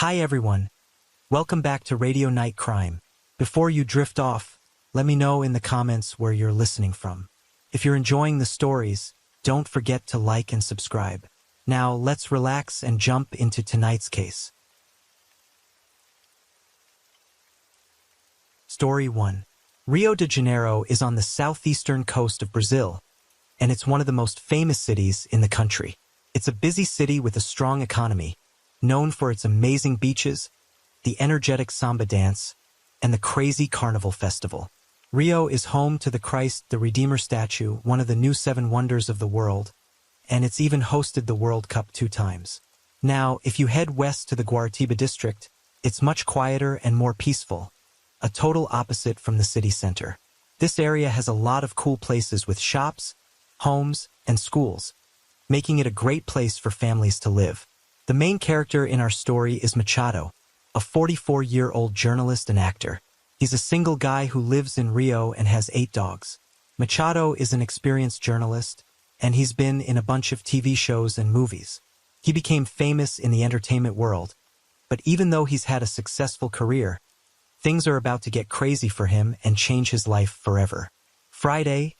Hi everyone, welcome back to Radio Night Crime. Before you drift off, let me know in the comments where you're listening from. If you're enjoying the stories, don't forget to like and subscribe. Now let's relax and jump into tonight's case. Story 1. Rio de Janeiro is on the southeastern coast of Brazil, and it's one of the most famous cities in the country. It's a busy city with a strong economy, known for its amazing beaches, the energetic samba dance, and the crazy carnival festival. Rio is home to the Christ the Redeemer statue, one of the new 7 wonders of the world, and it's even hosted the World Cup 2 times. Now, if you head west to the Guaratiba district, it's much quieter and more peaceful, a total opposite from the city center. This area has a lot of cool places with shops, homes, and schools, making it a great place for families to live. The main character in our story is Machado, a 44-year-old journalist and actor. He's a single guy who lives in Rio and has 8 dogs. Machado is an experienced journalist, and he's been in a bunch of TV shows and movies. He became famous in the entertainment world, but even though he's had a successful career, things are about to get crazy for him and change his life forever. Friday,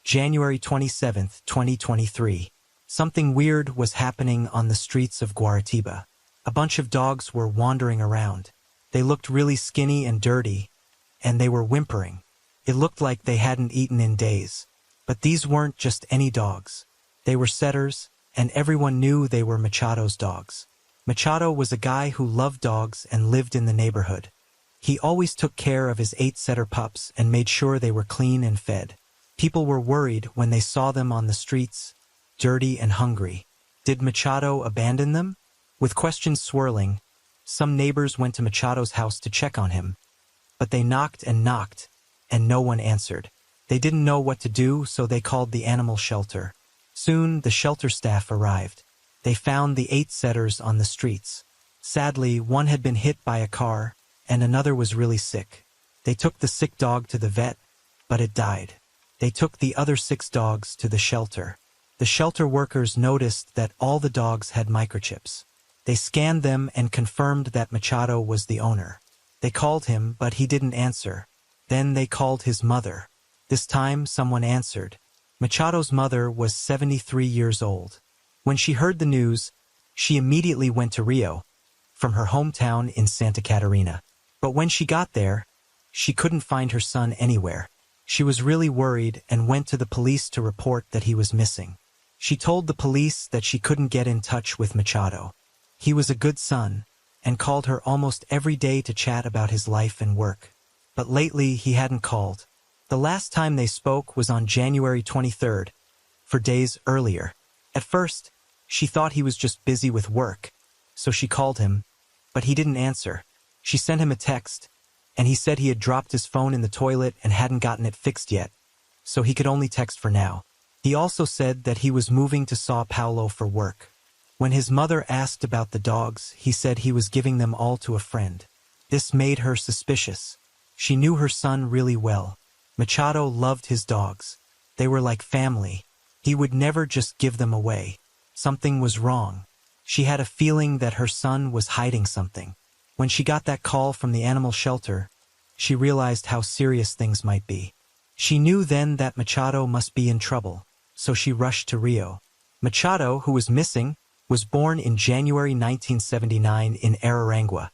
January 27, 2023. Something weird was happening on the streets of Guaratiba. A bunch of dogs were wandering around. They looked really skinny and dirty, and they were whimpering. It looked like they hadn't eaten in days. But these weren't just any dogs. They were setters, and everyone knew they were Machado's dogs. Machado was a guy who loved dogs and lived in the neighborhood. He always took care of his 8 setter pups and made sure they were clean and fed. People were worried when they saw them on the streets, dirty and hungry. Did Machado abandon them? With questions swirling, some neighbors went to Machado's house to check on him. But they knocked, and no one answered. They didn't know what to do, so they called the animal shelter. Soon, the shelter staff arrived. They found the 8 setters on the streets. Sadly, one had been hit by a car, and another was really sick. They took the sick dog to the vet, but it died. They took the other 6 dogs to the shelter. The shelter workers noticed that all the dogs had microchips. They scanned them and confirmed that Machado was the owner. They called him, but he didn't answer. Then they called his mother. This time, someone answered. Machado's mother was 73 years old. When she heard the news, she immediately went to Rio, from her hometown in Santa Catarina. But when she got there, she couldn't find her son anywhere. She was really worried and went to the police to report that he was missing. She told the police that she couldn't get in touch with Machado. He was a good son, and called her almost every day to chat about his life and work. But lately, he hadn't called. The last time they spoke was on January 23rd, 4 days earlier. At first, she thought he was just busy with work, so she called him, but he didn't answer. She sent him a text, and he said he had dropped his phone in the toilet and hadn't gotten it fixed yet, so he could only text for now. He also said that he was moving to São Paulo for work. When his mother asked about the dogs, he said he was giving them all to a friend. This made her suspicious. She knew her son really well. Machado loved his dogs. They were like family. He would never just give them away. Something was wrong. She had a feeling that her son was hiding something. When she got that call from the animal shelter, she realized how serious things might be. She knew then that Machado must be in trouble, so she rushed to Rio. Machado, who was missing, was born in January 1979 in Araranguá,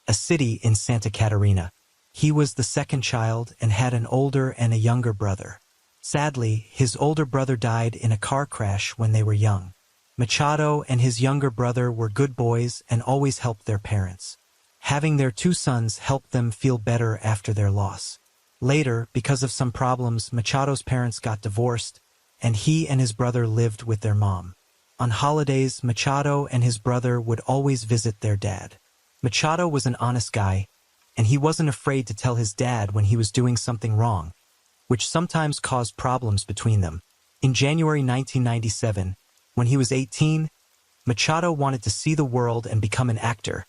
a city in Santa Catarina. He was the second child and had an older and a younger brother. Sadly, his older brother died in a car crash when they were young. Machado and his younger brother were good boys and always helped their parents. Having their 2 sons helped them feel better after their loss. Later, because of some problems, Machado's parents got divorced, and he and his brother lived with their mom. On holidays, Machado and his brother would always visit their dad. Machado was an honest guy, and he wasn't afraid to tell his dad when he was doing something wrong, which sometimes caused problems between them. In January 1997, when he was 18, Machado wanted to see the world and become an actor,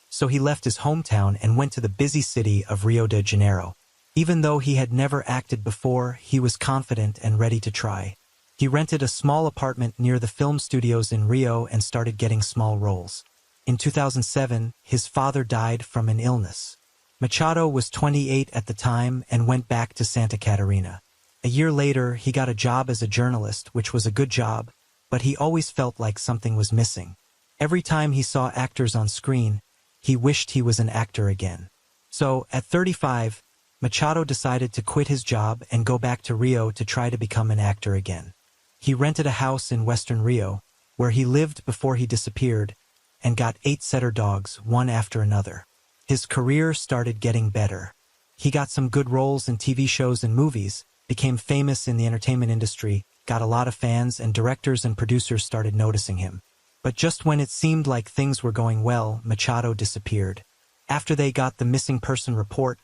so he left his hometown and went to the busy city of Rio de Janeiro. Even though he had never acted before, he was confident and ready to try. He rented a small apartment near the film studios in Rio and started getting small roles. In 2007, his father died from an illness. Machado was 28 at the time and went back to Santa Catarina. A year later, he got a job as a journalist, which was a good job, but he always felt like something was missing. Every time he saw actors on screen, he wished he was an actor again. So, at 35, Machado decided to quit his job and go back to Rio to try to become an actor again. He rented a house in western Rio, where he lived before he disappeared, and got 8 setter dogs, one after another. His career started getting better. He got some good roles in TV shows and movies, became famous in the entertainment industry, got a lot of fans, and directors and producers started noticing him. But just when it seemed like things were going well, Machado disappeared. After they got the missing person report,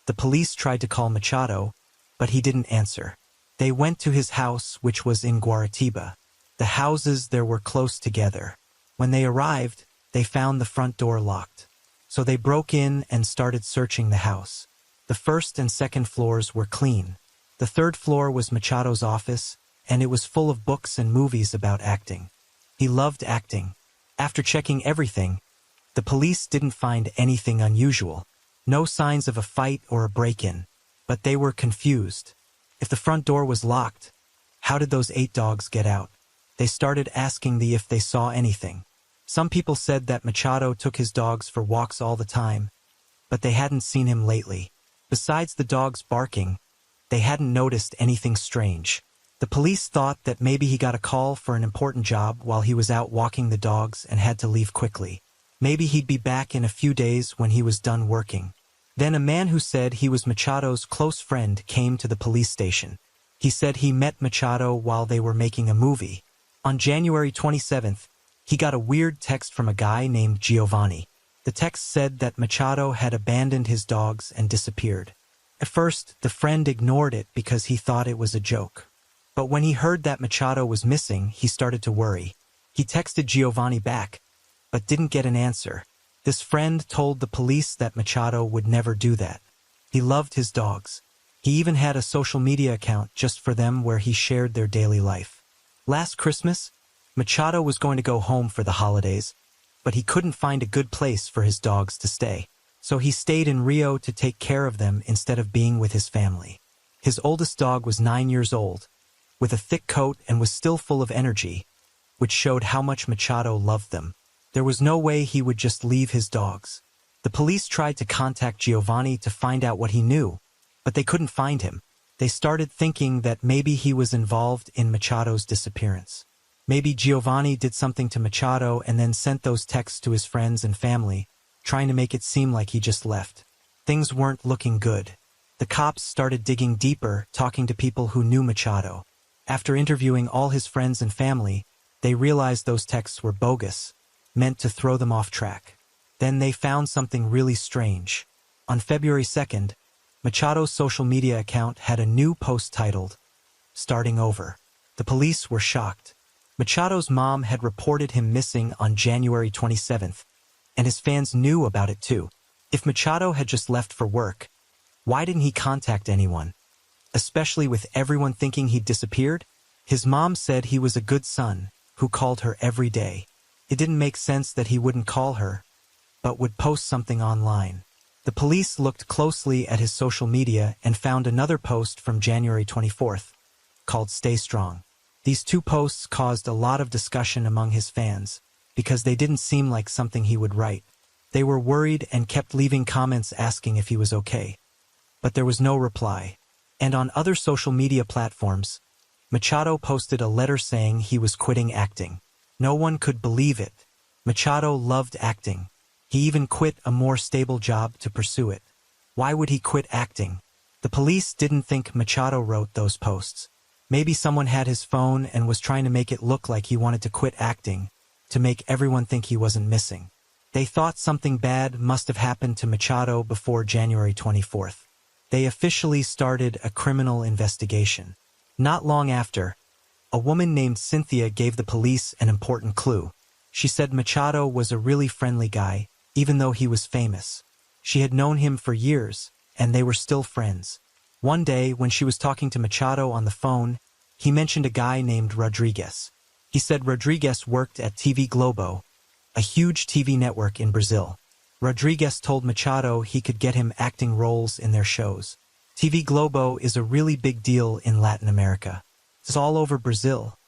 the police tried to call Machado, but he didn't answer. They went to his house, which was in Guaratiba. The houses there were close together. When they arrived, they found the front door locked. So they broke in and started searching the house. The first and second floors were clean. The third floor was Machado's office, and it was full of books and movies about acting. He loved acting. After checking everything, the police didn't find anything unusual. No signs of a fight or a break-in, but they were confused. If the front door was locked, how did those 8 dogs get out? They started asking if they saw anything. Some people said that Machado took his dogs for walks all the time, but they hadn't seen him lately. Besides the dogs barking, they hadn't noticed anything strange. The police thought that maybe he got a call for an important job while he was out walking the dogs and had to leave quickly. Maybe he'd be back in a few days when he was done working. Then a man who said he was Machado's close friend came to the police station. He said he met Machado while they were making a movie. On January 27th, he got a weird text from a guy named Giovanni. The text said that Machado had abandoned his dogs and disappeared. At first, the friend ignored it because he thought it was a joke. But when he heard that Machado was missing, he started to worry. He texted Giovanni back, but didn't get an answer. This friend told the police that Machado would never do that. He loved his dogs. He even had a social media account just for them where he shared their daily life. Last Christmas, Machado was going to go home for the holidays, but he couldn't find a good place for his dogs to stay. So he stayed in Rio to take care of them instead of being with his family. His oldest dog was 9 years old, with a thick coat, and was still full of energy, which showed how much Machado loved them. There was no way he would just leave his dogs. The police tried to contact Giovanni to find out what he knew, but they couldn't find him. They started thinking that maybe he was involved in Machado's disappearance. Maybe Giovanni did something to Machado and then sent those texts to his friends and family, trying to make it seem like he just left. Things weren't looking good. The cops started digging deeper, talking to people who knew Machado. After interviewing all his friends and family, they realized those texts were bogus, meant to throw them off track. Then they found something really strange. On February 2nd, Machado's social media account had a new post titled, "Starting Over." The police were shocked. Machado's mom had reported him missing on January 27th, and his fans knew about it too. If Machado had just left for work, why didn't he contact anyone? Especially with everyone thinking he'd disappeared? His mom said he was a good son who called her every day. It didn't make sense that he wouldn't call her, but would post something online. The police looked closely at his social media and found another post from January 24th, called "Stay Strong." These 2 posts caused a lot of discussion among his fans, because they didn't seem like something he would write. They were worried and kept leaving comments asking if he was okay. But there was no reply. And on other social media platforms, Machado posted a letter saying he was quitting acting. No one could believe it. Machado loved acting. He even quit a more stable job to pursue it. Why would he quit acting? The police didn't think Machado wrote those posts. Maybe someone had his phone and was trying to make it look like he wanted to quit acting, to make everyone think he wasn't missing. They thought something bad must have happened to Machado before January 24th. They officially started a criminal investigation. Not long after, a woman named Cynthia gave the police an important clue. She said Machado was a really friendly guy, even though he was famous. She had known him for years, and they were still friends. One day, when she was talking to Machado on the phone, he mentioned a guy named Rodriguez. He said Rodriguez worked at TV Globo, a huge TV network in Brazil. Rodrigues told Machado he could get him acting roles in their shows. TV Globo is a really big deal in Latin America. It's all over Brazil,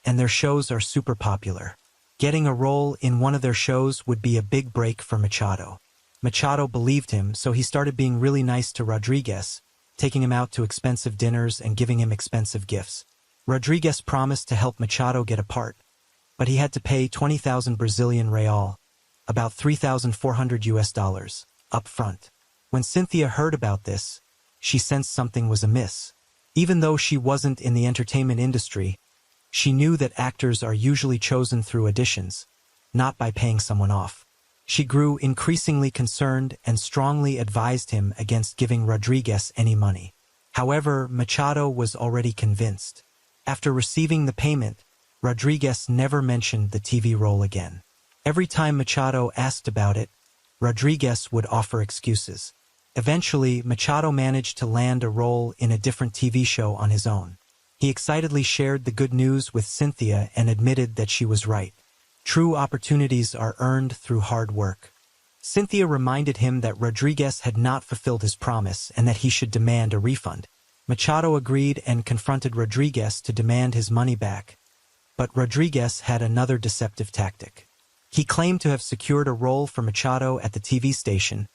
and their shows are super popular. Getting a role in one of their shows would be a big break for Machado. Machado believed him, so he started being really nice to Rodrigues, taking him out to expensive dinners and giving him expensive gifts. Rodrigues promised to help Machado get a part, but he had to pay 20,000 Brazilian real, about $3,400 up front. When Cynthia heard about this, she sensed something was amiss. Even though she wasn't in the entertainment industry, she knew that actors are usually chosen through auditions, not by paying someone off. She grew increasingly concerned and strongly advised him against giving Rodrigues any money. However, Machado was already convinced. After receiving the payment, Rodrigues never mentioned the TV role again. Every time Machado asked about it, Rodrigues would offer excuses. Eventually, Machado managed to land a role in a different TV show on his own. He excitedly shared the good news with Cynthia and admitted that she was right. True opportunities are earned through hard work. Cynthia reminded him that Rodrigues had not fulfilled his promise and that he should demand a refund. Machado agreed and confronted Rodrigues to demand his money back. But Rodrigues had another deceptive tactic. He claimed to have secured a role for Machado at the TV station,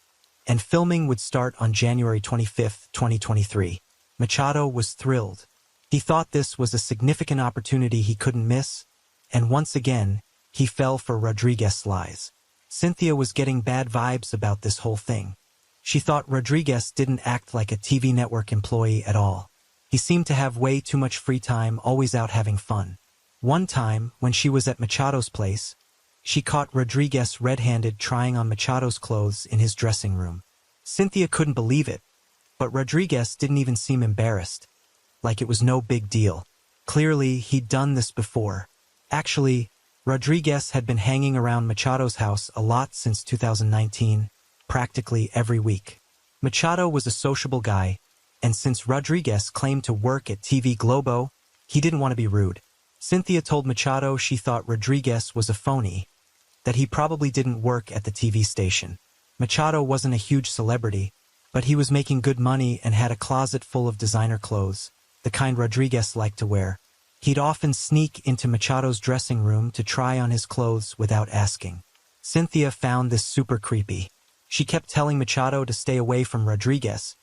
and filming would start on January 25, 2023. Machado was thrilled. He thought this was a significant opportunity he couldn't miss, and once again, he fell for Rodrigues' lies. Cynthia was getting bad vibes about this whole thing. She thought Rodrigues didn't act like a TV network employee at all. He seemed to have way too much free time, always out having fun. One time, when she was at Machado's place, she caught Rodrigues red-handed trying on Machado's clothes in his dressing room. Cynthia couldn't believe it, but Rodrigues didn't even seem embarrassed, like it was no big deal. Clearly, he'd done this before. Actually, Rodrigues had been hanging around Machado's house a lot since 2019, practically every week. Machado was a sociable guy, and since Rodrigues claimed to work at TV Globo, he didn't want to be rude. Cynthia told Machado she thought Rodrigues was a phony, that he probably didn't work at the TV station. Machado wasn't a huge celebrity, but he was making good money and had a closet full of designer clothes, the kind Rodrigues liked to wear. He'd often sneak into Machado's dressing room to try on his clothes without asking. Cynthia found this super creepy. She kept telling Machado to stay away from Rodrigues,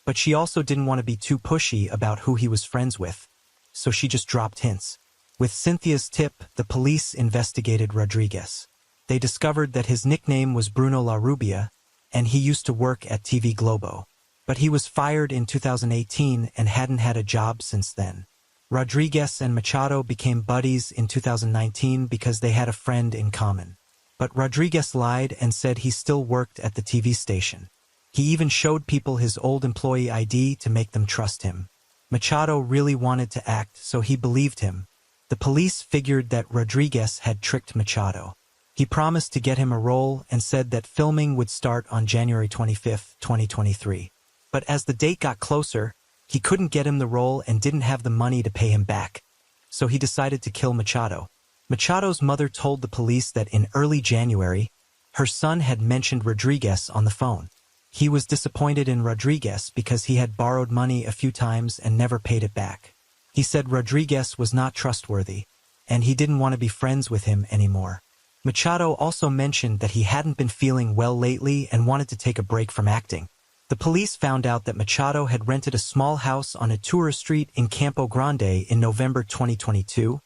but she also didn't want to be too pushy about who he was friends with, so she just dropped hints. With Cynthia's tip, the police investigated Rodrigues. They discovered that his nickname was Bruno La Rubia, and he used to work at TV Globo. But he was fired in 2018 and hadn't had a job since then. Rodrigues and Machado became buddies in 2019 because they had a friend in common. But Rodrigues lied and said he still worked at the TV station. He even showed people his old employee ID to make them trust him. Machado really wanted to act, so he believed him. The police figured that Rodrigues had tricked Machado. He promised to get him a role and said that filming would start on January 25, 2023. But as the date got closer, he couldn't get him the role and didn't have the money to pay him back. So he decided to kill Machado. Machado's mother told the police that in early January, her son had mentioned Rodrigues on the phone. He was disappointed in Rodrigues because he had borrowed money a few times and never paid it back. He said Rodrigues was not trustworthy, and he didn't want to be friends with him anymore. Machado also mentioned that he hadn't been feeling well lately and wanted to take a break from acting. The police found out that Machado had rented a small house on a tourist street in Campo Grande in November 2022,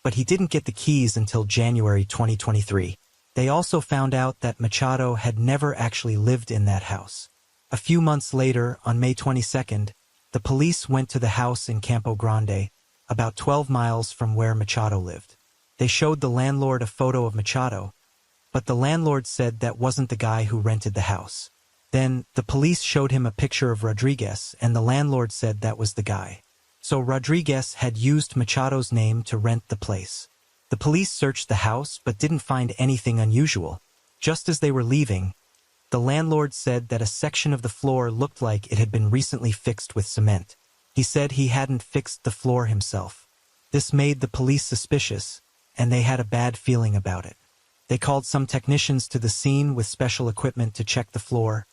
but he didn't get the keys until January 2023. They also found out that Machado had never actually lived in that house. A few months later, on May 22nd, the police went to the house in Campo Grande, about 12 miles from where Machado lived. They showed the landlord a photo of Machado, but the landlord said that wasn't the guy who rented the house. Then, the police showed him a picture of Rodrigues, and the landlord said that was the guy. So Rodrigues had used Machado's name to rent the place. The police searched the house but didn't find anything unusual. Just as they were leaving, the landlord said that a section of the floor looked like it had been recently fixed with cement. He said he hadn't fixed the floor himself. This made the police suspicious, and they had a bad feeling about it. They called some technicians to the scene with special equipment to check the floor,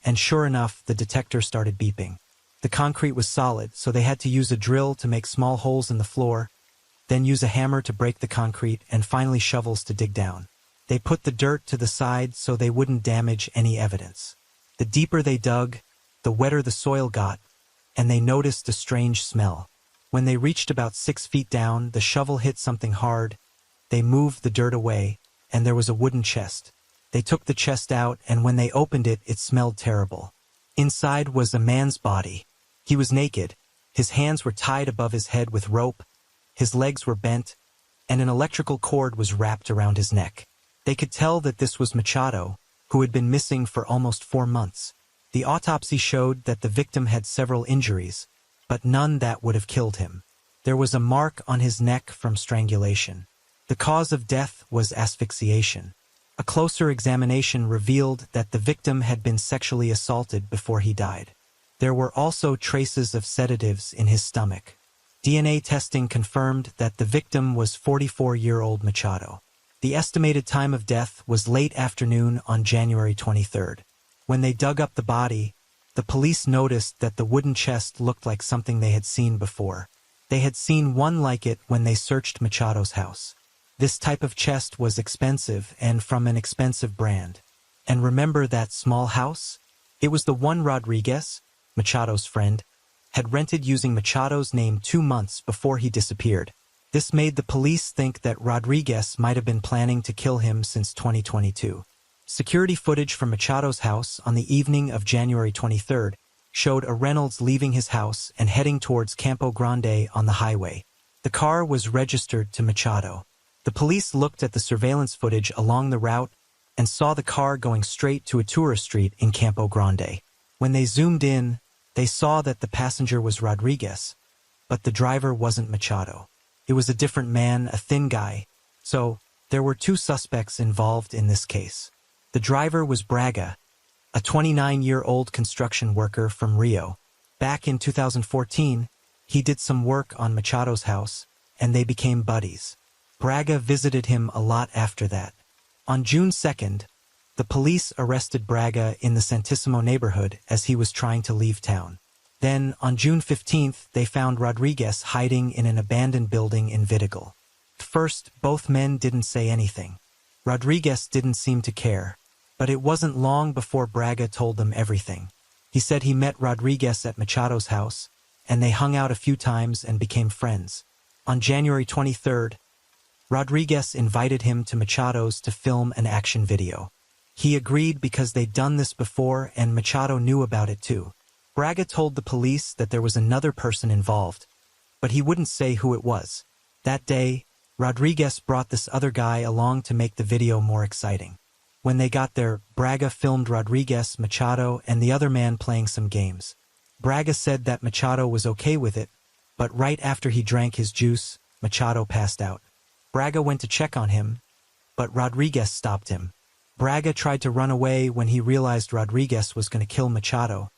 and sure enough, the detector started beeping. The concrete was solid, so they had to use a drill to make small holes in the floor, then use a hammer to break the concrete, and finally shovels to dig down. They put the dirt to the side so they wouldn't damage any evidence. The deeper they dug, the wetter the soil got, and they noticed a strange smell. When they reached about 6 feet down, the shovel hit something hard. They moved the dirt away, and there was a wooden chest. They took the chest out, and when they opened it, it smelled terrible. Inside was a man's body. He was naked. His hands were tied above his head with rope, his legs were bent, and an electrical cord was wrapped around his neck. They could tell that this was Machado, who had been missing for almost 4 months. The autopsy showed that the victim had several injuries, but none that would have killed him. There was a mark on his neck from strangulation. The cause of death was asphyxiation. A closer examination revealed that the victim had been sexually assaulted before he died. There were also traces of sedatives in his stomach. DNA testing confirmed that the victim was 44-year-old Machado. The estimated time of death was late afternoon on January 23rd. When they dug up the body, the police noticed that the wooden chest looked like something they had seen before. They had seen one like it when they searched Machado's house. This type of chest was expensive and from an expensive brand. And remember that small house? It was the one Rodriguez, Machado's friend, had rented using Machado's name 2 months before he disappeared. This made the police think that Rodriguez might have been planning to kill him since 2022. Security footage from Machado's house on the evening of January 23rd showed a Reynolds leaving his house and heading towards Campo Grande on the highway. The car was registered to Machado. The police looked at the surveillance footage along the route and saw the car going straight to a tourist street in Campo Grande. When they zoomed in, they saw that the passenger was Rodriguez, but the driver wasn't Machado. It was a different man, a thin guy. So, there were 2 suspects involved in this case. The driver was Braga, a 29-year-old construction worker from Rio. Back in 2014, he did some work on Machado's house, and they became buddies. Braga visited him a lot after that. On June 2nd, the police arrested Braga in the Santissimo neighborhood as he was trying to leave town. Then, on June 15th, they found Rodriguez hiding in an abandoned building in Vidigal. At first, both men didn't say anything. Rodriguez didn't seem to care, but it wasn't long before Braga told them everything. He said he met Rodriguez at Machado's house, and they hung out a few times and became friends. On January 23rd, Rodriguez invited him to Machado's to film an action video. He agreed because they'd done this before and Machado knew about it too. Braga told the police that there was another person involved, but he wouldn't say who it was. That day, Rodriguez brought this other guy along to make the video more exciting. When they got there, Braga filmed Rodriguez, Machado, and the other man playing some games. Braga said that Machado was okay with it, but right after he drank his juice, Machado passed out. Braga went to check on him, but Rodriguez stopped him. Braga tried to run away when he realized Rodriguez was going to kill Machado,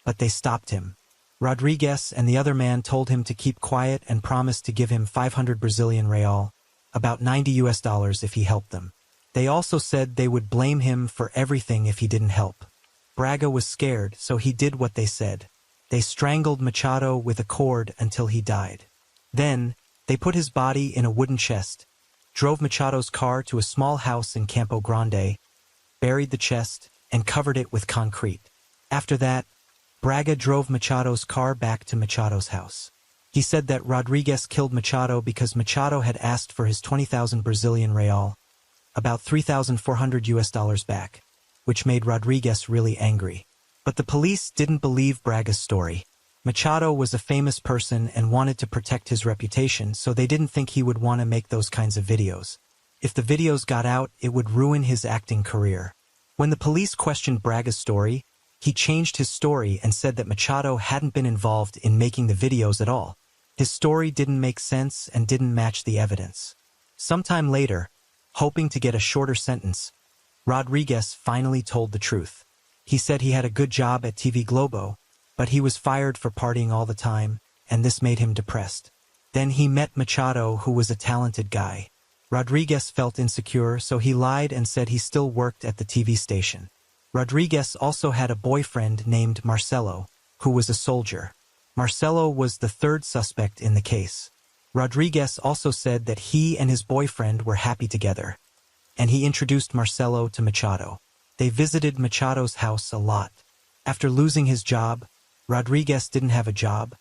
but they stopped him. Rodriguez and the other man told him to keep quiet and promised to give him 500 Brazilian real, about $90 if he helped them. They also said they would blame him for everything if he didn't help. Braga was scared, so he did what they said. They strangled Machado with a cord until he died. Then, they put his body in a wooden chest, drove Machado's car to a small house in Campo Grande, buried the chest, and covered it with concrete. After that, Braga drove Machado's car back to Machado's house. He said that Rodriguez killed Machado because Machado had asked for his 20,000 Brazilian real, about $3,400 back, which made Rodriguez really angry. But the police didn't believe Braga's story. Machado was a famous person and wanted to protect his reputation, so they didn't think he would want to make those kinds of videos. If the videos got out, it would ruin his acting career. When the police questioned Braga's story, he changed his story and said that Machado hadn't been involved in making the videos at all. His story didn't make sense and didn't match the evidence. Sometime later, hoping to get a shorter sentence, Rodriguez finally told the truth. He said he had a good job at TV Globo, but he was fired for partying all the time, and this made him depressed. Then he met Machado, who was a talented guy. Rodriguez felt insecure, so he lied and said he still worked at the TV station. Rodriguez also had a boyfriend named Marcelo, who was a soldier. Marcelo was the third suspect in the case. Rodriguez also said that he and his boyfriend were happy together, and he introduced Marcelo to Machado. They visited Machado's house a lot. After losing his job, Rodriguez didn't have a job,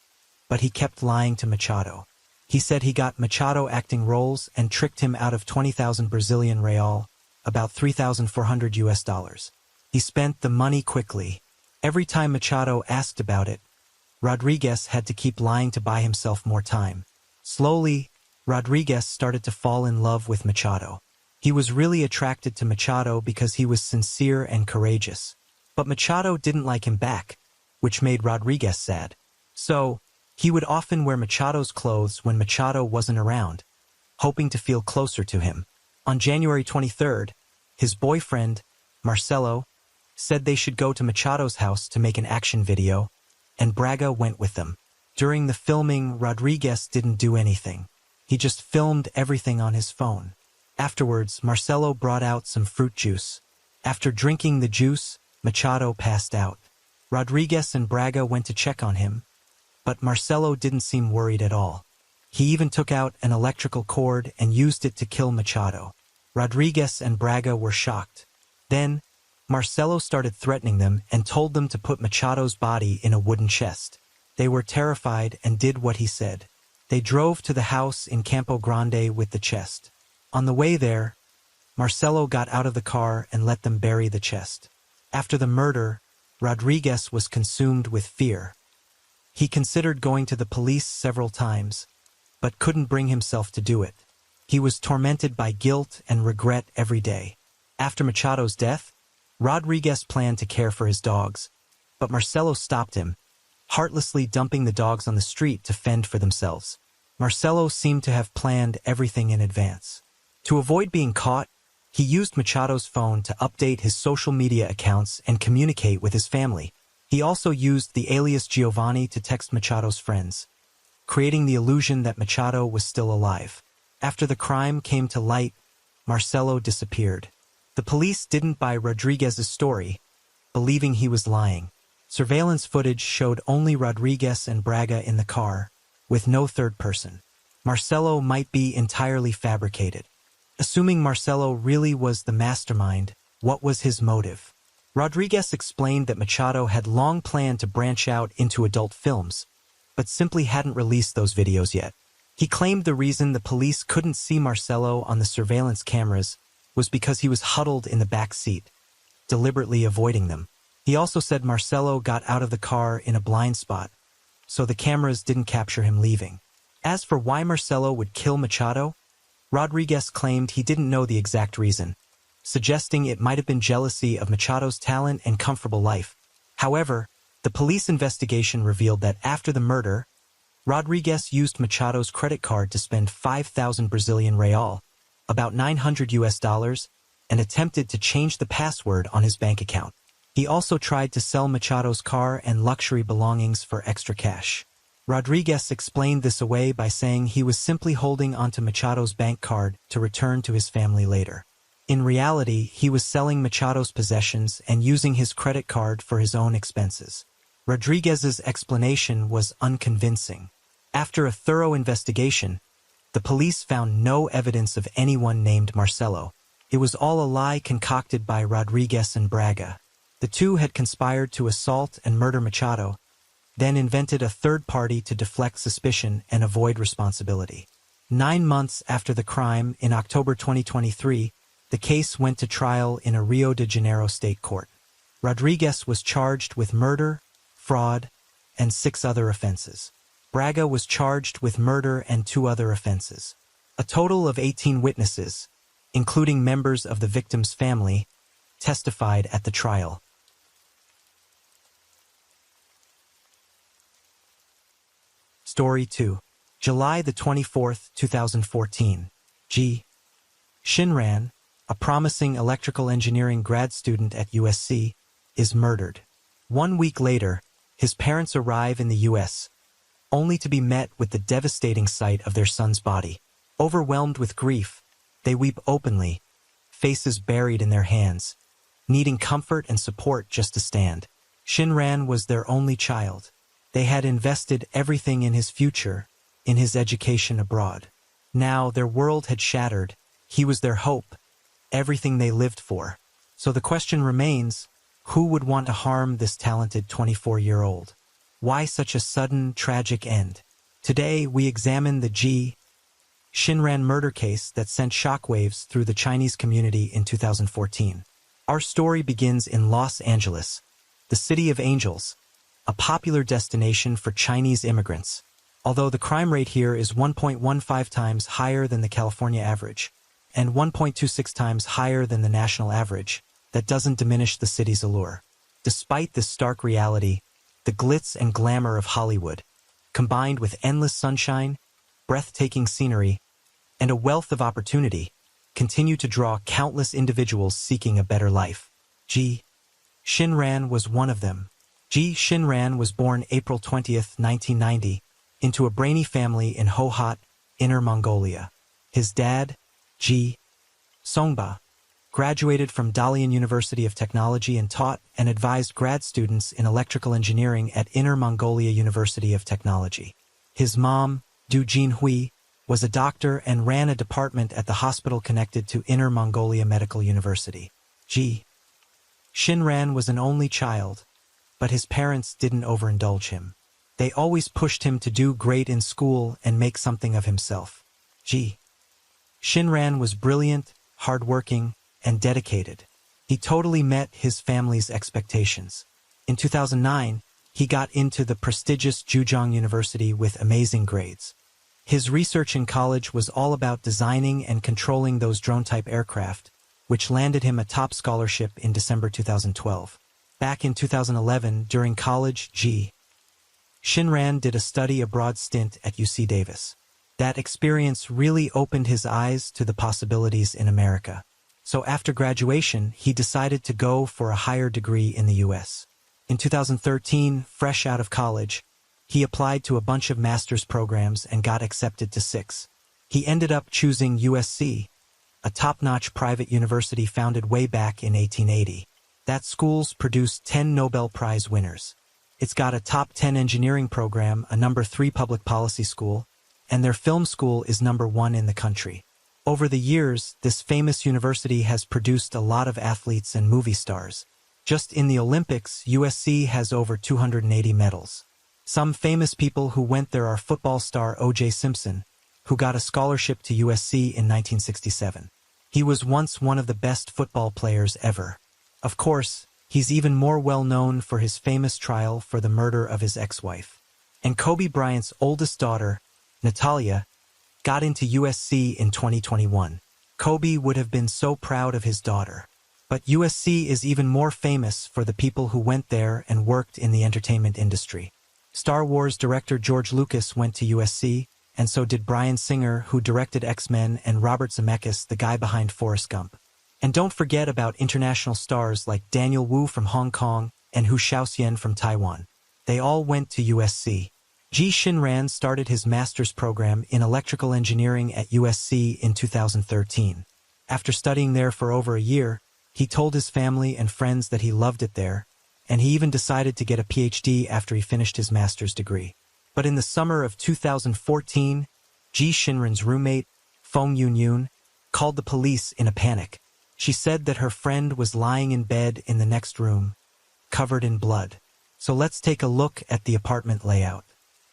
but he kept lying to Machado. He said he got Machado acting roles and tricked him out of 20,000 Brazilian real, about $3,400. He spent the money quickly. Every time Machado asked about it, Rodriguez had to keep lying to buy himself more time. Slowly, Rodriguez started to fall in love with Machado. He was really attracted to Machado because he was sincere and courageous. But Machado didn't like him back, which made Rodriguez sad. So, he would often wear Machado's clothes when Machado wasn't around, hoping to feel closer to him. On January 23rd, his boyfriend, Marcelo, said they should go to Machado's house to make an action video, and Braga went with them. During the filming, Rodriguez didn't do anything. He just filmed everything on his phone. Afterwards, Marcelo brought out some fruit juice. After drinking the juice, Machado passed out. Rodriguez and Braga went to check on him, but Marcelo didn't seem worried at all. He even took out an electrical cord and used it to kill Machado. Rodriguez and Braga were shocked. Then, Marcelo started threatening them and told them to put Machado's body in a wooden chest. They were terrified and did what he said. They drove to the house in Campo Grande with the chest. On the way there, Marcelo got out of the car and let them bury the chest. After the murder, Rodriguez was consumed with fear. He considered going to the police several times, but couldn't bring himself to do it. He was tormented by guilt and regret every day. After Machado's death, Rodriguez planned to care for his dogs, but Marcelo stopped him, heartlessly dumping the dogs on the street to fend for themselves. Marcelo seemed to have planned everything in advance. To avoid being caught, he used Machado's phone to update his social media accounts and communicate with his family. He also used the alias Giovanni to text Machado's friends, creating the illusion that Machado was still alive. After the crime came to light, Marcelo disappeared. The police didn't buy Rodriguez's story, believing he was lying. Surveillance footage showed only Rodriguez and Braga in the car, with no third person. Marcelo might be entirely fabricated. Assuming Marcelo really was the mastermind, what was his motive? Rodriguez explained that Machado had long planned to branch out into adult films, but simply hadn't released those videos yet. He claimed the reason the police couldn't see Marcelo on the surveillance cameras was because he was huddled in the back seat, deliberately avoiding them. He also said Marcelo got out of the car in a blind spot, so the cameras didn't capture him leaving. As for why Marcelo would kill Machado, Rodriguez claimed he didn't know the exact reason, suggesting it might have been jealousy of Machado's talent and comfortable life. However, the police investigation revealed that after the murder, Rodriguez used Machado's credit card to spend 5,000 Brazilian real, about $900, and attempted to change the password on his bank account. He also tried to sell Machado's car and luxury belongings for extra cash. Rodriguez explained this away by saying he was simply holding onto Machado's bank card to return to his family later. In reality, he was selling Machado's possessions and using his credit card for his own expenses. Rodriguez's explanation was unconvincing. After a thorough investigation, the police found no evidence of anyone named Marcelo. It was all a lie concocted by Rodriguez and Braga. The two had conspired to assault and murder Machado, then invented a third party to deflect suspicion and avoid responsibility. 9 months after the crime, in October 2023, the case went to trial in a Rio de Janeiro state court. Rodriguez was charged with murder, fraud, and 6 other offenses. Braga was charged with murder and 2 other offenses. A total of 18 witnesses, including members of the victim's family, testified at the trial. Story 2. July the 24th, 2014. G. Shinran, a promising electrical engineering grad student at USC, is murdered. 1 week later, his parents arrive in the U.S., only to be met with the devastating sight of their son's body. Overwhelmed with grief, They weep openly, faces buried in their hands, needing comfort and support just to stand. Shinran was their only child. They had invested everything in his future, in his education abroad. Now their world had shattered. He was their hope, everything they lived for. So the question remains, who would want to harm this talented 24-year-old? Why such a sudden, tragic end? Today, we examine the Shinran murder case that sent shockwaves through the Chinese community in 2014. Our story begins in Los Angeles, the City of Angels, a popular destination for Chinese immigrants. Although the crime rate here is 1.15 times higher than the California average, and 1.26 times higher than the national average, that doesn't diminish the city's allure. Despite this stark reality, the glitz and glamour of Hollywood, combined with endless sunshine, breathtaking scenery, and a wealth of opportunity, continue to draw countless individuals seeking a better life. Shinran was one of them. Shinran was born April 20, 1990, into a brainy family in Hohhot, Inner Mongolia. His dad, Songba, graduated from Dalian University of Technology and taught and advised grad students in electrical engineering at Inner Mongolia University of Technology. His mom, Du Jinhui, was a doctor and ran a department at the hospital connected to Inner Mongolia Medical University. Shinran was an only child, but his parents didn't overindulge him. They always pushed him to do great in school and make something of himself. Shinran was brilliant, hardworking, and dedicated. He totally met his family's expectations. In 2009, he got into the prestigious Zhejiang University with amazing grades. His research in college was all about designing and controlling those drone-type aircraft, which landed him a top scholarship in December 2012. Back in 2011, during college, Shinran did a study abroad stint at UC Davis. That experience really opened his eyes to the possibilities in America. So after graduation, he decided to go for a higher degree in the US. In 2013, fresh out of college, he applied to a bunch of master's programs and got accepted to 6. He ended up choosing USC, a top-notch private university founded way back in 1880. That school's produced 10 Nobel Prize winners. It's got a top 10 engineering program, a number 3 public policy school, and their film school is number 1 in the country. Over the years, this famous university has produced a lot of athletes and movie stars. Just in the Olympics, USC has over 280 medals. Some famous people who went there are football star O.J. Simpson, who got a scholarship to USC in 1967. He was once one of the best football players ever. Of course, he's even more well known for his famous trial for the murder of his ex-wife. And Kobe Bryant's oldest daughter, Natalia, got into USC in 2021. Kobe would have been so proud of his daughter. But USC is even more famous for the people who went there and worked in the entertainment industry. Star Wars director George Lucas went to USC, and so did Bryan Singer, who directed X-Men, and Robert Zemeckis, the guy behind Forrest Gump. And don't forget about international stars like Daniel Wu from Hong Kong and Hu Shaoxian from Taiwan. They all went to USC. Shinran started his master's program in electrical engineering at USC in 2013. After studying there for over a year, he told his family and friends that he loved it there, and he even decided to get a PhD after he finished his master's degree. But in the summer of 2014, Shinran's roommate, Feng Yunyun, called the police in a panic. She said that her friend was lying in bed in the next room, covered in blood. So let's take a look at the apartment layout.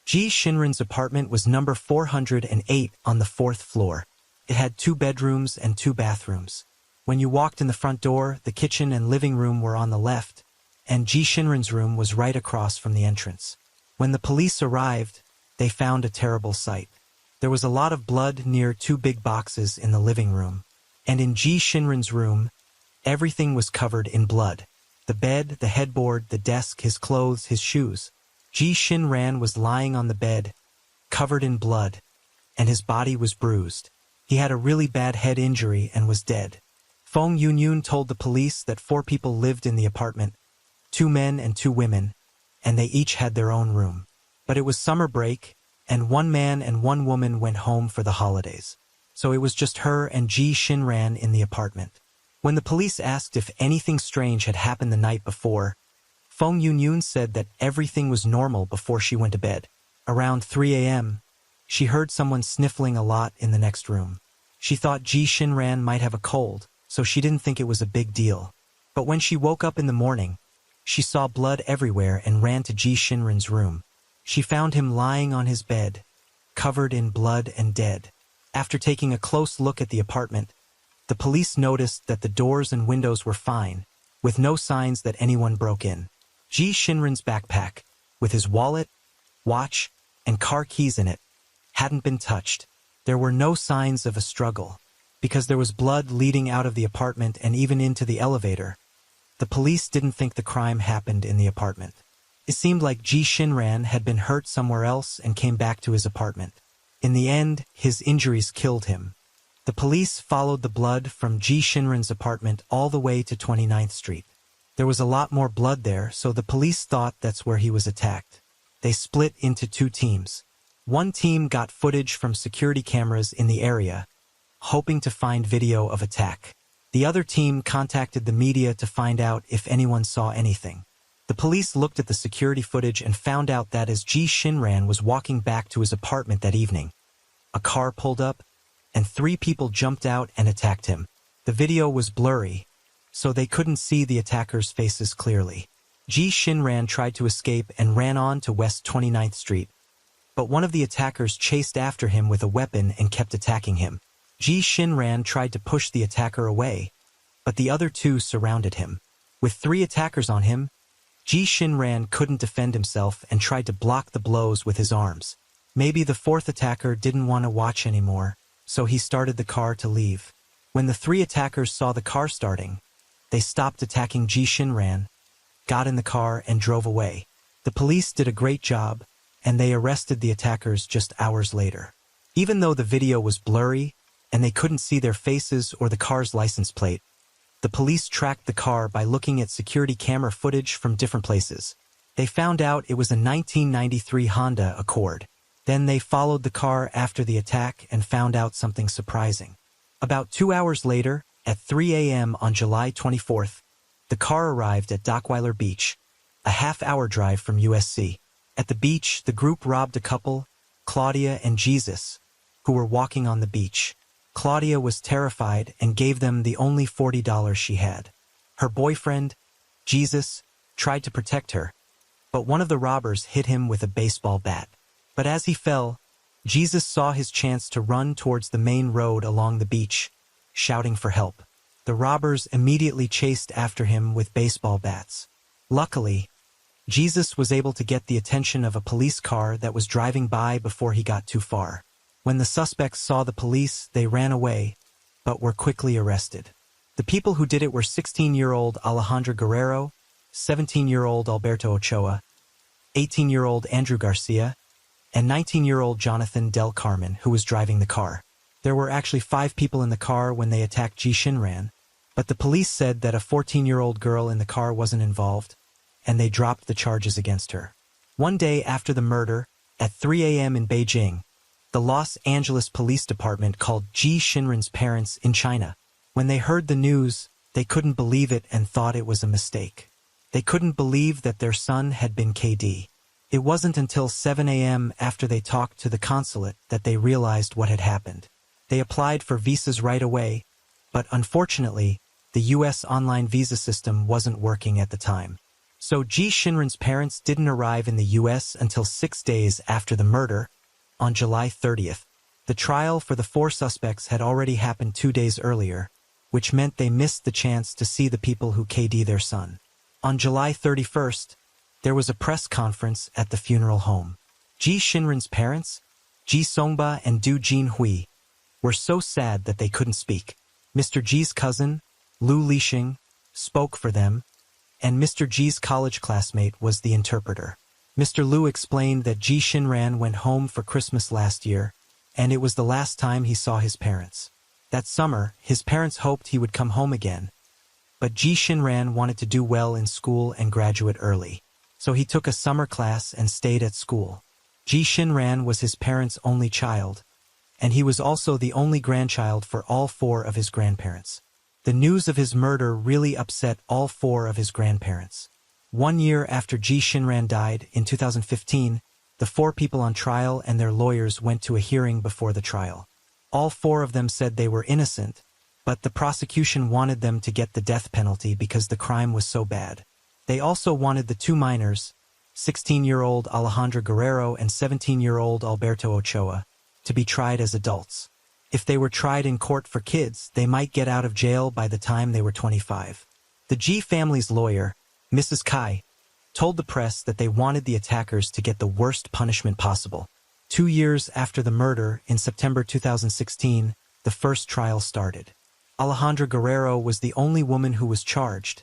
Shinran's apartment was number 408 on the 4th floor. It had 2 bedrooms and 2 bathrooms. When you walked in the front door, the kitchen and living room were on the left, and Shinran's room was right across from the entrance. When the police arrived, they found a terrible sight. There was a lot of blood near 2 big boxes in the living room, and in Shinran's room, everything was covered in blood. The bed, the headboard, the desk, his clothes, his shoes. Shinran was lying on the bed, covered in blood, and his body was bruised. He had a really bad head injury and was dead. Feng Yunyun told the police that 4 people lived in the apartment, 2 men and 2 women, and they each had their own room. But it was summer break, and 1 man and 1 woman went home for the holidays. so it was just her and Ji Shinran in the apartment. When the police asked if anything strange had happened the night before, Feng Yunyun said that everything was normal before she went to bed. Around 3 a.m., she heard someone sniffling a lot in the next room. She thought Ji Shinran might have a cold, so she didn't think it was a big deal. But when she woke up in the morning, she saw blood everywhere and ran to Ji Shinran's room. She found him lying on his bed, covered in blood and dead. After taking a close look at the apartment, the police noticed that the doors and windows were fine, with no signs that anyone broke in. Ji Shinran's backpack, with his wallet, watch, and car keys in it, hadn't been touched. There were no signs of a struggle, because there was blood leading out of the apartment and even into the elevator. The police didn't think the crime happened in the apartment. It seemed like Ji Shinran had been hurt somewhere else and came back to his apartment. In the end, his injuries killed him. The police followed the blood from Ji Shinran's apartment all the way to 29th Street. There was a lot more blood there, so the police thought that's where he was attacked. They split into two teams. One team got footage from security cameras in the area, hoping to find video of attack. The other team contacted the media to find out if anyone saw anything. The police looked at the security footage and found out that as Ji Shinran was walking back to his apartment that evening, a car pulled up, and 3 people jumped out and attacked him. The video was blurry, so they couldn't see the attackers' faces clearly. Ji Shinran tried to escape and ran on to West 29th Street, but one of the attackers chased after him with a weapon and kept attacking him. Ji Shinran tried to push the attacker away, but the other 2 surrounded him. With 3 attackers on him, Ji Shinran couldn't defend himself and tried to block the blows with his arms. Maybe the 4th attacker didn't want to watch anymore, so he started the car to leave. When the 3 attackers saw the car starting, they stopped attacking Ji Shinran, got in the car and drove away. The police did a great job, and they arrested the attackers just hours later. Even though the video was blurry, and they couldn't see their faces or the car's license plate, the police tracked the car by looking at security camera footage from different places. They found out it was a 1993 Honda Accord. Then they followed the car after the attack and found out something surprising. About 2 hours later, at 3 a.m. on July 24th, the car arrived at Dockweiler Beach, a half-hour drive from USC. At the beach, the group robbed a couple, Claudia and Jesus, who were walking on the beach. Claudia was terrified and gave them the only $40 she had. Her boyfriend, Jesus, tried to protect her, but one of the robbers hit him with a baseball bat. But as he fell, Jesus saw his chance to run towards the main road along the beach, shouting for help. The robbers immediately chased after him with baseball bats. Luckily, Jesus was able to get the attention of a police car that was driving by before he got too far. When the suspects saw the police, they ran away, but were quickly arrested. The people who did it were 16-year-old Alejandro Guerrero, 17-year-old Alberto Ochoa, 18-year-old Andrew Garcia, and 19-year-old Jonathan Del Carmen, who was driving the car. There were actually 5 people in the car when they attacked Ji Shinran, but the police said that a 14-year-old girl in the car wasn't involved, and they dropped the charges against her. One day after the murder, at 3 a.m. in Beijing, the Los Angeles Police Department called Ji Shinran's parents in China. When they heard the news, they couldn't believe it and thought it was a mistake. They couldn't believe that their son had been KD. It wasn't until 7 a.m. after they talked to the consulate that they realized what had happened. They applied for visas right away, but unfortunately, the U.S. online visa system wasn't working at the time. So Ji Shinran's parents didn't arrive in the U.S. until 6 days after the murder, on July 30th. The trial for the 4 suspects had already happened 2 days earlier, which meant they missed the chance to see the people who KD their son. On July 31st, there was a press conference at the funeral home. Ji Shinran's parents, Ji Songba and Du Jinhui, were so sad that they couldn't speak. Mr. Ji's cousin, Lu Lixing, spoke for them, and Mr. Ji's college classmate was the interpreter. Mr. Lu explained that Ji Shinran went home for Christmas last year, and it was the last time he saw his parents. That summer, his parents hoped he would come home again, but Ji Shinran wanted to do well in school and graduate early, so he took a summer class and stayed at school. Ji Shinran was his parents' only child, and he was also the only grandchild for all four of his grandparents. The news of his murder really upset all four of his grandparents. 1 year after Ji Shinran died, in 2015, the four people on trial and their lawyers went to a hearing before the trial. All four of them said they were innocent, but the prosecution wanted them to get the death penalty because the crime was so bad. They also wanted the two minors, 16-year-old Alejandra Guerrero and 17-year-old Alberto Ochoa, to be tried as adults. If they were tried in court for kids, they might get out of jail by the time they were 25. The Ji family's lawyer, Mrs. Kai, told the press that they wanted the attackers to get the worst punishment possible. 2 years after the murder, in September 2016, the first trial started. Alejandra Guerrero was the only woman who was charged,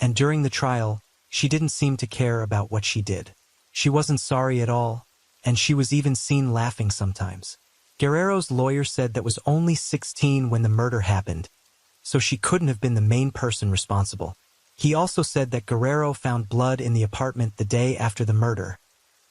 and during the trial, she didn't seem to care about what she did. She wasn't sorry at all, and she was even seen laughing sometimes. Guerrero's lawyer said that was only 16 when the murder happened, so she couldn't have been the main person responsible. He also said that Guerrero found blood in the apartment the day after the murder,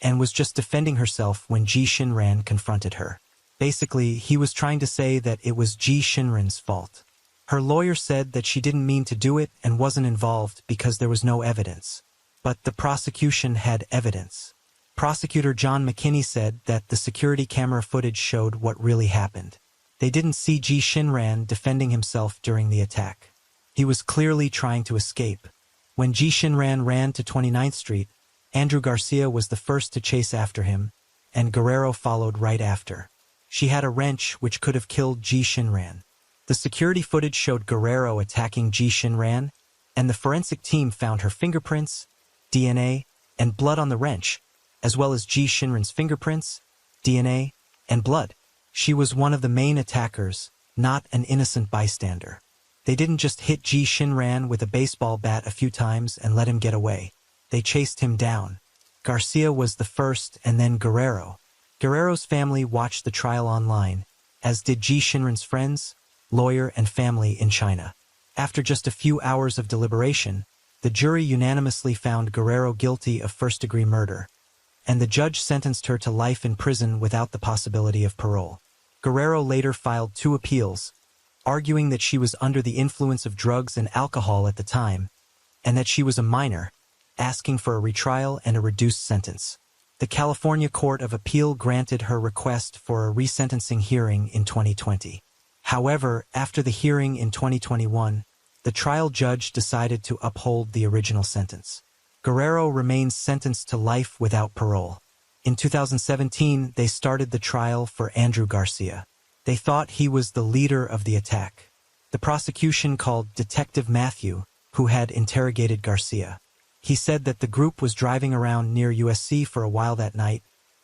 and was just defending herself when Ji Shinran confronted her. Basically, he was trying to say that it was Ji Shinran's fault. Her lawyer said that she didn't mean to do it and wasn't involved because there was no evidence. But the prosecution had evidence. Prosecutor John McKinney said that the security camera footage showed what really happened. They didn't see Ji Shinran defending himself during the attack. He was clearly trying to escape. When Ji Shinran ran to 29th Street, Andrew Garcia was the first to chase after him, and Guerrero followed right after. She had a wrench which could have killed Ji Shinran. The security footage showed Guerrero attacking Ji Shinran, and the forensic team found her fingerprints, DNA, and blood on the wrench, as well as Ji Shinran's fingerprints, DNA, and blood. She was one of the main attackers, not an innocent bystander. They didn't just hit Ji Shinran with a baseball bat a few times and let him get away. They chased him down. Garcia was the first and then Guerrero. Guerrero's family watched the trial online, as did Ji Shinran's friends, lawyer, and family in China. After just a few hours of deliberation, the jury unanimously found Guerrero guilty of first-degree murder, and the judge sentenced her to life in prison without the possibility of parole. Guerrero later filed 2 appeals, arguing that she was under the influence of drugs and alcohol at the time, and that she was a minor, asking for a retrial and a reduced sentence. The California Court of Appeal granted her request for a resentencing hearing in 2020. However, after the hearing in 2021, the trial judge decided to uphold the original sentence. Guerrero remains sentenced to life without parole. In 2017, they started the trial for Andrew Garcia. They thought he was the leader of the attack. The prosecution called Detective Matthew, who had interrogated Garcia. He said that the group was driving around near USC for a while that night,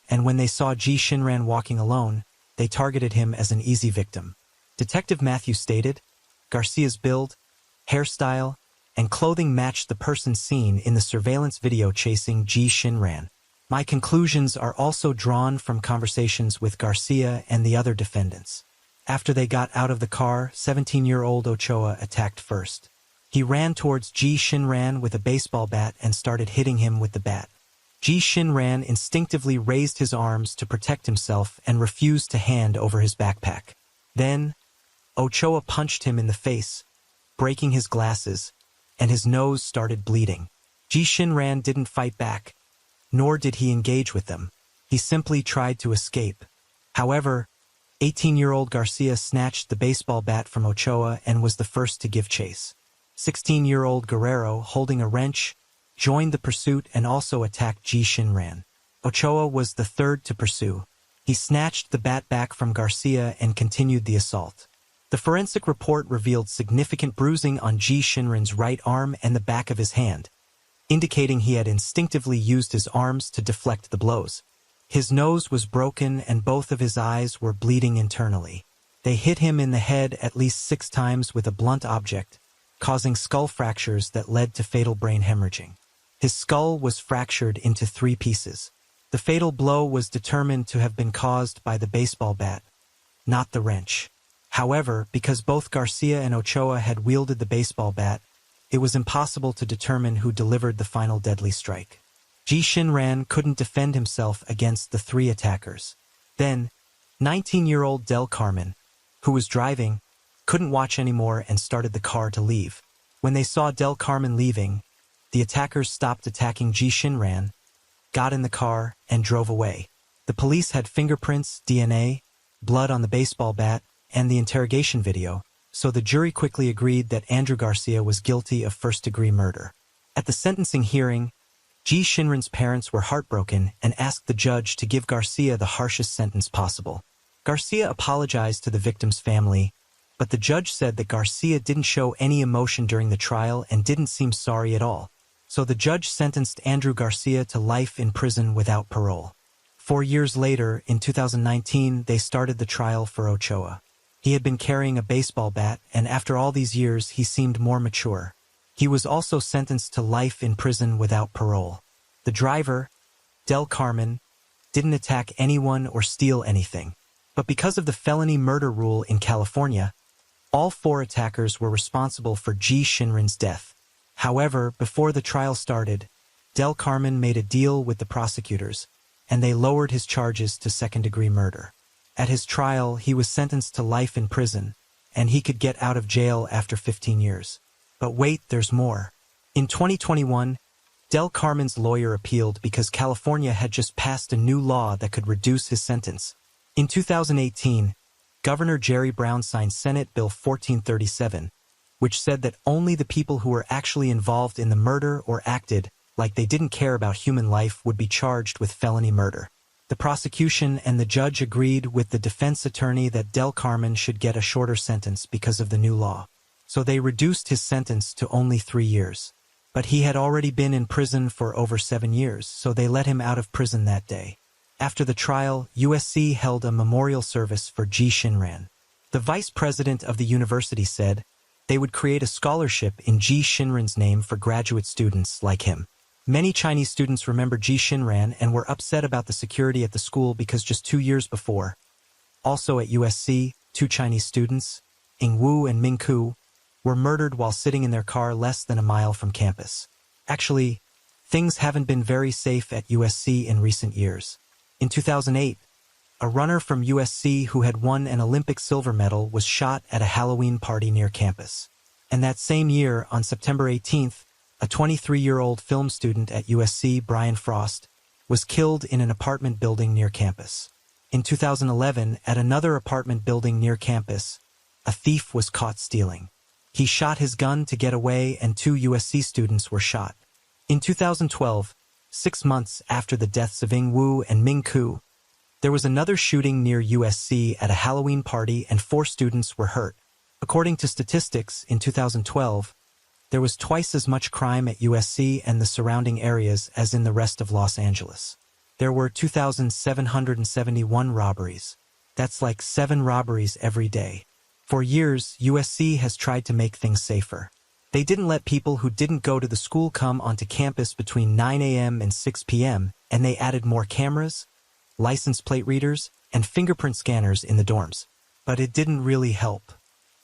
and when they saw Ji Shinran walking alone, they targeted him as an easy victim. Detective Matthew stated, Garcia's build, hairstyle, and clothing matched the person seen in the surveillance video chasing Ji Shinran. My conclusions are also drawn from conversations with Garcia and the other defendants. After they got out of the car, 17-year-old Ochoa attacked first. He ran towards Ji Shinran with a baseball bat and started hitting him with the bat. Ji Shinran instinctively raised his arms to protect himself and refused to hand over his backpack. Then, Ochoa punched him in the face, breaking his glasses, and his nose started bleeding. Ji Shinran didn't fight back, nor did he engage with them. He simply tried to escape. However, 18-year-old Garcia snatched the baseball bat from Ochoa and was the first to give chase. 16-year-old Guerrero, holding a wrench, joined the pursuit and also attacked Ji Shinran. Ochoa was the third to pursue. He snatched the bat back from Garcia and continued the assault. The forensic report revealed significant bruising on Ji Shinran's right arm and the back of his hand, indicating he had instinctively used his arms to deflect the blows. His nose was broken and both of his eyes were bleeding internally. They hit him in the head at least 6 times with a blunt object, causing skull fractures that led to fatal brain hemorrhaging. His skull was fractured into 3 pieces. The fatal blow was determined to have been caused by the baseball bat, not the wrench. However, because both Garcia and Ochoa had wielded the baseball bat, it was impossible to determine who delivered the final deadly strike. Ji Shinran couldn't defend himself against the 3 attackers. Then, 19-year-old Del Carmen, who was driving, couldn't watch anymore and started the car to leave. When they saw Del Carmen leaving, the attackers stopped attacking Ji Shinran, got in the car, and drove away. The police had fingerprints, DNA, blood on the baseball bat, and the interrogation video, so the jury quickly agreed that Andrew Garcia was guilty of first-degree murder. At the sentencing hearing, Ji Shinran's parents were heartbroken and asked the judge to give Garcia the harshest sentence possible. Garcia apologized to the victim's family, but the judge said that Garcia didn't show any emotion during the trial and didn't seem sorry at all. So the judge sentenced Andrew Garcia to life in prison without parole. 4 years later, in 2019, they started the trial for Ochoa. He had been carrying a baseball bat, and after all these years, he seemed more mature. He was also sentenced to life in prison without parole. The driver, Del Carmen, didn't attack anyone or steal anything. But because of the felony murder rule in California, all 4 attackers were responsible for Ji Shinran's death. However, before the trial started, Del Carmen made a deal with the prosecutors, and they lowered his charges to second-degree murder. At his trial, he was sentenced to life in prison, and he could get out of jail after 15 years. But wait, there's more. In 2021, Del Carmen's lawyer appealed because California had just passed a new law that could reduce his sentence. In 2018, Governor Jerry Brown signed Senate Bill 1437, which said that only the people who were actually involved in the murder or acted like they didn't care about human life would be charged with felony murder. The prosecution and the judge agreed with the defense attorney that Del Carmen should get a shorter sentence because of the new law. So they reduced his sentence to only 3 years. But he had already been in prison for over 7 years, so they let him out of prison that day. After the trial, USC held a memorial service for Ji Shinran. The vice president of the university said they would create a scholarship in Ji Shinran's name for graduate students like him. Many Chinese students remember Ji Shinran and were upset about the security at the school because just 2 years before, also at USC, 2 Chinese students, Ying Wu and Ming Ku, were murdered while sitting in their car less than a mile from campus. Actually, things haven't been very safe at USC in recent years. In 2008, a runner from USC who had won an Olympic silver medal was shot at a Halloween party near campus. And that same year, on September 18th, a 23-year-old film student at USC, Brian Frost, was killed in an apartment building near campus. In 2011, at another apartment building near campus, a thief was caught stealing. He shot his gun to get away and 2 USC students were shot. In 2012, 6 months after the deaths of Ying Wu and Ming Ku, there was another shooting near USC at a Halloween party and 4 students were hurt. According to statistics, in 2012, there was twice as much crime at USC and the surrounding areas as in the rest of Los Angeles. There were 2,771 robberies. That's like 7 robberies every day. For years, USC has tried to make things safer. They didn't let people who didn't go to the school come onto campus between 9 a.m. and 6 p.m., and they added more cameras, license plate readers, and fingerprint scanners in the dorms. But it didn't really help.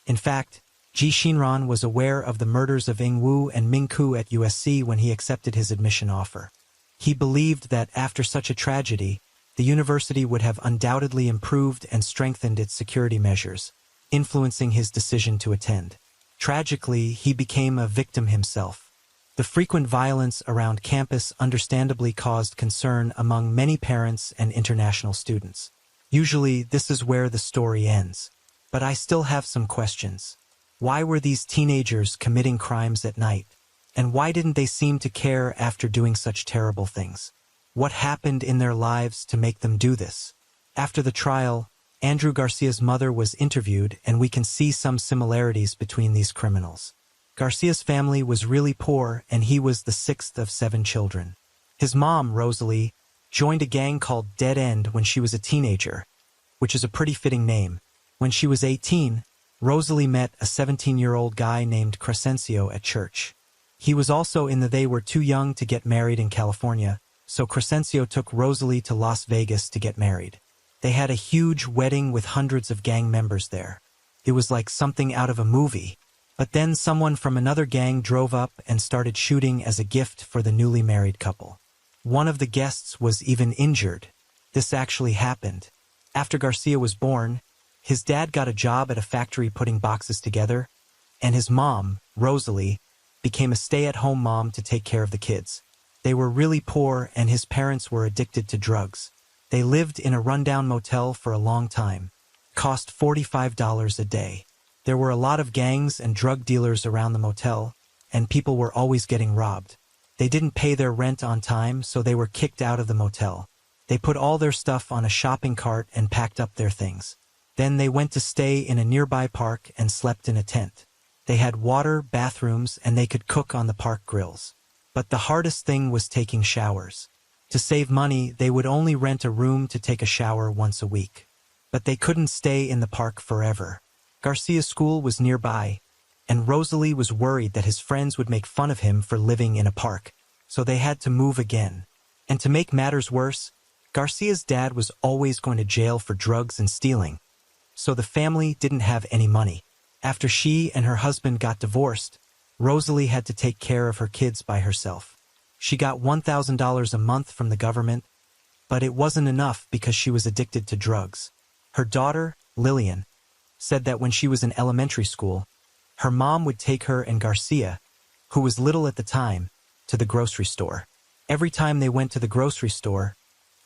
In fact, Ji Shinran was aware of the murders of Ying Wu and Ming Ku at USC when he accepted his admission offer. He believed that after such a tragedy, the university would have undoubtedly improved and strengthened its security measures, influencing his decision to attend. Tragically, he became a victim himself. The frequent violence around campus understandably caused concern among many parents and international students. Usually, this is where the story ends. But I still have some questions. Why were these teenagers committing crimes at night? And why didn't they seem to care after doing such terrible things? What happened in their lives to make them do this? After the trial, Andrew Garcia's mother was interviewed, and we can see some similarities between these criminals. Garcia's family was really poor, and he was the 6th of 7 children. His mom, Rosalie, joined a gang called Dead End when she was a teenager, which is a pretty fitting name. When she was 18, Rosalie met a 17-year-old guy named Crescencio at church. He was also in the they were too young to get married in California, so Crescencio took Rosalie to Las Vegas to get married. They had a huge wedding with hundreds of gang members there. It was like something out of a movie. But then someone from another gang drove up and started shooting as a gift for the newly married couple. One of the guests was even injured. This actually happened. After Garcia was born, his dad got a job at a factory putting boxes together, and his mom, Rosalie, became a stay-at-home mom to take care of the kids. They were really poor, and his parents were addicted to drugs. They lived in a rundown motel for a long time. Cost $45 a day. There were a lot of gangs and drug dealers around the motel, and people were always getting robbed. They didn't pay their rent on time, so they were kicked out of the motel. They put all their stuff on a shopping cart and packed up their things. Then they went to stay in a nearby park and slept in a tent. They had water, bathrooms, and they could cook on the park grills. But the hardest thing was taking showers. To save money, they would only rent a room to take a shower once a week. But they couldn't stay in the park forever. Garcia's school was nearby, and Rosalie was worried that his friends would make fun of him for living in a park, so they had to move again. And to make matters worse, Garcia's dad was always going to jail for drugs and stealing, so the family didn't have any money. After she and her husband got divorced, Rosalie had to take care of her kids by herself. She got $1,000 a month from the government, but it wasn't enough because she was addicted to drugs. Her daughter, Lillian, said that when she was in elementary school, her mom would take her and Garcia, who was little at the time, to the grocery store. Every time they went to the grocery store,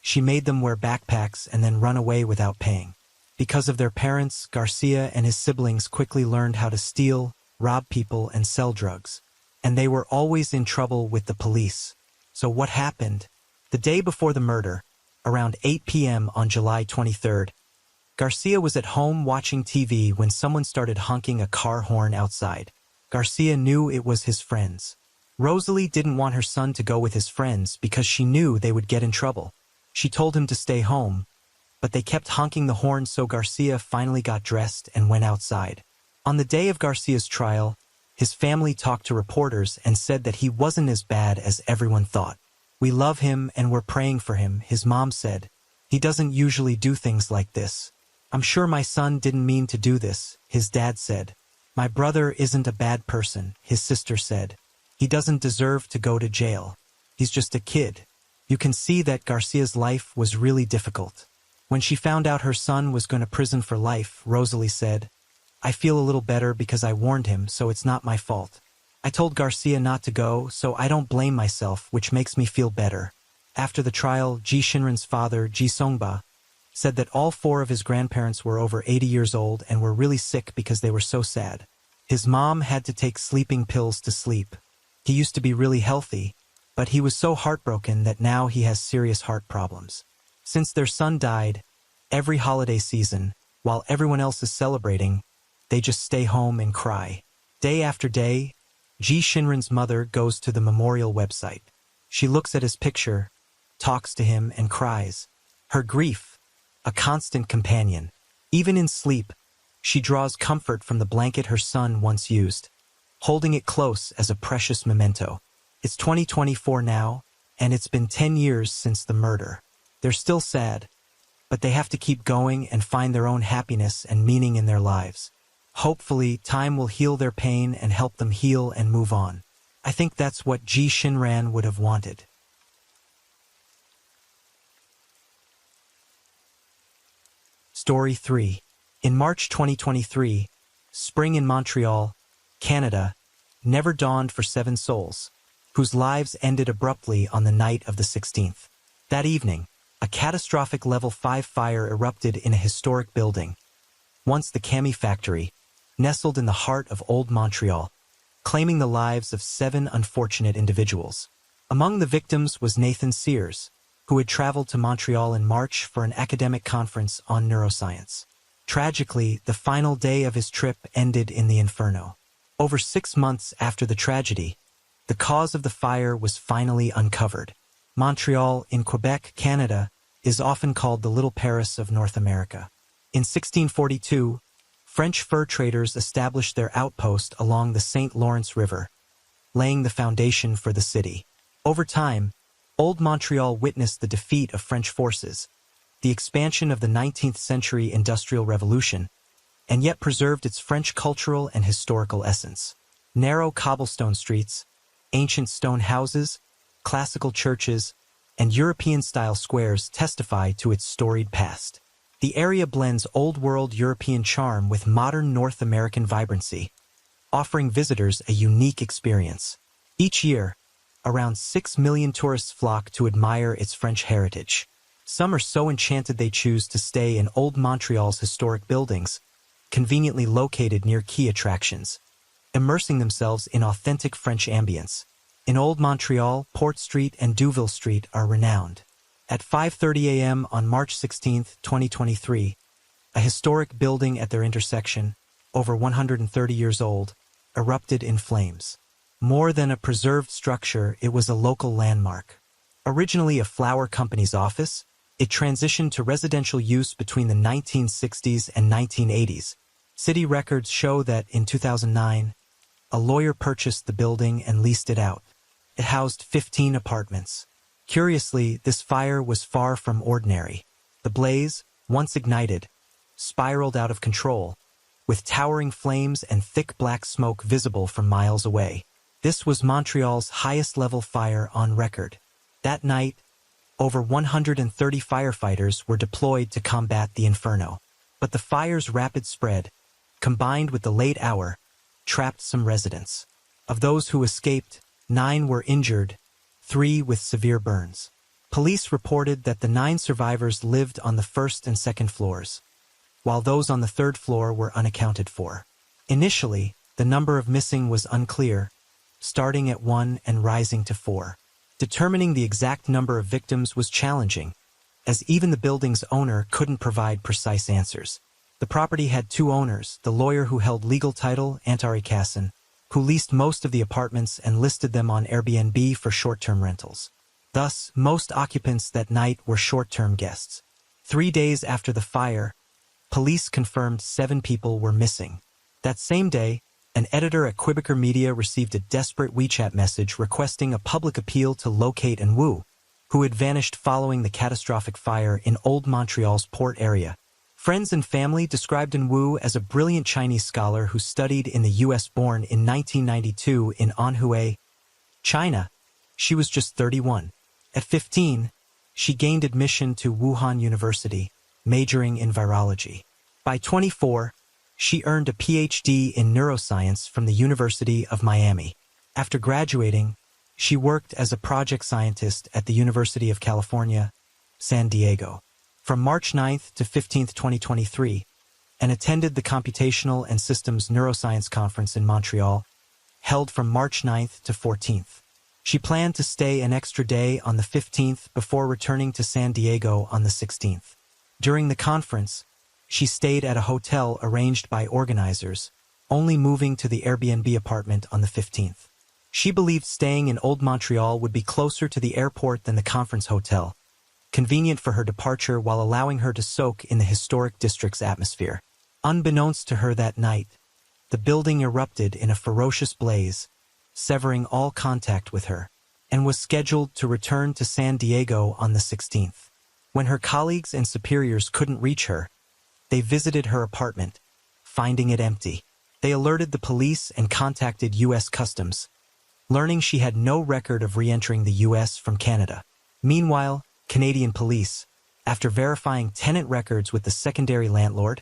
she made them wear backpacks and then run away without paying. Because of their parents, Garcia and his siblings quickly learned how to steal, rob people, and sell drugs. And they were always in trouble with the police. So what happened? The day before the murder, around 8 p.m. on July 23rd, Garcia was at home watching TV when someone started honking a car horn outside. Garcia knew it was his friends. Rosalie didn't want her son to go with his friends because she knew they would get in trouble. She told him to stay home, but they kept honking the horn, so Garcia finally got dressed and went outside. On the day of Garcia's trial, his family talked to reporters and said that he wasn't as bad as everyone thought. "We love him and we're praying for him," his mom said. "He doesn't usually do things like this. I'm sure my son didn't mean to do this," his dad said. "My brother isn't a bad person," his sister said. "He doesn't deserve to go to jail. He's just a kid." You can see that Garcia's life was really difficult. When she found out her son was going to prison for life, Rosalie said, "I feel a little better because I warned him, so it's not my fault. I told Garcia not to go, so I don't blame myself, which makes me feel better." After the trial, Ji Shinran's father, Ji Songba, said that all four of his grandparents were over 80 years old and were really sick because they were so sad. His mom had to take sleeping pills to sleep. He used to be really healthy, but he was so heartbroken that now he has serious heart problems. Since their son died, every holiday season, while everyone else is celebrating, they just stay home and cry. Day after day, Ji Shinran's mother goes to the memorial website. She looks at his picture, talks to him, and cries. Her grief, a constant companion. Even in sleep, she draws comfort from the blanket her son once used, holding it close as a precious memento. It's 2024 now, and it's been 10 years since the murder. They're still sad, but they have to keep going and find their own happiness and meaning in their lives. Hopefully, time will heal their pain and help them heal and move on. I think that's what Ji Shinran would have wanted. Story 3. In March 2023, spring in Montreal, Canada, never dawned for 7 souls, whose lives ended abruptly on the night of the 16th. That evening, a catastrophic level 5 fire erupted in a historic building, once the Cami factory, nestled in the heart of Old Montreal, claiming the lives of 7 unfortunate individuals. Among the victims was Nathan Sears, who had traveled to Montreal in March for an academic conference on neuroscience. Tragically, the final day of his trip ended in the inferno. Over 6 months after the tragedy, the cause of the fire was finally uncovered. Montreal, in Quebec, Canada, is often called the Little Paris of North America. In 1642, French fur traders established their outpost along the St. Lawrence River, laying the foundation for the city. Over time, Old Montreal witnessed the defeat of French forces, the expansion of the 19th century Industrial Revolution, and yet preserved its French cultural and historical essence. Narrow cobblestone streets, ancient stone houses, classical churches, and European-style squares testify to its storied past. The area blends old-world European charm with modern North American vibrancy, offering visitors a unique experience. Each year, around 6 million tourists flock to admire its French heritage. Some are so enchanted they choose to stay in Old Montreal's historic buildings, conveniently located near key attractions, immersing themselves in authentic French ambience. In Old Montreal, Port Street and Douville Street are renowned. At 5:30 a.m. on March 16, 2023, a historic building at their intersection, over 130 years old, erupted in flames. More than a preserved structure, it was a local landmark. Originally a flower company's office, it transitioned to residential use between the 1960s and 1980s. City records show that in 2009, a lawyer purchased the building and leased it out. It housed 15 apartments. Curiously, this fire was far from ordinary. The blaze, once ignited, spiraled out of control, with towering flames and thick black smoke visible from miles away. This was Montreal's highest-level fire on record. That night, over 130 firefighters were deployed to combat the inferno. But the fire's rapid spread, combined with the late hour, trapped some residents. Of those who escaped, 9 were injured, 3 with severe burns. Police reported that the 9 survivors lived on the first and second floors, while those on the third floor were unaccounted for. Initially, the number of missing was unclear, starting at 1 and rising to 4. Determining the exact number of victims was challenging, as even the building's owner couldn't provide precise answers. The property had 2 owners, the lawyer who held legal title, Antari Kassan, who leased most of the apartments and listed them on Airbnb for short-term rentals. Thus, most occupants that night were short-term guests. 3 days after the fire, police confirmed 7 people were missing. That same day, an editor at Quebecer Media received a desperate WeChat message requesting a public appeal to locate Wu, who had vanished following the catastrophic fire in Old Montreal's port area. Friends and family described Wu as a brilliant Chinese scholar who studied in the U.S. Born in 1992 in Anhui, China. She was just 31. At 15, she gained admission to Wuhan University, majoring in virology. By 24, she earned a PhD in neuroscience from the University of Miami. After graduating, she worked as a project scientist at the University of California, San Diego, from March 9th to 15th, 2023, and attended the Computational and Systems Neuroscience Conference in Montreal, held from March 9th to 14th. She planned to stay an extra day on the 15th before returning to San Diego on the 16th. During the conference, she stayed at a hotel arranged by organizers, only moving to the Airbnb apartment on the 15th. She believed staying in Old Montreal would be closer to the airport than the conference hotel, convenient for her departure while allowing her to soak in the historic district's atmosphere. Unbeknownst to her that night, the building erupted in a ferocious blaze, severing all contact with her, and was scheduled to return to San Diego on the 16th. When her colleagues and superiors couldn't reach her, they visited her apartment, finding it empty. They alerted the police and contacted U.S. Customs, learning she had no record of re-entering the U.S. from Canada. Meanwhile, Canadian police, after verifying tenant records with the secondary landlord,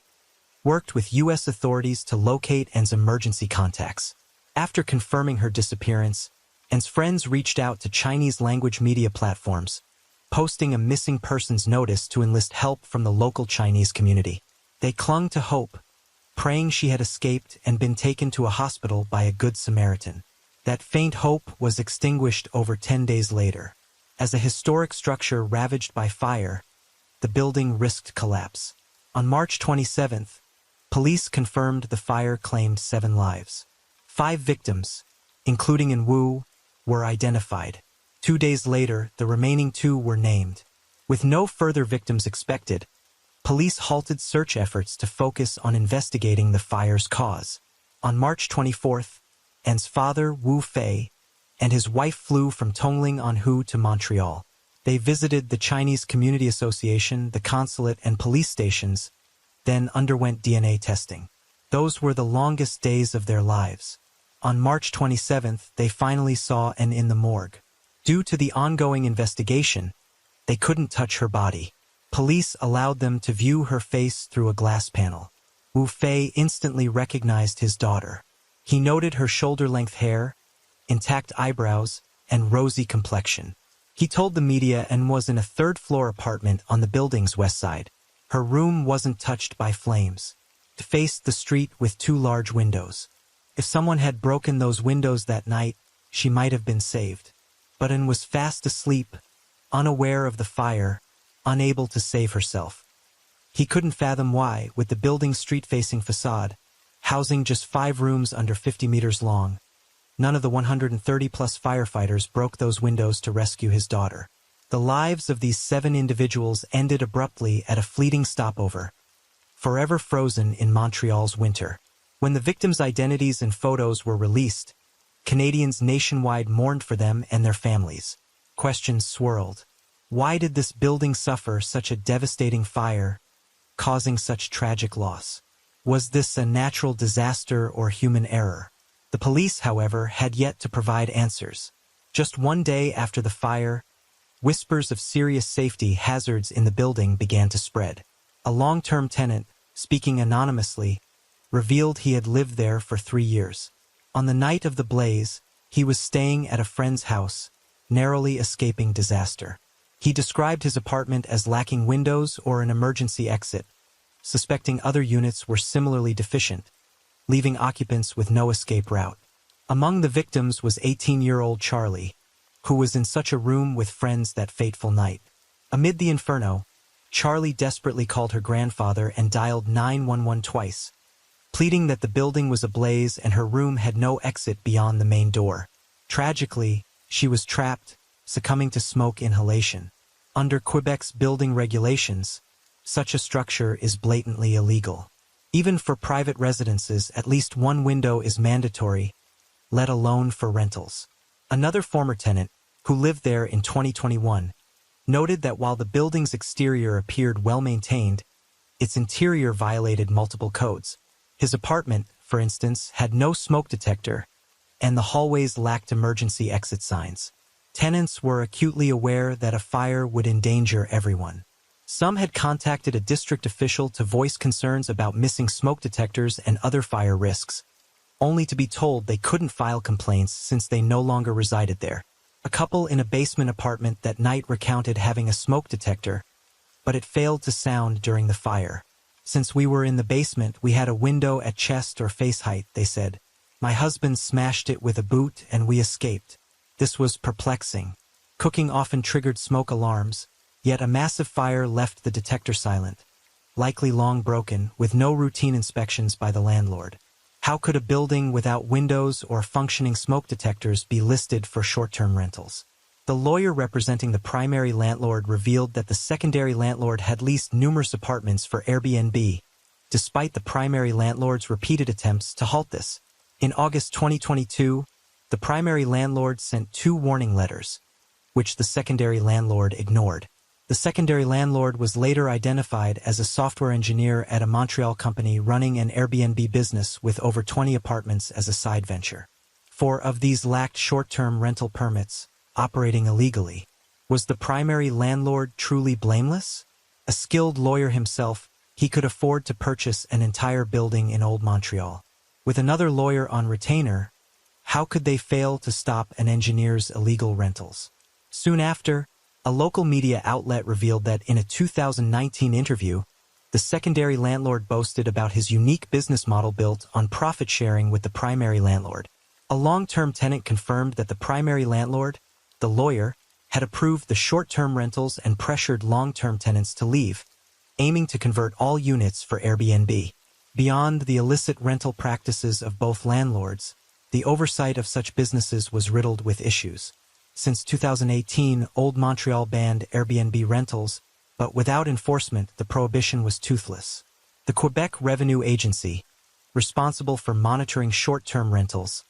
worked with U.S. authorities to locate Anne's emergency contacts. After confirming her disappearance, Anne's friends reached out to Chinese-language media platforms, posting a missing persons notice to enlist help from the local Chinese community. They clung to hope, praying she had escaped and been taken to a hospital by a good Samaritan. That faint hope was extinguished over 10 days later. As a historic structure ravaged by fire, the building risked collapse. On March 27th, police confirmed the fire claimed 7 lives. 5 victims, including Wu, were identified. 2 days later, the remaining 2 were named. With no further victims expected, police halted search efforts to focus on investigating the fire's cause. On March 24th, Anne's father, Wu Fei, and his wife flew from Tongling-Anhu to Montreal. They visited the Chinese Community Association, the consulate, and police stations, then underwent DNA testing. Those were the longest days of their lives. On March 27th, they finally saw Anne in the morgue. Due to the ongoing investigation, they couldn't touch her body. Police allowed them to view her face through a glass panel. Wu Fei instantly recognized his daughter. He noted her shoulder-length hair, intact eyebrows, and rosy complexion. He told the media and was in a third-floor apartment on the building's west side. Her room wasn't touched by flames. It faced the street with 2 large windows. If someone had broken those windows that night, she might have been saved. But An was fast asleep, unaware of the fire, unable to save herself. He couldn't fathom why, with the building's street-facing facade, housing just 5 rooms under 50 meters long, none of the 130-plus firefighters broke those windows to rescue his daughter. The lives of these 7 individuals ended abruptly at a fleeting stopover, forever frozen in Montreal's winter. When the victims' identities and photos were released, Canadians nationwide mourned for them and their families. Questions swirled. Why did this building suffer such a devastating fire, causing such tragic loss? Was this a natural disaster or human error? The police, however, had yet to provide answers. Just one day after the fire, whispers of serious safety hazards in the building began to spread. A long-term tenant, speaking anonymously, revealed he had lived there for 3 years. On the night of the blaze, he was staying at a friend's house, narrowly escaping disaster. He described his apartment as lacking windows or an emergency exit, suspecting other units were similarly deficient, leaving occupants with no escape route. Among the victims was 18-year-old Charlie, who was in such a room with friends that fateful night. Amid the inferno, Charlie desperately called her grandfather and dialed 911 twice, pleading that the building was ablaze and her room had no exit beyond the main door. Tragically, she was trapped, succumbing to smoke inhalation. Under Quebec's building regulations, such a structure is blatantly illegal. Even for private residences, at least 1 window is mandatory, let alone for rentals. Another former tenant, who lived there in 2021, noted that while the building's exterior appeared well-maintained, its interior violated multiple codes. His apartment, for instance, had no smoke detector, and the hallways lacked emergency exit signs. Tenants were acutely aware that a fire would endanger everyone. Some had contacted a district official to voice concerns about missing smoke detectors and other fire risks, only to be told they couldn't file complaints since they no longer resided there. A couple in a basement apartment that night recounted having a smoke detector, but it failed to sound during the fire. Since we were in the basement, we had a window at chest or face height, they said. My husband smashed it with a boot and we escaped. This was perplexing. Cooking often triggered smoke alarms, yet a massive fire left the detector silent, likely long broken, with no routine inspections by the landlord. How could a building without windows or functioning smoke detectors be listed for short-term rentals? The lawyer representing the primary landlord revealed that the secondary landlord had leased numerous apartments for Airbnb, despite the primary landlord's repeated attempts to halt this. In August 2022, the primary landlord sent 2 warning letters, which the secondary landlord ignored. The secondary landlord was later identified as a software engineer at a Montreal company running an Airbnb business with over 20 apartments as a side venture. 4 of these lacked short-term rental permits, operating illegally. Was the primary landlord truly blameless? A skilled lawyer himself, he could afford to purchase an entire building in Old Montreal. With another lawyer on retainer, how could they fail to stop an engineer's illegal rentals? Soon after, a local media outlet revealed that in a 2019 interview, the secondary landlord boasted about his unique business model built on profit sharing with the primary landlord. A long-term tenant confirmed that the primary landlord, the lawyer, had approved the short-term rentals and pressured long-term tenants to leave, aiming to convert all units for Airbnb. Beyond the illicit rental practices of both landlords, the oversight of such businesses was riddled with issues. Since 2018, Old Montreal banned Airbnb rentals, but without enforcement, the prohibition was toothless. The Quebec Revenue Agency, responsible for monitoring short-term rentals,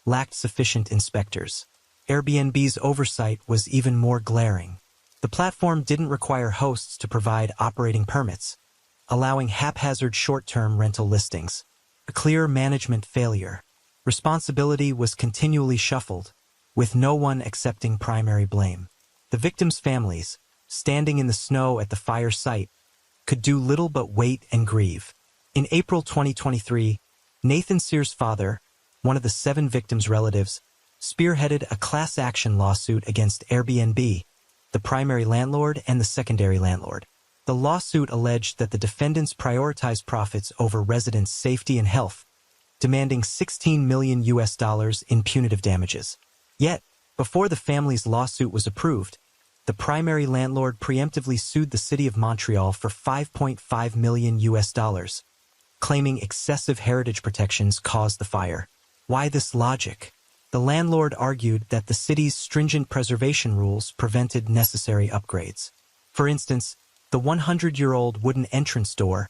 lacked sufficient inspectors. Airbnb's oversight was even more glaring. The platform didn't require hosts to provide operating permits, allowing haphazard short-term rental listings. A clear management failure. Responsibility was continually shuffled, with no one accepting primary blame. The victims' families, standing in the snow at the fire site, could do little but wait and grieve. In April 2023, Nathan Sears' father, one of the 7 victims' relatives, spearheaded a class action lawsuit against Airbnb, the primary landlord and the secondary landlord. The lawsuit alleged that the defendants prioritized profits over residents' safety and health, demanding $16 million in punitive damages. Yet, before the family's lawsuit was approved, the primary landlord preemptively sued the city of Montreal for $5.5 million, claiming excessive heritage protections caused the fire. Why this logic? The landlord argued that the city's stringent preservation rules prevented necessary upgrades. For instance, the 100-year-old wooden entrance door,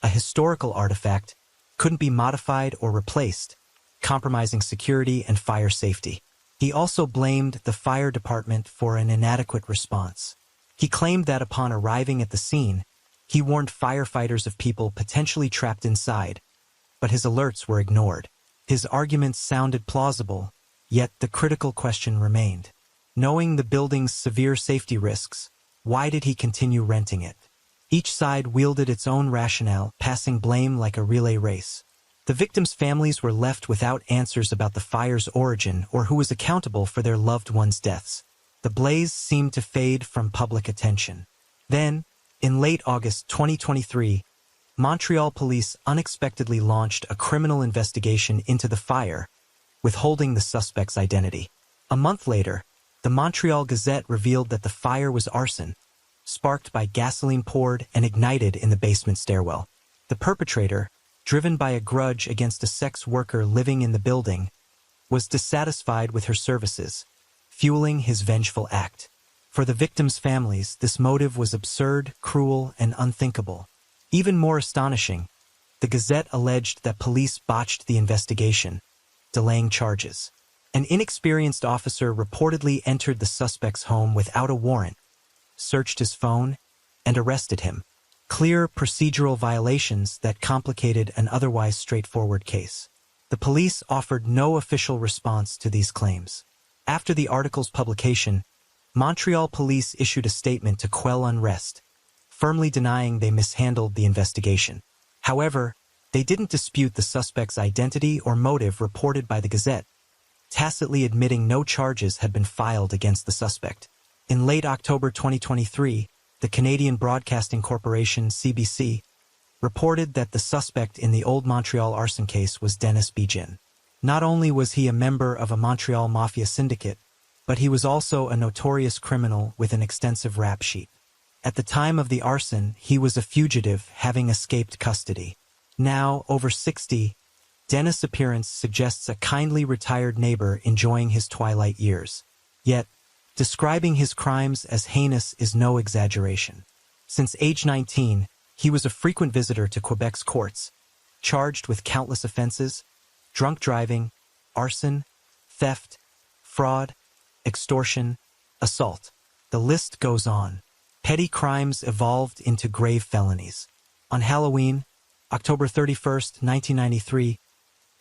a historical artifact, couldn't be modified or replaced, compromising security and fire safety. He also blamed the fire department for an inadequate response. He claimed that upon arriving at the scene, he warned firefighters of people potentially trapped inside, but his alerts were ignored. His arguments sounded plausible, yet the critical question remained. Knowing the building's severe safety risks, why did he continue renting it? Each side wielded its own rationale, passing blame like a relay race. The victims' families were left without answers about the fire's origin or who was accountable for their loved ones' deaths. The blaze seemed to fade from public attention. Then, in late August 2023, Montreal police unexpectedly launched a criminal investigation into the fire, withholding the suspect's identity. A month later, the Montreal Gazette revealed that the fire was arson, sparked by gasoline poured and ignited in the basement stairwell. The perpetrator, driven by a grudge against a sex worker living in the building, was dissatisfied with her services, fueling his vengeful act. For the victims' families, this motive was absurd, cruel, and unthinkable. Even more astonishing, the Gazette alleged that police botched the investigation, delaying charges. An inexperienced officer reportedly entered the suspect's home without a warrant, searched his phone, and arrested him. Clear procedural violations that complicated an otherwise straightforward case. The police offered no official response to these claims. After the article's publication, Montreal police issued a statement to quell unrest, firmly denying they mishandled the investigation. However, they didn't dispute the suspect's identity or motive reported by the Gazette, tacitly admitting no charges had been filed against the suspect. In late October 2023, the Canadian Broadcasting Corporation, CBC, reported that the suspect in the Old Montreal arson case was Dennis Begin. Not only was he a member of a Montreal mafia syndicate, but he was also a notorious criminal with an extensive rap sheet. At the time of the arson, he was a fugitive having escaped custody. Now, over 60, Dennis' appearance suggests a kindly retired neighbor enjoying his twilight years. Yet, describing his crimes as heinous is no exaggeration. Since age 19, he was a frequent visitor to Quebec's courts, charged with countless offenses: drunk driving, arson, theft, fraud, extortion, assault. The list goes on. Petty crimes evolved into grave felonies. On Halloween, October 31st, 1993,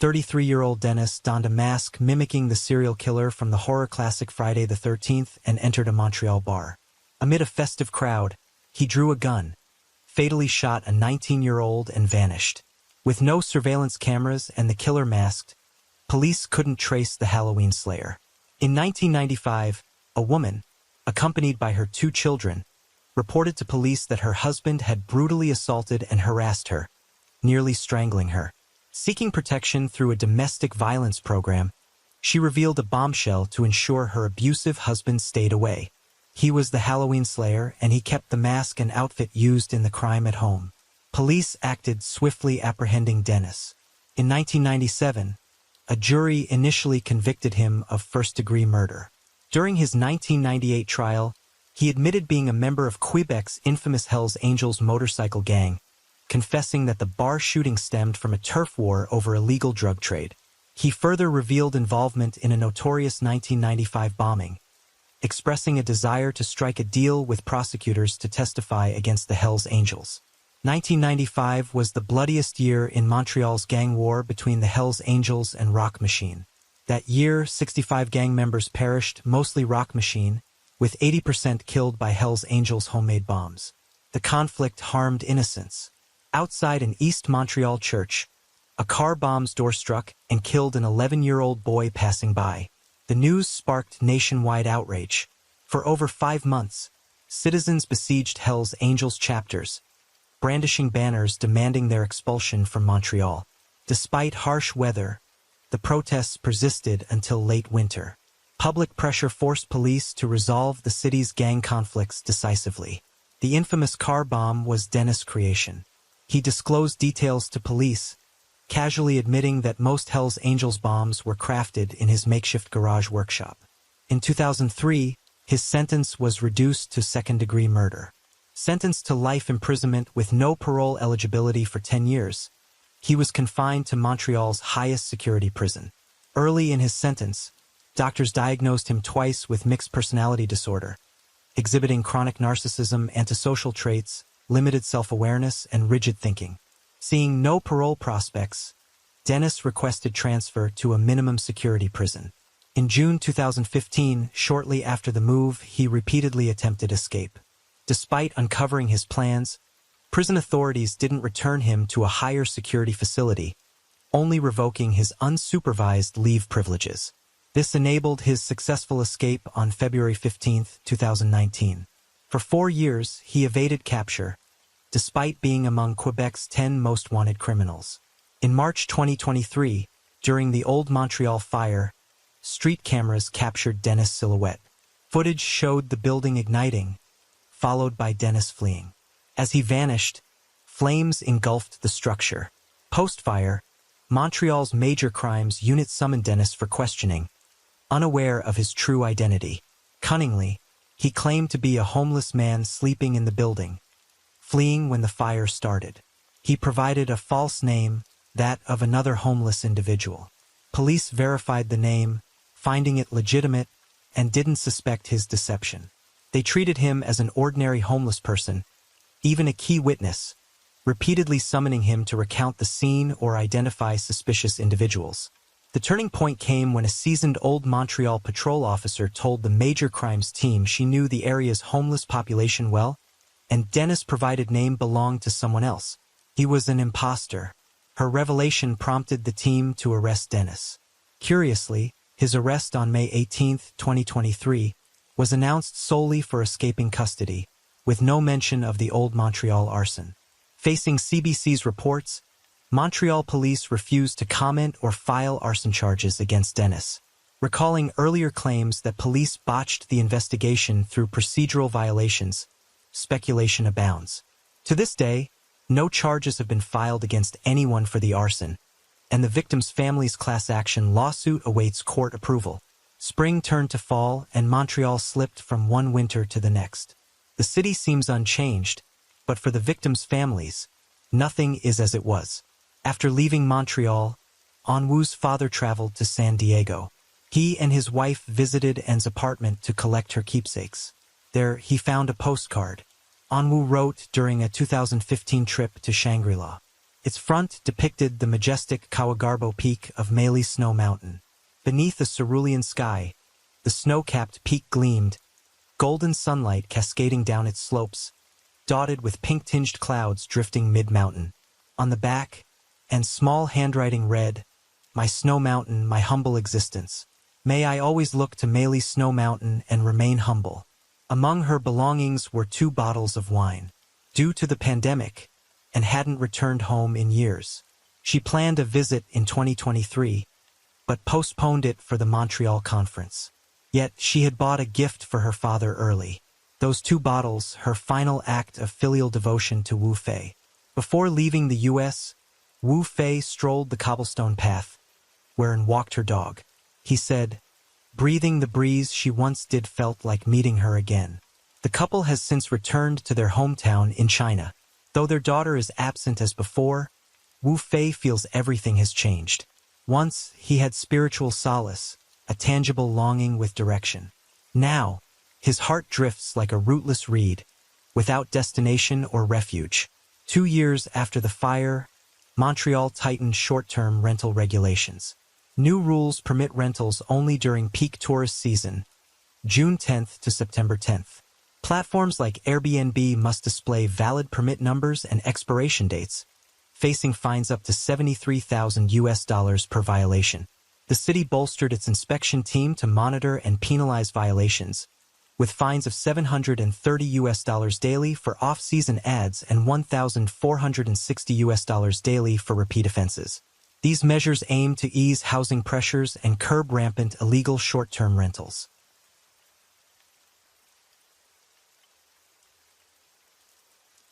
33-year-old Dennis donned a mask mimicking the serial killer from the horror classic Friday the 13th and entered a Montreal bar. Amid a festive crowd, he drew a gun, fatally shot a 19-year-old and vanished. With no surveillance cameras and the killer masked, police couldn't trace the Halloween slayer. In 1995, a woman, accompanied by her 2 children, reported to police that her husband had brutally assaulted and harassed her, nearly strangling her. Seeking protection through a domestic violence program, she revealed a bombshell to ensure her abusive husband stayed away. He was the Halloween slayer, and he kept the mask and outfit used in the crime at home. Police acted swiftly, apprehending Dennis. In 1997, a jury initially convicted him of first-degree murder. During his 1998 trial, he admitted being a member of Quebec's infamous Hells Angels motorcycle gang, confessing that the bar shooting stemmed from a turf war over illegal drug trade. He further revealed involvement in a notorious 1995 bombing, expressing a desire to strike a deal with prosecutors to testify against the Hells Angels. 1995 was the bloodiest year in Montreal's gang war between the Hells Angels and Rock Machine. That year, 65 gang members perished, mostly Rock Machine, with 80% killed by Hell's Angels homemade bombs. The conflict harmed innocents. Outside an East Montreal church, a car bomb's door struck and killed an 11-year-old boy passing by. The news sparked nationwide outrage. For over 5 months, citizens besieged Hell's Angels chapters, brandishing banners demanding their expulsion from Montreal. Despite harsh weather, the protests persisted until late winter. Public pressure forced police to resolve the city's gang conflicts decisively. The infamous car bomb was Dennis' creation. He disclosed details to police, casually admitting that most Hell's Angels bombs were crafted in his makeshift garage workshop. In 2003, his sentence was reduced to second-degree murder. Sentenced to life imprisonment with no parole eligibility for 10 years, he was confined to Montreal's highest security prison. Early in his sentence, doctors diagnosed him twice with mixed personality disorder, exhibiting chronic narcissism, antisocial traits, limited self-awareness, and rigid thinking. Seeing no parole prospects, Dennis requested transfer to a minimum security prison. In June 2015, shortly after the move, he repeatedly attempted escape. Despite uncovering his plans, prison authorities didn't return him to a higher security facility, only revoking his unsupervised leave privileges. This enabled his successful escape on February 15, 2019. For 4 years, he evaded capture, despite being among Quebec's 10 most wanted criminals. In March 2023, during the Old Montreal fire, street cameras captured Dennis' silhouette. Footage showed the building igniting, followed by Dennis fleeing. As he vanished, flames engulfed the structure. Post-fire, Montreal's major crimes unit summoned Dennis for questioning, unaware of his true identity. Cunningly, he claimed to be a homeless man sleeping in the building, fleeing when the fire started. He provided a false name, that of another homeless individual. Police verified the name, finding it legitimate, and didn't suspect his deception. They treated him as an ordinary homeless person, even a key witness, repeatedly summoning him to recount the scene or identify suspicious individuals. The turning point came when a seasoned Old Montreal patrol officer told the major crimes team she knew the area's homeless population well, and Dennis' provided name belonged to someone else. He was an imposter. Her revelation prompted the team to arrest Dennis. Curiously, his arrest on May 18, 2023, was announced solely for escaping custody, with no mention of the Old Montreal arson. Facing CBC's reports, Montreal police refused to comment or file arson charges against Dennis, recalling earlier claims that police botched the investigation through procedural violations. Speculation abounds. To this day, no charges have been filed against anyone for the arson, and the victim's family's class action lawsuit awaits court approval. Spring turned to fall, and Montreal slipped from one winter to the next. The city seems unchanged, but for the victims' families, nothing is as it was. After leaving Montreal, Onwoo's father traveled to San Diego. He and his wife visited Anne's apartment to collect her keepsakes. There, he found a postcard. Onwoo wrote during a 2015 trip to Shangri-La. Its front depicted the majestic Kawagarbo peak of Meili Snow Mountain. Beneath a cerulean sky, the snow-capped peak gleamed, golden sunlight cascading down its slopes, dotted with pink-tinged clouds drifting mid-mountain. On the back, and small handwriting read, "My Snow Mountain, my humble existence. May I always look to Meili Snow Mountain and remain humble." Among her belongings were 2 bottles of wine. Due to the pandemic, and hadn't returned home in years. She planned a visit in 2023, but postponed it for the Montreal conference. Yet she had bought a gift for her father early. Those 2 bottles, her final act of filial devotion to Wu Fei. Before leaving the U.S., Wu Fei strolled the cobblestone path, wherein walked her dog. He said, "Breathing the breeze she once did felt like meeting her again." The couple has since returned to their hometown in China. Though their daughter is absent as before, Wu Fei feels everything has changed. Once, he had spiritual solace, a tangible longing with direction. Now, his heart drifts like a rootless reed, without destination or refuge. 2 years after the fire, Montreal tightened short-term rental regulations. New rules permit rentals only during peak tourist season, June 10th to September 10th. Platforms like Airbnb must display valid permit numbers and expiration dates, facing fines up to $73,000 per violation. The city bolstered its inspection team to monitor and penalize violations, with fines of $730 daily for off-season ads and $1,460 daily for repeat offenses. These measures aim to ease housing pressures and curb rampant illegal short-term rentals.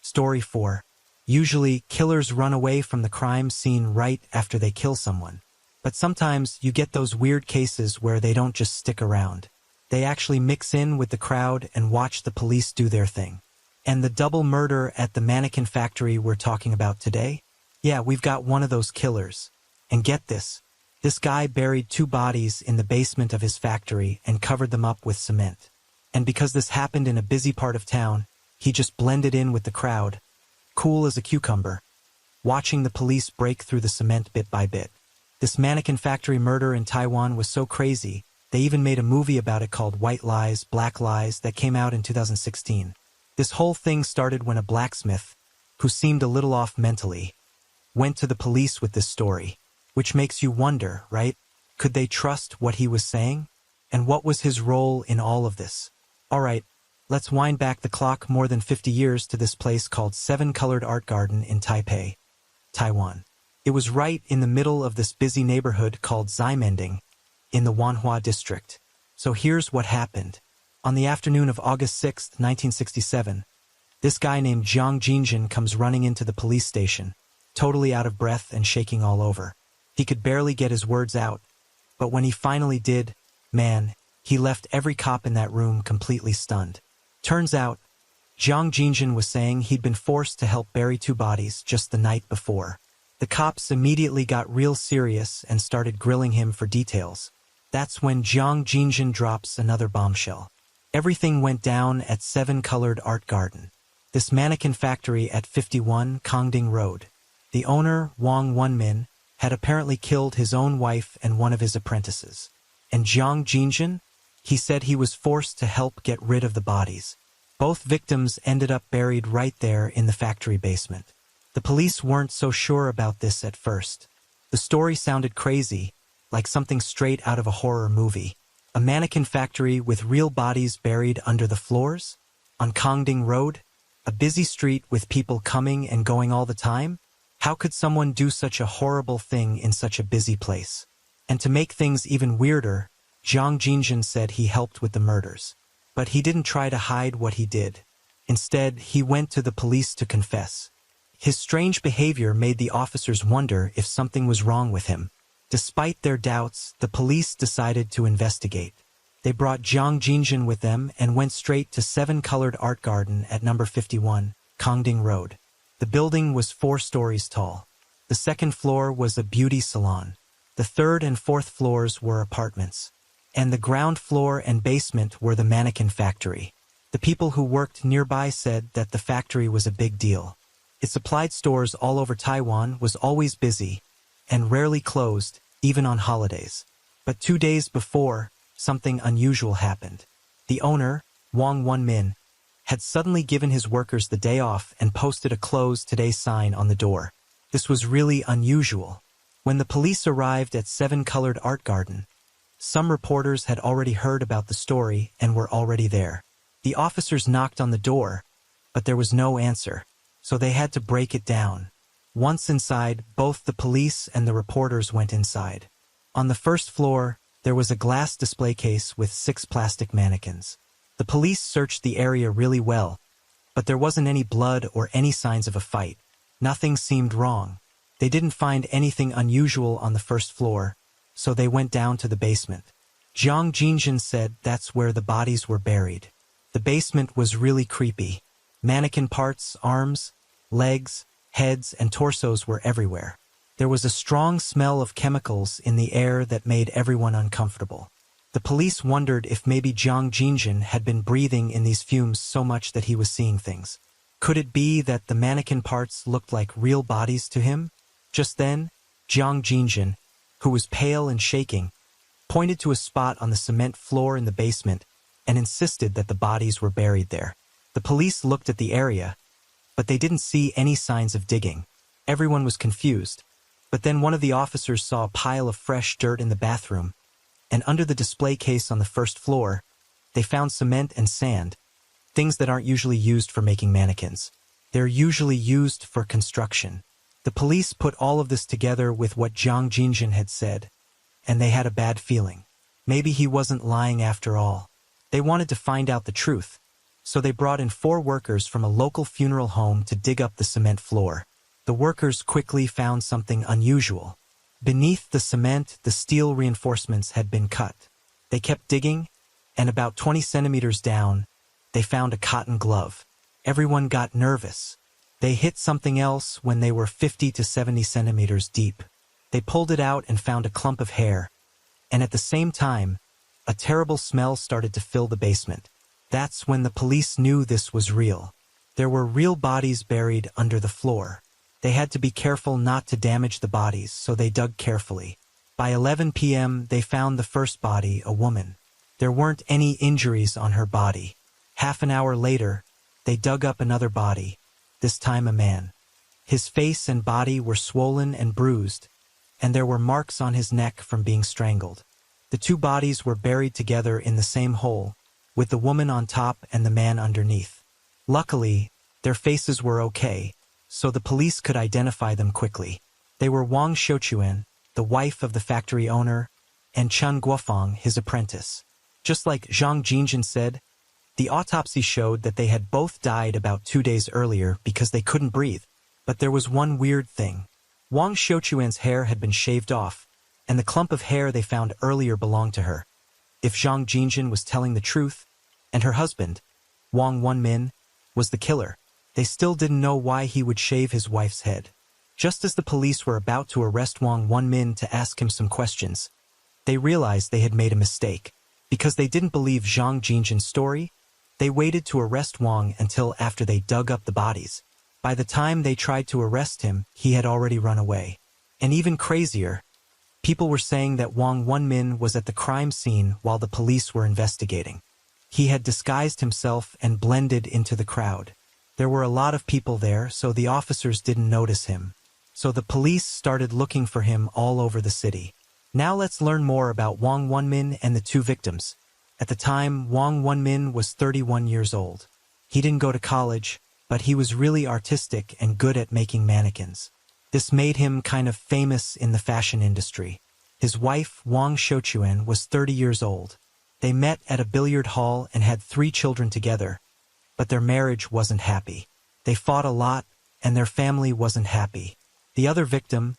Story 4. Usually, killers run away from the crime scene right after they kill someone. But sometimes you get those weird cases where they don't just stick around. They actually mix in with the crowd and watch the police do their thing. And the double murder at the mannequin factory we're talking about today? Yeah, we've got one of those killers. And get this. This guy buried 2 bodies in the basement of his factory and covered them up with cement. And because this happened in a busy part of town, he just blended in with the crowd, cool as a cucumber, watching the police break through the cement bit by bit. This mannequin factory murder in Taiwan was so crazy, they even made a movie about it called White Lies, Black Lies that came out in 2016. This whole thing started when a blacksmith, who seemed a little off mentally, went to the police with this story, which makes you wonder, right? Could they trust what he was saying? And what was his role in all of this? All right, let's wind back the clock more than 50 years to this place called Seven Colored Art Garden in Taipei, Taiwan. It was right in the middle of this busy neighborhood called Ximending in the Wanhua district. So here's what happened. On the afternoon of August 6, 1967, this guy named Jiang Jinjin comes running into the police station, totally out of breath and shaking all over. He could barely get his words out, but when he finally did, man, he left every cop in that room completely stunned. Turns out, Jiang Jinjin was saying he'd been forced to help bury 2 bodies just the night before. The cops immediately got real serious and started grilling him for details. That's when Jiang Jinjin drops another bombshell. Everything went down at Seven Colored Art Garden, this mannequin factory at 51 Kongding Road. The owner, Wang Wenmin, had apparently killed his own wife and one of his apprentices. And Jiang Jinjin? He said he was forced to help get rid of the bodies. Both victims ended up buried right there in the factory basement. The police weren't so sure about this at first. The story sounded crazy, like something straight out of a horror movie. A mannequin factory with real bodies buried under the floors? On Kongding Road? A busy street with people coming and going all the time? How could someone do such a horrible thing in such a busy place? And to make things even weirder, Jiang Jinjin said he helped with the murders. But he didn't try to hide what he did. Instead, he went to the police to confess. His strange behavior made the officers wonder if something was wrong with him. Despite their doubts, the police decided to investigate. They brought Jiang Jinjin with them and went straight to Seven Colored Art Garden at number 51, Kongding Road. The building was 4 stories tall. The second floor was a beauty salon. The third and fourth floors were apartments. And the ground floor and basement were the mannequin factory. The people who worked nearby said that the factory was a big deal. It supplied stores all over Taiwan, was always busy, and rarely closed, even on holidays. But 2 days before, something unusual happened. The owner, Wang Wenmin, had suddenly given his workers the day off and posted a "Close today" sign on the door. This was really unusual. When the police arrived at Seven Colored Art Garden, some reporters had already heard about the story and were already there. The officers knocked on the door, but there was no answer, so they had to break it down. Once inside, both the police and the reporters went inside. On the first floor, there was a glass display case with 6 plastic mannequins. The police searched the area really well, but there wasn't any blood or any signs of a fight. Nothing seemed wrong. They didn't find anything unusual on the first floor, so they went down to the basement. Jiang Jinjin said that's where the bodies were buried. The basement was really creepy. Mannequin parts, arms, legs, heads, and torsos were everywhere. There was a strong smell of chemicals in the air that made everyone uncomfortable. The police wondered if maybe Jiang Jinjin had been breathing in these fumes so much that he was seeing things. Could it be that the mannequin parts looked like real bodies to him? Just then, Jiang Jinjin, who was pale and shaking, pointed to a spot on the cement floor in the basement and insisted that the bodies were buried there. The police looked at the area, but they didn't see any signs of digging. Everyone was confused. But then one of the officers saw a pile of fresh dirt in the bathroom, and under the display case on the first floor, they found cement and sand, things that aren't usually used for making mannequins. They're usually used for construction. The police put all of this together with what Zhang Jinjin had said, and they had a bad feeling. Maybe he wasn't lying after all. They wanted to find out the truth, so they brought in 4 workers from a local funeral home to dig up the cement floor. The workers quickly found something unusual. Beneath the cement, the steel reinforcements had been cut. They kept digging, and about 20 centimeters down, they found a cotton glove. Everyone got nervous. They hit something else when they were 50 to 70 centimeters deep. They pulled it out and found a clump of hair, and at the same time, a terrible smell started to fill the basement. That's when the police knew this was real. There were real bodies buried under the floor. They had to be careful not to damage the bodies, so they dug carefully. By 11 p.m., they found the first body, a woman. There weren't any injuries on her body. Half an hour later, they dug up another body, this time a man. His face and body were swollen and bruised, and there were marks on his neck from being strangled. The 2 bodies were buried together in the same hole, with the woman on top and the man underneath. Luckily, their faces were okay, so the police could identify them quickly. They were Wang Xiuquan, the wife of the factory owner, and Chen Guofeng, his apprentice. Just like Zhang Jinjin said, the autopsy showed that they had both died about 2 days earlier because they couldn't breathe. But there was one weird thing. Wang Xiuquan's hair had been shaved off, and the clump of hair they found earlier belonged to her. If Zhang Jinjin was telling the truth, and her husband, Wang Wenmin, was the killer, they still didn't know why he would shave his wife's head. Just as the police were about to arrest Wang Wenmin to ask him some questions, they realized they had made a mistake. Because they didn't believe Zhang Jinjin's story, they waited to arrest Wang until after they dug up the bodies. By the time they tried to arrest him, he had already run away. And even crazier, people were saying that Wang Wenmin was at the crime scene while the police were investigating. He had disguised himself and blended into the crowd. There were a lot of people there, so the officers didn't notice him. So the police started looking for him all over the city. Now let's learn more about Wang Wenmin and the 2 victims. At the time, Wang Wenmin was 31 years old. He didn't go to college, but he was really artistic and good at making mannequins. This made him kind of famous in the fashion industry. His wife, Wang Xiuquan, was 30 years old. They met at a billiard hall and had 3 children together, but their marriage wasn't happy. They fought a lot, and their family wasn't happy. The other victim,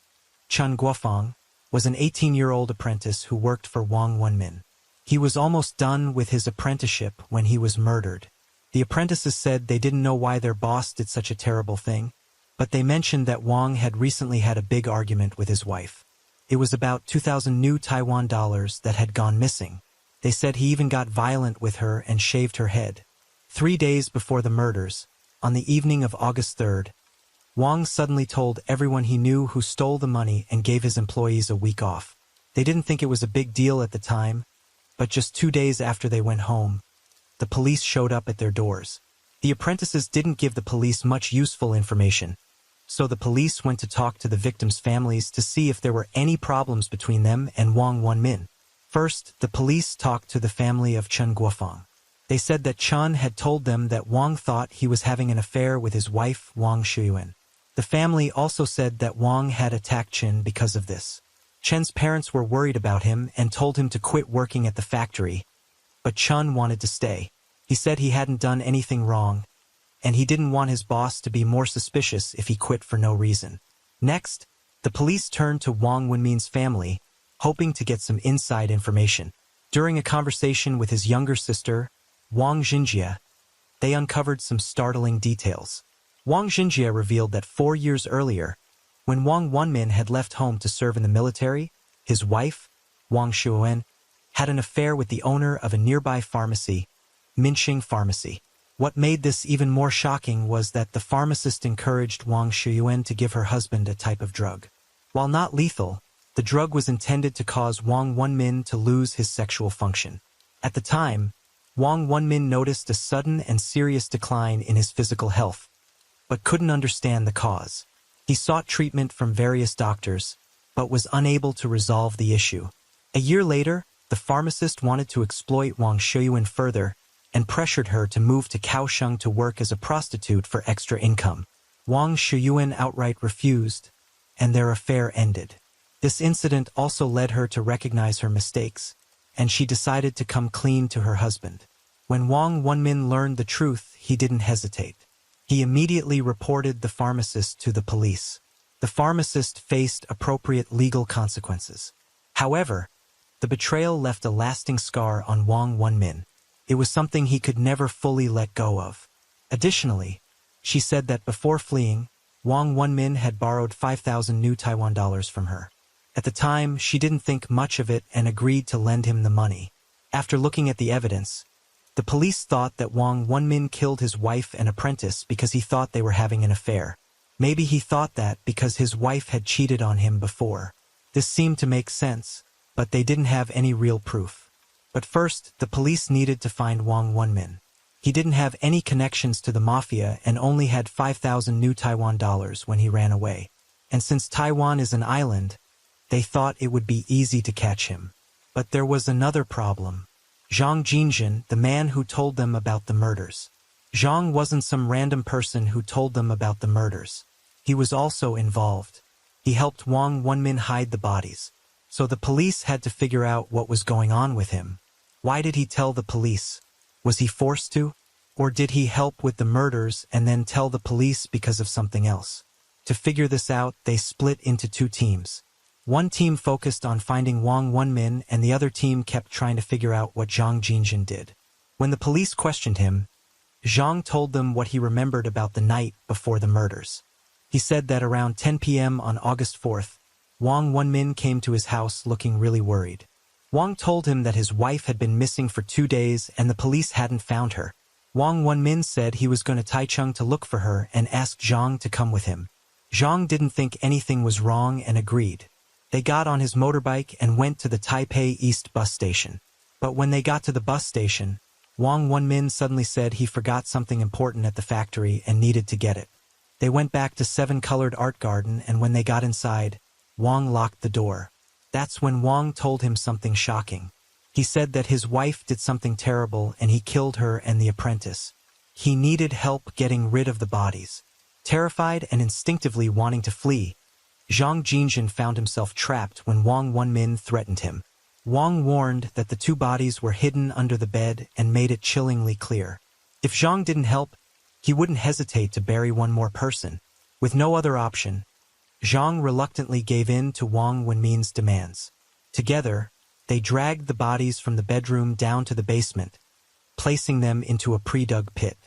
Chen Guofeng, was an 18-year-old apprentice who worked for Wang Wenmin. He was almost done with his apprenticeship when he was murdered. The apprentices said they didn't know why their boss did such a terrible thing, but they mentioned that Wang had recently had a big argument with his wife. It was about 2,000 new Taiwan dollars that had gone missing. They said he even got violent with her and shaved her head. 3 days before the murders, on the evening of August 3rd, Wang suddenly told everyone he knew who stole the money and gave his employees a week off. They didn't think it was a big deal at the time, but just 2 days after they went home, the police showed up at their doors. The apprentices didn't give the police much useful information, so the police went to talk to the victims' families to see if there were any problems between them and Wang Wenmin. First, the police talked to the family of Chen Guofeng. They said that Chen had told them that Wang thought he was having an affair with his wife, Wang Xiuquan. The family also said that Wang had attacked Chen because of this. Chen's parents were worried about him and told him to quit working at the factory, but Chen wanted to stay. He said he hadn't done anything wrong, and he didn't want his boss to be more suspicious if he quit for no reason. Next, the police turned to Wang Wenmin's family, hoping to get some inside information. During a conversation with his younger sister, Wang Jinjia, they uncovered some startling details. Wang Jinjia revealed that 4 years earlier, when Wang Wenmin had left home to serve in the military, his wife, Wang Xiuquan, had an affair with the owner of a nearby pharmacy, Minxing Pharmacy. What made this even more shocking was that the pharmacist encouraged Wang Xiuquan to give her husband a type of drug. While not lethal, the drug was intended to cause Wang Wenmin to lose his sexual function. At the time, Wang Wenmin noticed a sudden and serious decline in his physical health, but couldn't understand the cause. He sought treatment from various doctors, but was unable to resolve the issue. A year later, the pharmacist wanted to exploit Wang Shuyuan further and pressured her to move to Kaohsiung to work as a prostitute for extra income. Wang Shuyuan outright refused, and their affair ended. This incident also led her to recognize her mistakes, and she decided to come clean to her husband. When Wang Wenmin learned the truth, he didn't hesitate. He immediately reported the pharmacist to the police. The pharmacist faced appropriate legal consequences. However, the betrayal left a lasting scar on Wang Wenmin. It was something he could never fully let go of. Additionally, she said that before fleeing, Wang Wenmin had borrowed 5,000 new Taiwan dollars from her. At the time, she didn't think much of it and agreed to lend him the money. After looking at the evidence, the police thought that Wang Wenmin killed his wife and apprentice because he thought they were having an affair. Maybe he thought that because his wife had cheated on him before. This seemed to make sense, but they didn't have any real proof. But first, the police needed to find Wang Wenmin. He didn't have any connections to the mafia and only had 5,000 new Taiwan dollars when he ran away. And since Taiwan is an island, they thought it would be easy to catch him. But there was another problem. Zhang Jinjin, the man who told them about the murders. Zhang wasn't some random person who told them about the murders. He was also involved. He helped Wang Wenmin hide the bodies. So the police had to figure out what was going on with him. Why did he tell the police? Was he forced to? Or did he help with the murders and then tell the police because of something else? To figure this out, they split into two teams. One team focused on finding Wang Wenmin and the other team kept trying to figure out what Zhang Jinjin did. When the police questioned him, Zhang told them what he remembered about the night before the murders. He said that around 10 p.m. on August 4th, Wang Wenmin came to his house looking really worried. Wang told him that his wife had been missing for 2 days and the police hadn't found her. Wang Wenmin said he was going to Taichung to look for her and asked Zhang to come with him. Zhang didn't think anything was wrong and agreed. They got on his motorbike and went to the Taipei East bus station. But when they got to the bus station, Wang Wenmin suddenly said he forgot something important at the factory and needed to get it. They went back to 7-Colored Art Garden and when they got inside, Wang locked the door. That's when Wang told him something shocking. He said that his wife did something terrible and he killed her and the apprentice. He needed help getting rid of the bodies. Terrified and instinctively wanting to flee, Zhang Jinjin found himself trapped when Wang Wenmin threatened him. Wang warned that the 2 bodies were hidden under the bed and made it chillingly clear. If Zhang didn't help, he wouldn't hesitate to bury one more person. With no other option, Zhang reluctantly gave in to Wang Wenmin's demands. Together, they dragged the bodies from the bedroom down to the basement, placing them into a pre-dug pit.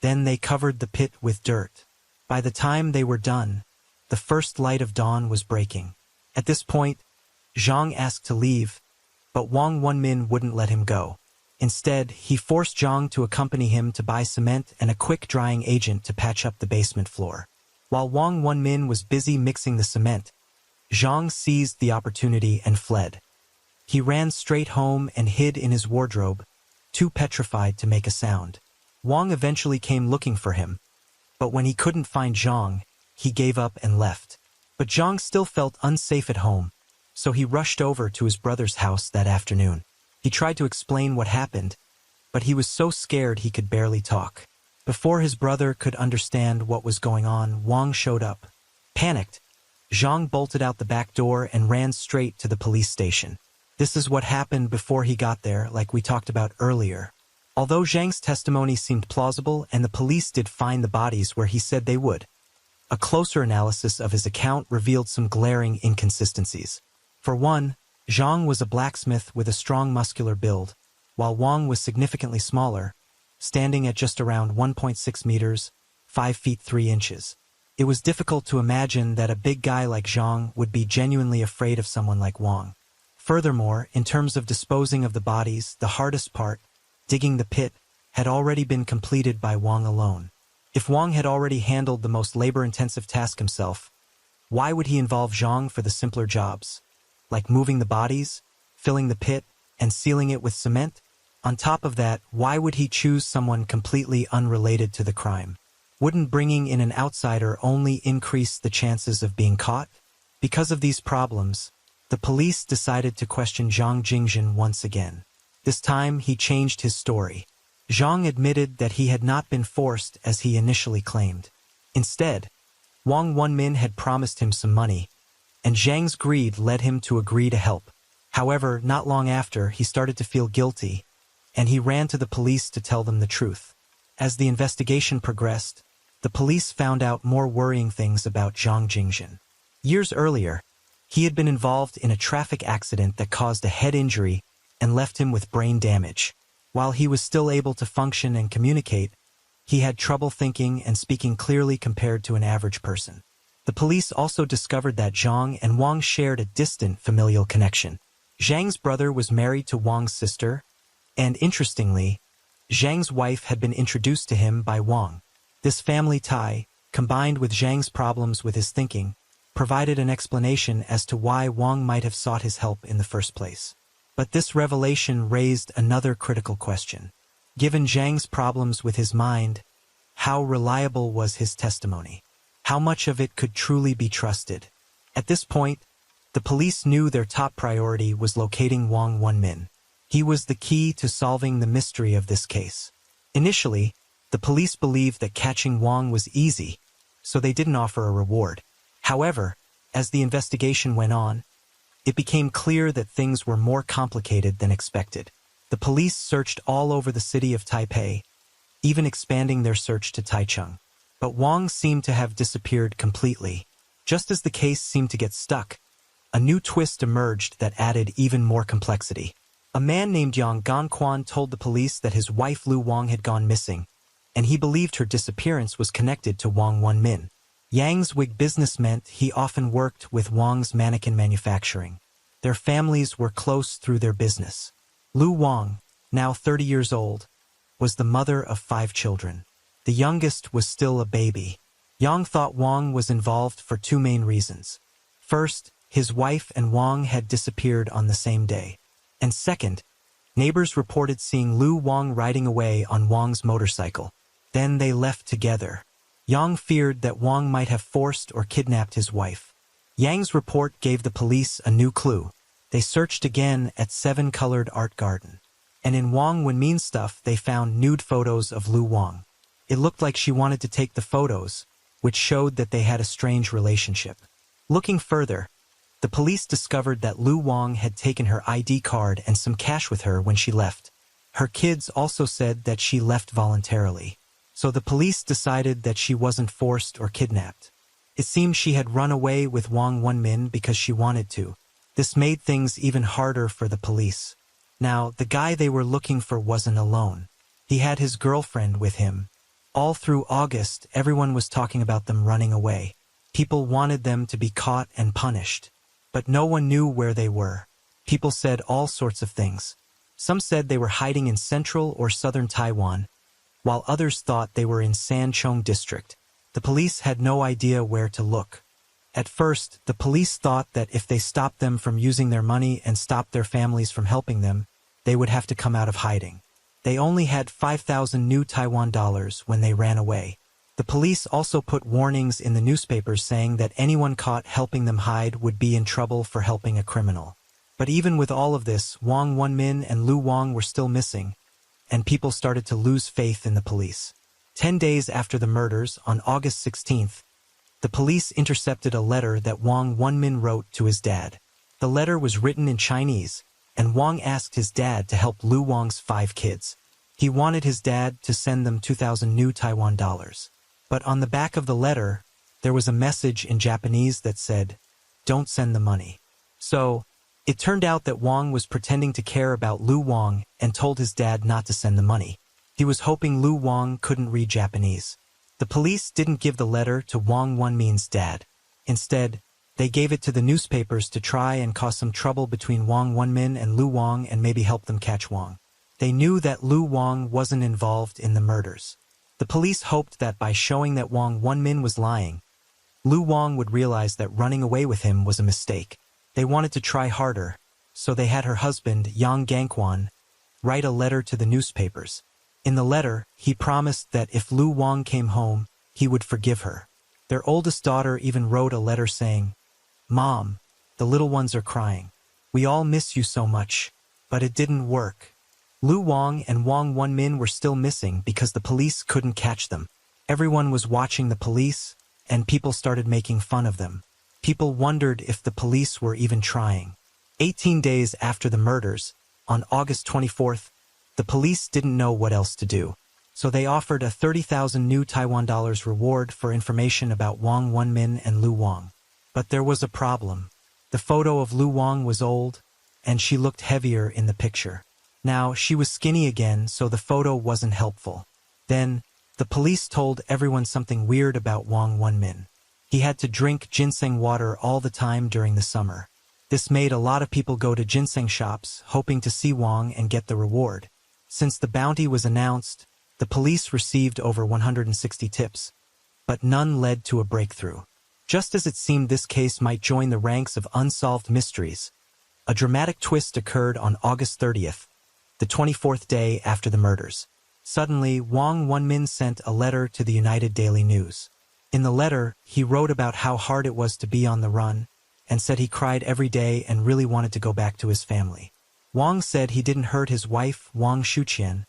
Then they covered the pit with dirt. By the time they were done, the first light of dawn was breaking. At this point, Zhang asked to leave, but Wang Wenmin wouldn't let him go. Instead, he forced Zhang to accompany him to buy cement and a quick-drying agent to patch up the basement floor. While Wang Wenmin was busy mixing the cement, Zhang seized the opportunity and fled. He ran straight home and hid in his wardrobe, too petrified to make a sound. Wang eventually came looking for him, but when he couldn't find Zhang, he gave up and left. But Zhang still felt unsafe at home, so he rushed over to his brother's house that afternoon. He tried to explain what happened, but he was so scared he could barely talk. Before his brother could understand what was going on, Wang showed up. Panicked, Zhang bolted out the back door and ran straight to the police station. This is what happened before he got there, like we talked about earlier. Although Zhang's testimony seemed plausible and the police did find the bodies where he said they would, a closer analysis of his account revealed some glaring inconsistencies. For one, Zhang was a blacksmith with a strong muscular build, while Wang was significantly smaller, standing at just around 1.6 meters, 5 feet 3 inches. It was difficult to imagine that a big guy like Zhang would be genuinely afraid of someone like Wang. Furthermore, in terms of disposing of the bodies, the hardest part, digging the pit, had already been completed by Wang alone. If Wang had already handled the most labor-intensive task himself, why would he involve Zhang for the simpler jobs, like moving the bodies, filling the pit, and sealing it with cement? On top of that, why would he choose someone completely unrelated to the crime? Wouldn't bringing in an outsider only increase the chances of being caught? Because of these problems, the police decided to question Zhang Jingjin once again. This time, he changed his story. Zhang admitted that he had not been forced as he initially claimed. Instead, Wang Wenmin had promised him some money, and Zhang's greed led him to agree to help. However, not long after, he started to feel guilty, and he ran to the police to tell them the truth. As the investigation progressed, the police found out more worrying things about Zhang Jingjin. Years earlier, he had been involved in a traffic accident that caused a head injury and left him with brain damage. While he was still able to function and communicate, he had trouble thinking and speaking clearly compared to an average person. The police also discovered that Zhang and Wang shared a distant familial connection. Zhang's brother was married to Wang's sister, and interestingly, Zhang's wife had been introduced to him by Wang. This family tie, combined with Zhang's problems with his thinking, provided an explanation as to why Wang might have sought his help in the first place. But this revelation raised another critical question. Given Zhang's problems with his mind, how reliable was his testimony? How much of it could truly be trusted? At this point, the police knew their top priority was locating Wang Wenmin. He was the key to solving the mystery of this case. Initially, the police believed that catching Wang was easy, so they didn't offer a reward. However, as the investigation went on, it became clear that things were more complicated than expected. The police searched all over the city of Taipei, even expanding their search to Taichung. But Wang seemed to have disappeared completely. Just as the case seemed to get stuck, a new twist emerged that added even more complexity. A man named Yang Ganquan told the police that his wife Lu Wang had gone missing, and he believed her disappearance was connected to Wang Wenmin. Yang's wig business meant he often worked with Wang's mannequin manufacturing. Their families were close through their business. Lu Wang, now 30 years old, was the mother of 5 children. The youngest was still a baby. Yang thought Wang was involved for 2 main reasons. First, his wife and Wang had disappeared on the same day. And second, neighbors reported seeing Lu Wang riding away on Wang's motorcycle. Then they left together. Yang feared that Wang might have forced or kidnapped his wife. Yang's report gave the police a new clue. They searched again at 7-colored art garden. And in Wang Wenmin's stuff, they found nude photos of Lu Wang. It looked like she wanted to take the photos, which showed that they had a strange relationship. Looking further, the police discovered that Lu Wang had taken her ID card and some cash with her when she left. Her kids also said that she left voluntarily. So the police decided that she wasn't forced or kidnapped. It seemed she had run away with Wang Wenmin because she wanted to. This made things even harder for the police. Now, the guy they were looking for wasn't alone. He had his girlfriend with him. All through August, everyone was talking about them running away. People wanted them to be caught and punished. But no one knew where they were. People said all sorts of things. Some said they were hiding in central or southern Taiwan, while others thought they were in Sanchong district. The police had no idea where to look. At first, the police thought that if they stopped them from using their money and stopped their families from helping them, they would have to come out of hiding. They only had 5,000 new Taiwan dollars when they ran away. The police also put warnings in the newspapers saying that anyone caught helping them hide would be in trouble for helping a criminal. But even with all of this, Wang Wenmin and Lu Wang were still missing, and people started to lose faith in the police. 10 days after the murders, on August 16th, the police intercepted a letter that Wang Wenmin wrote to his dad. The letter was written in Chinese, and Wang asked his dad to help Lu Wang's 5 kids. He wanted his dad to send them 2,000 new Taiwan dollars. But on the back of the letter, there was a message in Japanese that said, "Don't send the money." So, it turned out that Wang was pretending to care about Lu Wang and told his dad not to send the money. He was hoping Lu Wang couldn't read Japanese. The police didn't give the letter to Wang Wenmin's dad. Instead, they gave it to the newspapers to try and cause some trouble between Wang Wenmin and Lu Wang and maybe help them catch Wang. They knew that Lu Wang wasn't involved in the murders. The police hoped that by showing that Wang Wenmin was lying, Lu Wang would realize that running away with him was a mistake. They wanted to try harder, so they had her husband, Yang Ganquan, write a letter to the newspapers. In the letter, he promised that if Lu Wang came home, he would forgive her. Their oldest daughter even wrote a letter saying, "Mom, the little ones are crying. We all miss you so much." But it didn't work. Lu Wang and Wang Wenmin were still missing because the police couldn't catch them. Everyone was watching the police, and people started making fun of them. People wondered if the police were even trying. 18 days after the murders, on August 24th, the police didn't know what else to do. So they offered a 30,000 new Taiwan dollars reward for information about Wang Wenmin and Lu Wang. But there was a problem. The photo of Lu Wang was old, and she looked heavier in the picture. Now, she was skinny again, so the photo wasn't helpful. Then, the police told everyone something weird about Wang Wenmin. He had to drink ginseng water all the time during the summer. This made a lot of people go to ginseng shops, hoping to see Wang and get the reward. Since the bounty was announced, the police received over 160 tips, but none led to a breakthrough. Just as it seemed this case might join the ranks of unsolved mysteries, a dramatic twist occurred on August 30th, the 24th day after the murders. Suddenly, Wang Wenmin sent a letter to the United Daily News. In the letter, he wrote about how hard it was to be on the run, and said he cried every day and really wanted to go back to his family. Wang said he didn't hurt his wife, Wang Shuqian,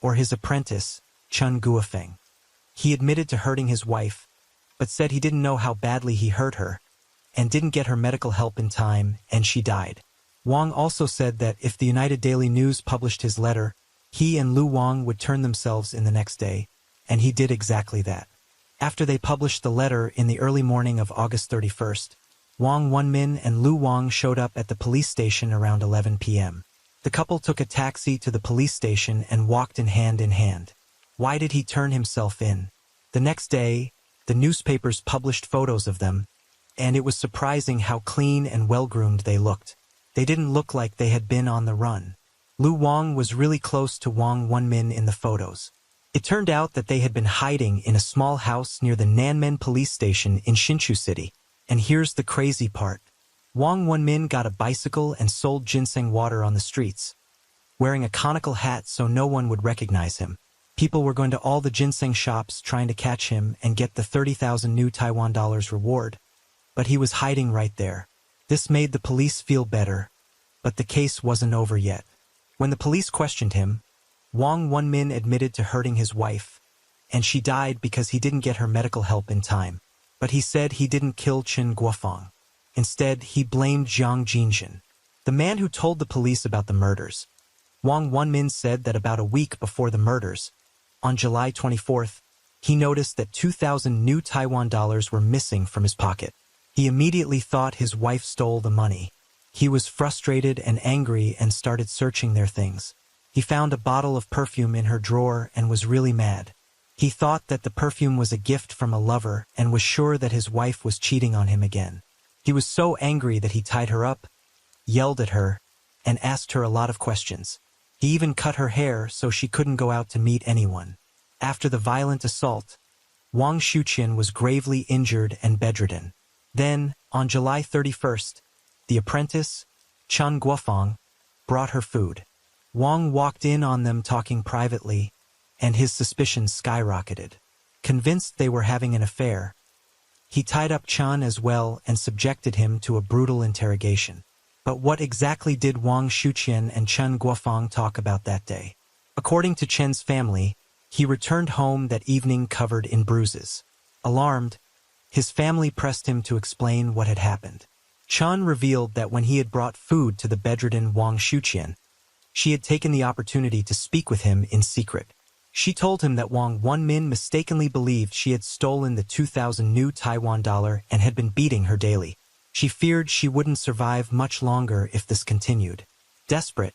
or his apprentice, Chen Guofeng. He admitted to hurting his wife, but said he didn't know how badly he hurt her, and didn't get her medical help in time, and she died. Wang also said that if the United Daily News published his letter, he and Lu Wang would turn themselves in the next day, and he did exactly that. After they published the letter in the early morning of August 31st, Wang Wenmin and Lu Wang showed up at the police station around 11 p.m. The couple took a taxi to the police station and walked in hand. Why did he turn himself in? The next day, the newspapers published photos of them, and it was surprising how clean and well-groomed they looked. They didn't look like they had been on the run. Lu Wang was really close to Wang Wenmin in the photos. It turned out that they had been hiding in a small house near the Nanmen police station in Hsinchu City. And here's the crazy part. Wang Wenmin got a bicycle and sold ginseng water on the streets, wearing a conical hat so no one would recognize him. People were going to all the ginseng shops trying to catch him and get the 30,000 new Taiwan dollars reward, but he was hiding right there. This made the police feel better, but the case wasn't over yet. When the police questioned him, Wang Wenmin admitted to hurting his wife, and she died because he didn't get her medical help in time. But he said he didn't kill Chen Guofeng. Instead, he blamed Jiang Jinjin, the man who told the police about the murders. Wang Wenmin said that about a week before the murders, on July 24th, he noticed that 2,000 new Taiwan dollars were missing from his pocket. He immediately thought his wife stole the money. He was frustrated and angry and started searching their things. He found a bottle of perfume in her drawer and was really mad. He thought that the perfume was a gift from a lover and was sure that his wife was cheating on him again. He was so angry that he tied her up, yelled at her, and asked her a lot of questions. He even cut her hair so she couldn't go out to meet anyone. After the violent assault, Wang Shuqian was gravely injured and bedridden. Then, on July 31st, the apprentice, Chen Guofeng, brought her food. Wang walked in on them talking privately, and his suspicions skyrocketed. Convinced they were having an affair, he tied up Chen as well and subjected him to a brutal interrogation. But what exactly did Wang Shuqian and Chen Guofeng talk about that day? According to Chen's family, he returned home that evening covered in bruises. Alarmed, his family pressed him to explain what had happened. Chen revealed that when he had brought food to the bedridden Wang Shuqian, she had taken the opportunity to speak with him in secret. She told him that Wang Wenmin mistakenly believed she had stolen the 2,000 new Taiwan dollar and had been beating her daily. She feared she wouldn't survive much longer if this continued. Desperate,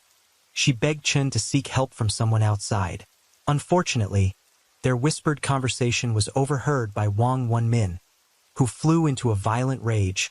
she begged Chen to seek help from someone outside. Unfortunately, their whispered conversation was overheard by Wang Wenmin, who flew into a violent rage,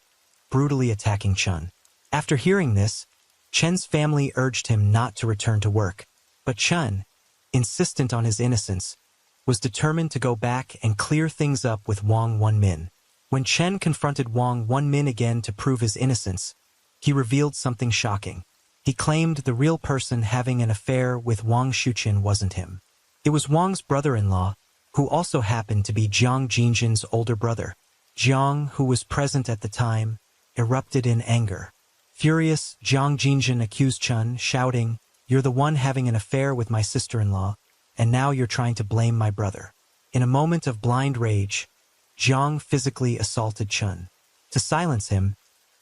brutally attacking Chen. After hearing this, Chen's family urged him not to return to work, but Chen, insistent on his innocence, was determined to go back and clear things up with Wang Wenmin. When Chen confronted Wang Wenmin again to prove his innocence, he revealed something shocking. He claimed the real person having an affair with Wang Shuqian wasn't him. It was Wang's brother-in-law, who also happened to be Jiang Jinjin's older brother. Jiang, who was present at the time, erupted in anger. Furious, Jiang Jinjin accused Chen, shouting, "You're the one having an affair with my sister-in-law, and now you're trying to blame my brother." In a moment of blind rage, Jiang physically assaulted Chen. To silence him,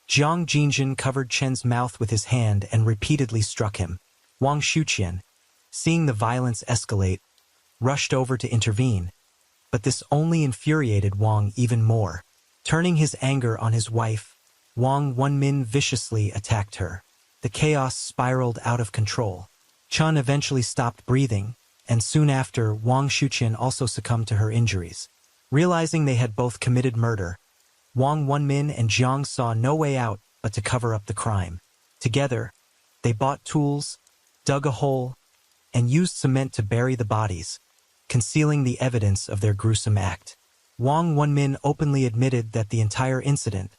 Jiang Jinjin covered Chen's mouth with his hand and repeatedly struck him. Wang Shuqian, seeing the violence escalate, rushed over to intervene, but this only infuriated Wang even more. Turning his anger on his wife, Wang Wenmin viciously attacked her. The chaos spiraled out of control. Chen eventually stopped breathing, and soon after, Wang Shuqian also succumbed to her injuries. Realizing they had both committed murder, Wang Wenmin and Jiang saw no way out but to cover up the crime. Together, they bought tools, dug a hole, and used cement to bury the bodies, concealing the evidence of their gruesome act. Wang Wenmin openly admitted that the entire incident,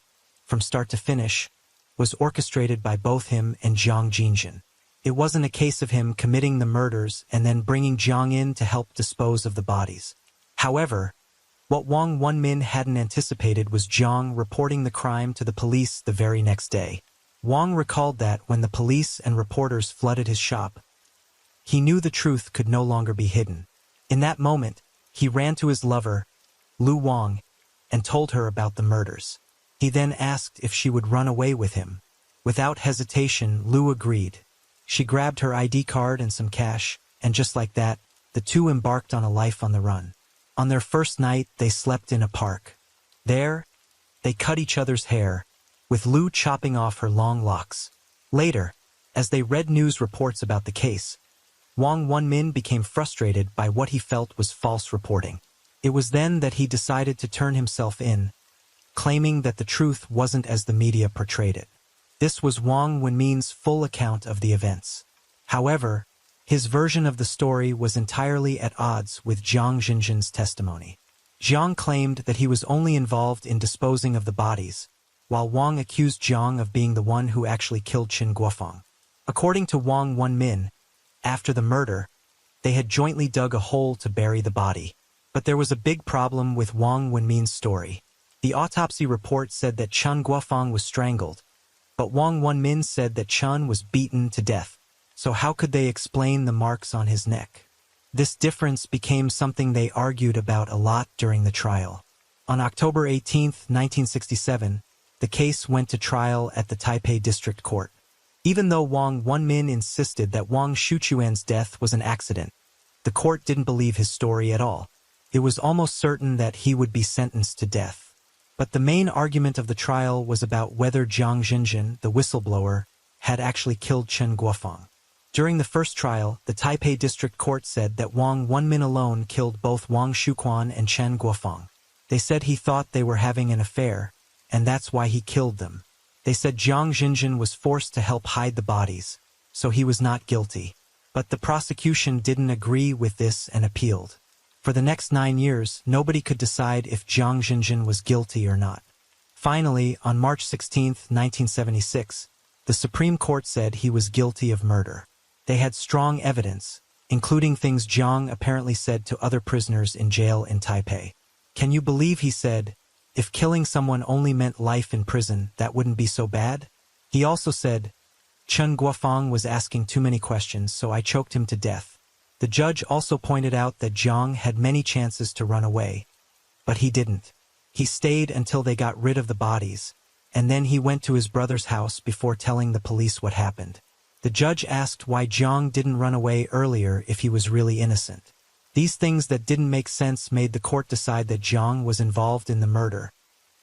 from start to finish, was orchestrated by both him and Jiang Jinjin. It wasn't a case of him committing the murders and then bringing Jiang in to help dispose of the bodies. However, what Wang Wenmin hadn't anticipated was Jiang reporting the crime to the police the very next day. Wang recalled that when the police and reporters flooded his shop, he knew the truth could no longer be hidden. In that moment, he ran to his lover, Lu Wang, and told her about the murders. He then asked if she would run away with him. Without hesitation, Lu agreed. She grabbed her ID card and some cash, and just like that, the two embarked on a life on the run. On their first night, they slept in a park. There, they cut each other's hair, with Lu chopping off her long locks. Later, as they read news reports about the case, Wang Wenmin became frustrated by what he felt was false reporting. It was then that he decided to turn himself in, claiming that the truth wasn't as the media portrayed it. This was Wang Wenmin's full account of the events. However, his version of the story was entirely at odds with Jiang Jinjin's testimony. Jiang claimed that he was only involved in disposing of the bodies, while Wang accused Jiang of being the one who actually killed Qin Guofeng. According to Wang Wenmin, after the murder, they had jointly dug a hole to bury the body. But there was a big problem with Wang Wenmin's story. The autopsy report said that Qin Guofeng was strangled, but Wang Wenmin said that Qin was beaten to death. So how could they explain the marks on his neck? This difference became something they argued about a lot during the trial. On October 18, 1967, the case went to trial at the Taipei District Court. Even though Wang Wenmin insisted that Wang Shuqian's death was an accident, the court didn't believe his story at all. It was almost certain that he would be sentenced to death. But the main argument of the trial was about whether Jiang Jinjin, the whistleblower, had actually killed Qin Guofeng. During the first trial, the Taipei District Court said that Wang Wenmin alone killed both Wang Shuqian and Qin Guofeng. They said he thought they were having an affair, and that's why he killed them. They said Jiang Jinjin was forced to help hide the bodies, so he was not guilty. But the prosecution didn't agree with this and appealed. For the next 9 years, nobody could decide if Jiang Jinjin was guilty or not. Finally, on March 16, 1976, the Supreme Court said he was guilty of murder. They had strong evidence, including things Jiang apparently said to other prisoners in jail in Taipei. "Can you believe," he said, "if killing someone only meant life in prison, that wouldn't be so bad?" He also said, "Qin Guofeng was asking too many questions, so I choked him to death." The judge also pointed out that Jiang had many chances to run away, but he didn't. He stayed until they got rid of the bodies, and then he went to his brother's house before telling the police what happened. The judge asked why Jiang didn't run away earlier if he was really innocent. These things that didn't make sense made the court decide that Jiang was involved in the murder,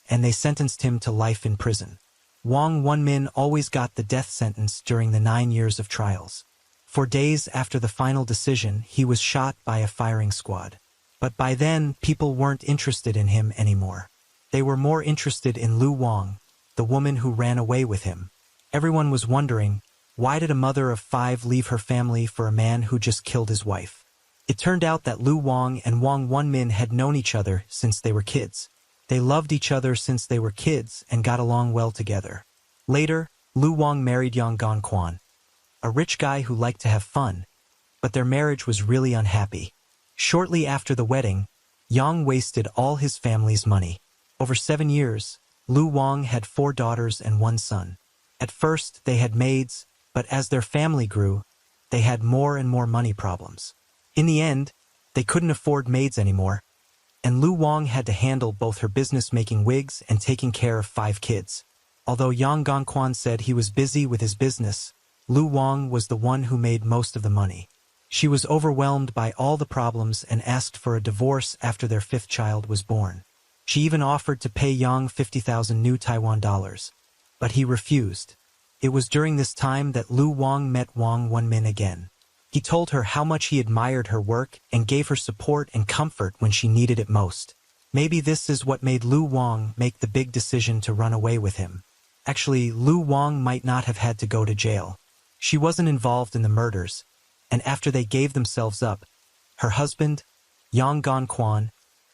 and they sentenced him to life in prison. Wang Wenmin always got the death sentence during the 9 years of trials. For days after the final decision, he was shot by a firing squad. But by then, people weren't interested in him anymore. They were more interested in Lu Wang, the woman who ran away with him. Everyone was wondering, why did a mother of 5 leave her family for a man who just killed his wife? It turned out that Lu Wang and Wang Wenmin had known each other since they were kids. They loved each other since they were kids and got along well together. Later, Lu Wang married Yang Ganquan, a rich guy who liked to have fun, but their marriage was really unhappy. Shortly after the wedding, Yang wasted all his family's money. Over 7 years, Lu Wang had 4 daughters and 1 son. At first, they had maids, but as their family grew, they had more and more money problems. In the end, they couldn't afford maids anymore, and Lu Wang had to handle both her business making wigs and taking care of 5 kids. Although Yang Gongquan said he was busy with his business, Lu Wang was the one who made most of the money. She was overwhelmed by all the problems and asked for a divorce after their 5th child was born. She even offered to pay Yang 50,000 new Taiwan dollars, but he refused. It was during this time that Lu Wang met Wang Wenmin again. He told her how much he admired her work and gave her support and comfort when she needed it most. Maybe this is what made Lu Wang make the big decision to run away with him. Actually, Lu Wang might not have had to go to jail. She wasn't involved in the murders, and after they gave themselves up, her husband, Yang Gongquan,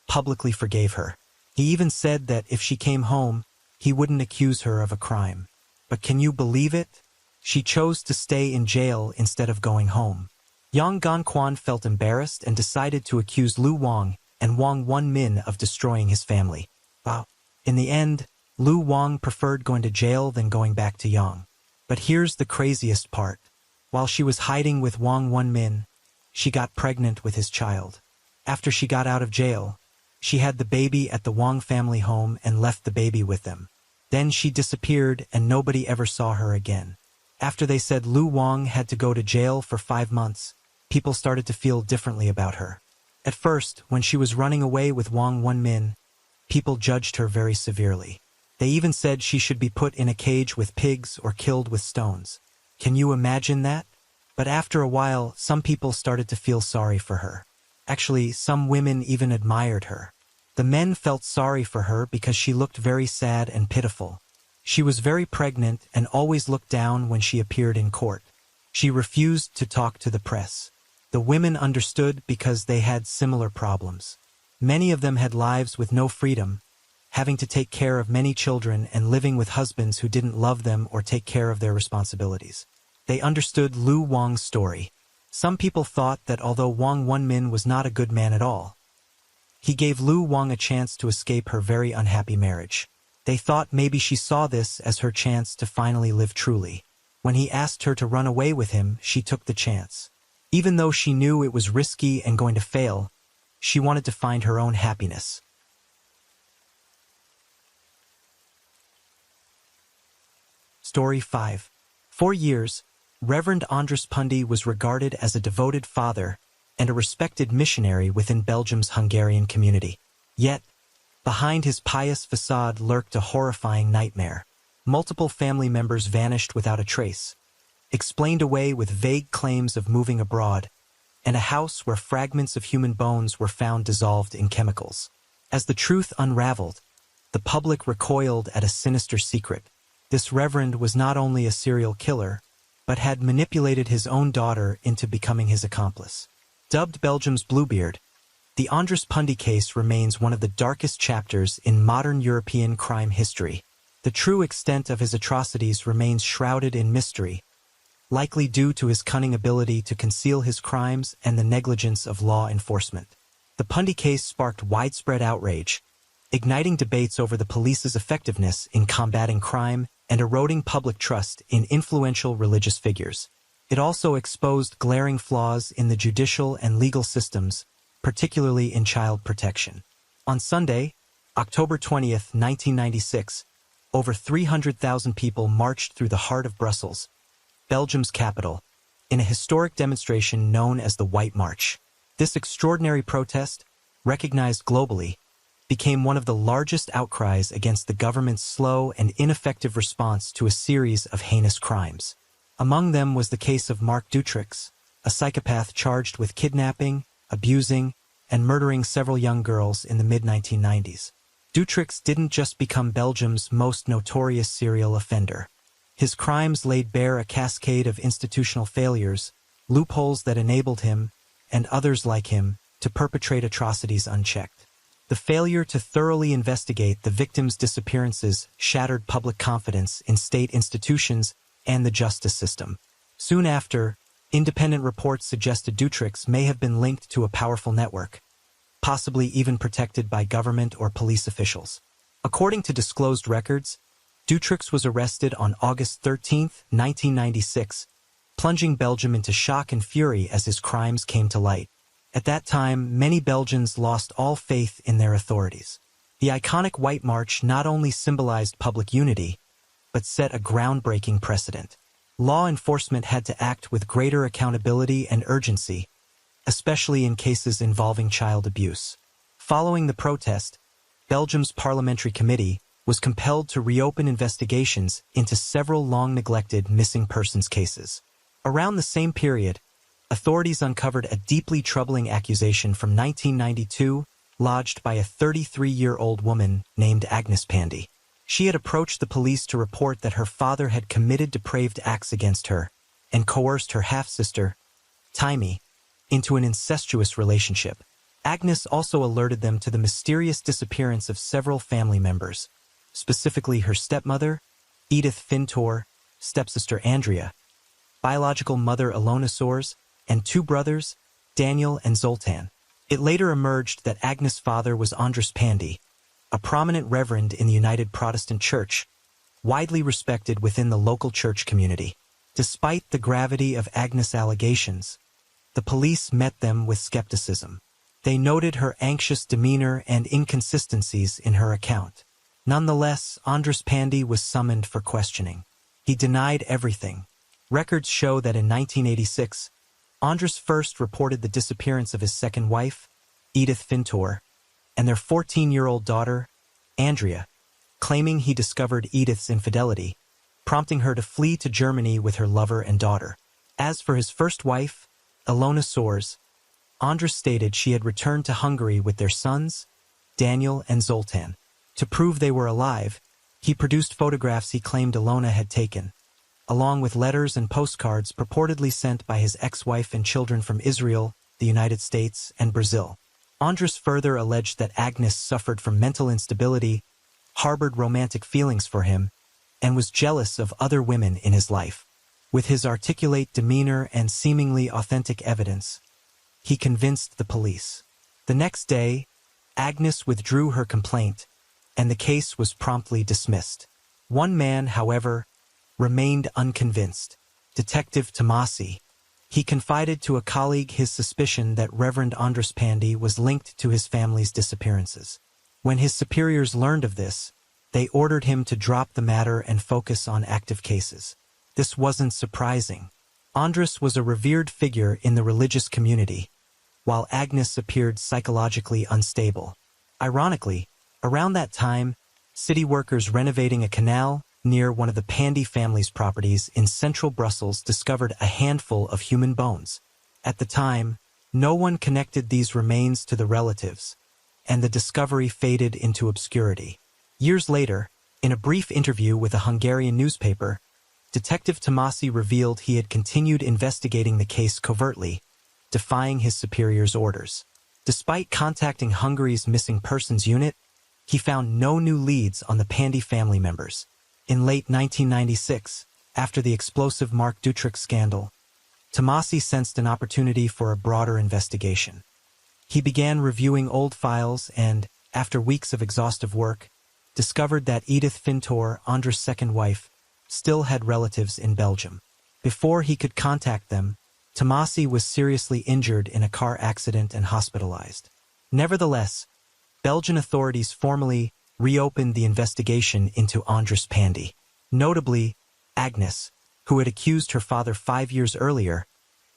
publicly forgave her. He even said that if she came home, he wouldn't accuse her of a crime. But can you believe it? She chose to stay in jail instead of going home. Yang Gongquan felt embarrassed and decided to accuse Lu Wang and Wang Wenmin of destroying his family. Wow. In the end, Lu Wang preferred going to jail than going back to Yang. But here's the craziest part. While she was hiding with Wang Wenmin, she got pregnant with his child. After she got out of jail, she had the baby at the Wang family home and left the baby with them. Then she disappeared and nobody ever saw her again. After they said Lu Wang had to go to jail for 5 months, people started to feel differently about her. At first, when she was running away with Wang Wenmin, people judged her very severely. They even said she should be put in a cage with pigs or killed with stones. Can you imagine that? But after a while, some people started to feel sorry for her. Actually, some women even admired her. The men felt sorry for her because she looked very sad and pitiful. She was very pregnant and always looked down when she appeared in court. She refused to talk to the press. The women understood because they had similar problems. Many of them had lives with no freedom, having to take care of many children and living with husbands who didn't love them or take care of their responsibilities. They understood Lu Wang's story. Some people thought that although Wang Wenmin was not a good man at all, he gave Lu Wang a chance to escape her very unhappy marriage. They thought maybe she saw this as her chance to finally live truly. When he asked her to run away with him, she took the chance. Even though she knew it was risky and going to fail, she wanted to find her own happiness. Story 5. For years, Reverend Andras Pundi was regarded as a devoted father and a respected missionary within Belgium's Hungarian community. Yet, behind his pious facade lurked a horrifying nightmare. Multiple family members vanished without a trace, explained away with vague claims of moving abroad, and a house where fragments of human bones were found dissolved in chemicals. As the truth unraveled, the public recoiled at a sinister secret. This reverend was not only a serial killer, but had manipulated his own daughter into becoming his accomplice. Dubbed Belgium's Bluebeard, the Andras Pundi case remains one of the darkest chapters in modern European crime history. The true extent of his atrocities remains shrouded in mystery, likely due to his cunning ability to conceal his crimes and the negligence of law enforcement. The Pundi case sparked widespread outrage, igniting debates over the police's effectiveness in combating crime and eroding public trust in influential religious figures. It also exposed glaring flaws in the judicial and legal systems, particularly in child protection. On Sunday, October 20th, 1996, over 300,000 people marched through the heart of Brussels, Belgium's capital, in a historic demonstration known as the White March. This extraordinary protest, recognized globally, became one of the largest outcries against the government's slow and ineffective response to a series of heinous crimes. Among them was the case of Marc Dutroux, a psychopath charged with kidnapping, abusing, and murdering several young girls in the mid-1990s. Dutroux didn't just become Belgium's most notorious serial offender. His crimes laid bare a cascade of institutional failures, loopholes that enabled him, and others like him, to perpetrate atrocities unchecked. The failure to thoroughly investigate the victims' disappearances shattered public confidence in state institutions and the justice system. Soon after, independent reports suggested Dutrix may have been linked to a powerful network, possibly even protected by government or police officials. According to disclosed records, Dutrix was arrested on August 13, 1996, plunging Belgium into shock and fury as his crimes came to light. At that time, many Belgians lost all faith in their authorities. The iconic White March not only symbolized public unity, but set a groundbreaking precedent. Law enforcement had to act with greater accountability and urgency, especially in cases involving child abuse. Following the protest, Belgium's parliamentary committee was compelled to reopen investigations into several long-neglected missing persons cases. Around the same period, authorities uncovered a deeply troubling accusation from 1992 lodged by a 33-year-old woman named Agnes Pandy. She had approached the police to report that her father had committed depraved acts against her and coerced her half-sister, Timmy, into an incestuous relationship. Agnes also alerted them to the mysterious disappearance of several family members, specifically her stepmother, Edith Fintor, stepsister Andrea, biological mother Ilona Soares, and two brothers, Daniel and Zoltan. It later emerged that Agnes' father was Andras Pandy, a prominent reverend in the United Protestant Church, widely respected within the local church community. Despite the gravity of Agnes' allegations, the police met them with skepticism. They noted her anxious demeanor and inconsistencies in her account. Nonetheless, Andras Pandy was summoned for questioning. He denied everything. Records show that in 1986, Andras first reported the disappearance of his second wife, Edith Fintor, and their 14-year-old daughter, Andrea, claiming he discovered Edith's infidelity, prompting her to flee to Germany with her lover and daughter. As for his first wife, Ilona Soares, Andras stated she had returned to Hungary with their sons, Daniel and Zoltan. To prove they were alive, he produced photographs he claimed Ilona had taken, along with letters and postcards purportedly sent by his ex-wife and children from Israel, the United States, and Brazil. Andras further alleged that Agnes suffered from mental instability, harbored romantic feelings for him, and was jealous of other women in his life. With his articulate demeanor and seemingly authentic evidence, he convinced the police. The next day, Agnes withdrew her complaint, and the case was promptly dismissed. One man, however, remained unconvinced. Detective Tomasi. He confided to a colleague his suspicion that Reverend Andras Pandy was linked to his family's disappearances. When his superiors learned of this, they ordered him to drop the matter and focus on active cases. This wasn't surprising. Andras was a revered figure in the religious community, while Agnes appeared psychologically unstable. Ironically, around that time, city workers renovating a canal near one of the Pandy family's properties in central Brussels discovered a handful of human bones. At the time, no one connected these remains to the relatives, and the discovery faded into obscurity. Years later, in a brief interview with a Hungarian newspaper, Detective Tomasi revealed he had continued investigating the case covertly, defying his superior's orders. Despite contacting Hungary's missing persons unit, he found no new leads on the Pandy family members. In late 1996, after the explosive Mark Dutrix scandal, Tomasi sensed an opportunity for a broader investigation. He began reviewing old files and, after weeks of exhaustive work, discovered that Edith Fintor, Andras' second wife, still had relatives in Belgium. Before he could contact them, Tomasi was seriously injured in a car accident and hospitalized. Nevertheless, Belgian authorities formally reopened the investigation into Andras Pandy. Notably, Agnes, who had accused her father 5 years earlier,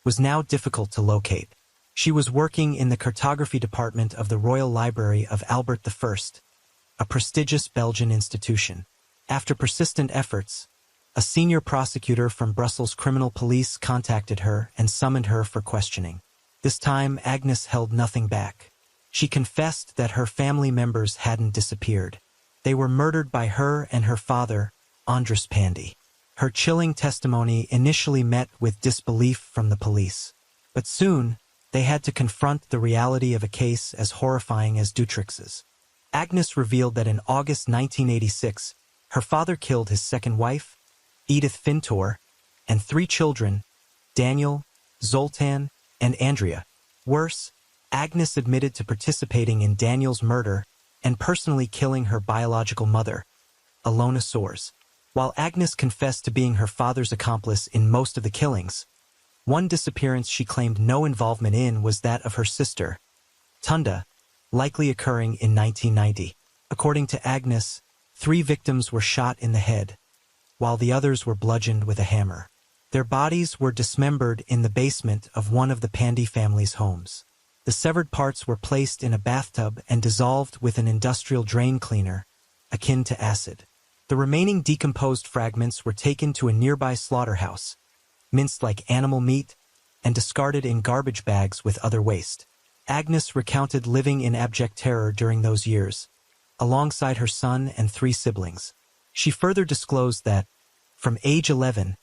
was now difficult to locate. She was working in the cartography department of the Royal Library of Albert I, a prestigious Belgian institution. After persistent efforts, a senior prosecutor from Brussels Criminal Police contacted her and summoned her for questioning. This time, Agnes held nothing back. She confessed that her family members hadn't disappeared. They were murdered by her and her father, Andras Pandy. Her chilling testimony initially met with disbelief from the police, but soon they had to confront the reality of a case as horrifying as Dutrix's. Agnes revealed that in August 1986, her father killed his second wife, Edith Fintor, and 3 children, Daniel, Zoltan, and Andrea. Worse, Agnes admitted to participating in Daniel's murder and personally killing her biological mother, Ilona Soares. While Agnes confessed to being her father's accomplice in most of the killings, one disappearance she claimed no involvement in was that of her sister, Tunda, likely occurring in 1990. According to Agnes, 3 victims were shot in the head, while the others were bludgeoned with a hammer. Their bodies were dismembered in the basement of one of the Pandy family's homes. The severed parts were placed in a bathtub and dissolved with an industrial drain cleaner, akin to acid. The remaining decomposed fragments were taken to a nearby slaughterhouse, minced like animal meat, and discarded in garbage bags with other waste. Agnes recounted living in abject terror during those years, alongside her son and 3 siblings. She further disclosed that, from age 11,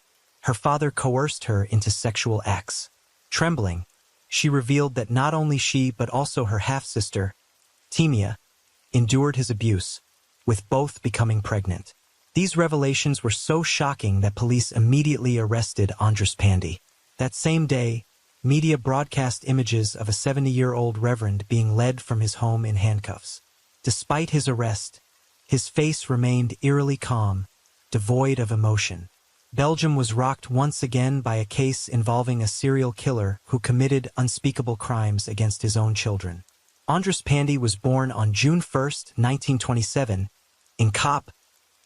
her father coerced her into sexual acts. Trembling, she revealed that not only she but also her half-sister, Timea, endured his abuse, with both becoming pregnant. These revelations were so shocking that police immediately arrested Andras Pandy. That same day, media broadcast images of a 70-year-old reverend being led from his home in handcuffs. Despite his arrest, his face remained eerily calm, devoid of emotion. Belgium was rocked once again by a case involving a serial killer who committed unspeakable crimes against his own children. Andras Pandy was born on June 1, 1927, in Kop,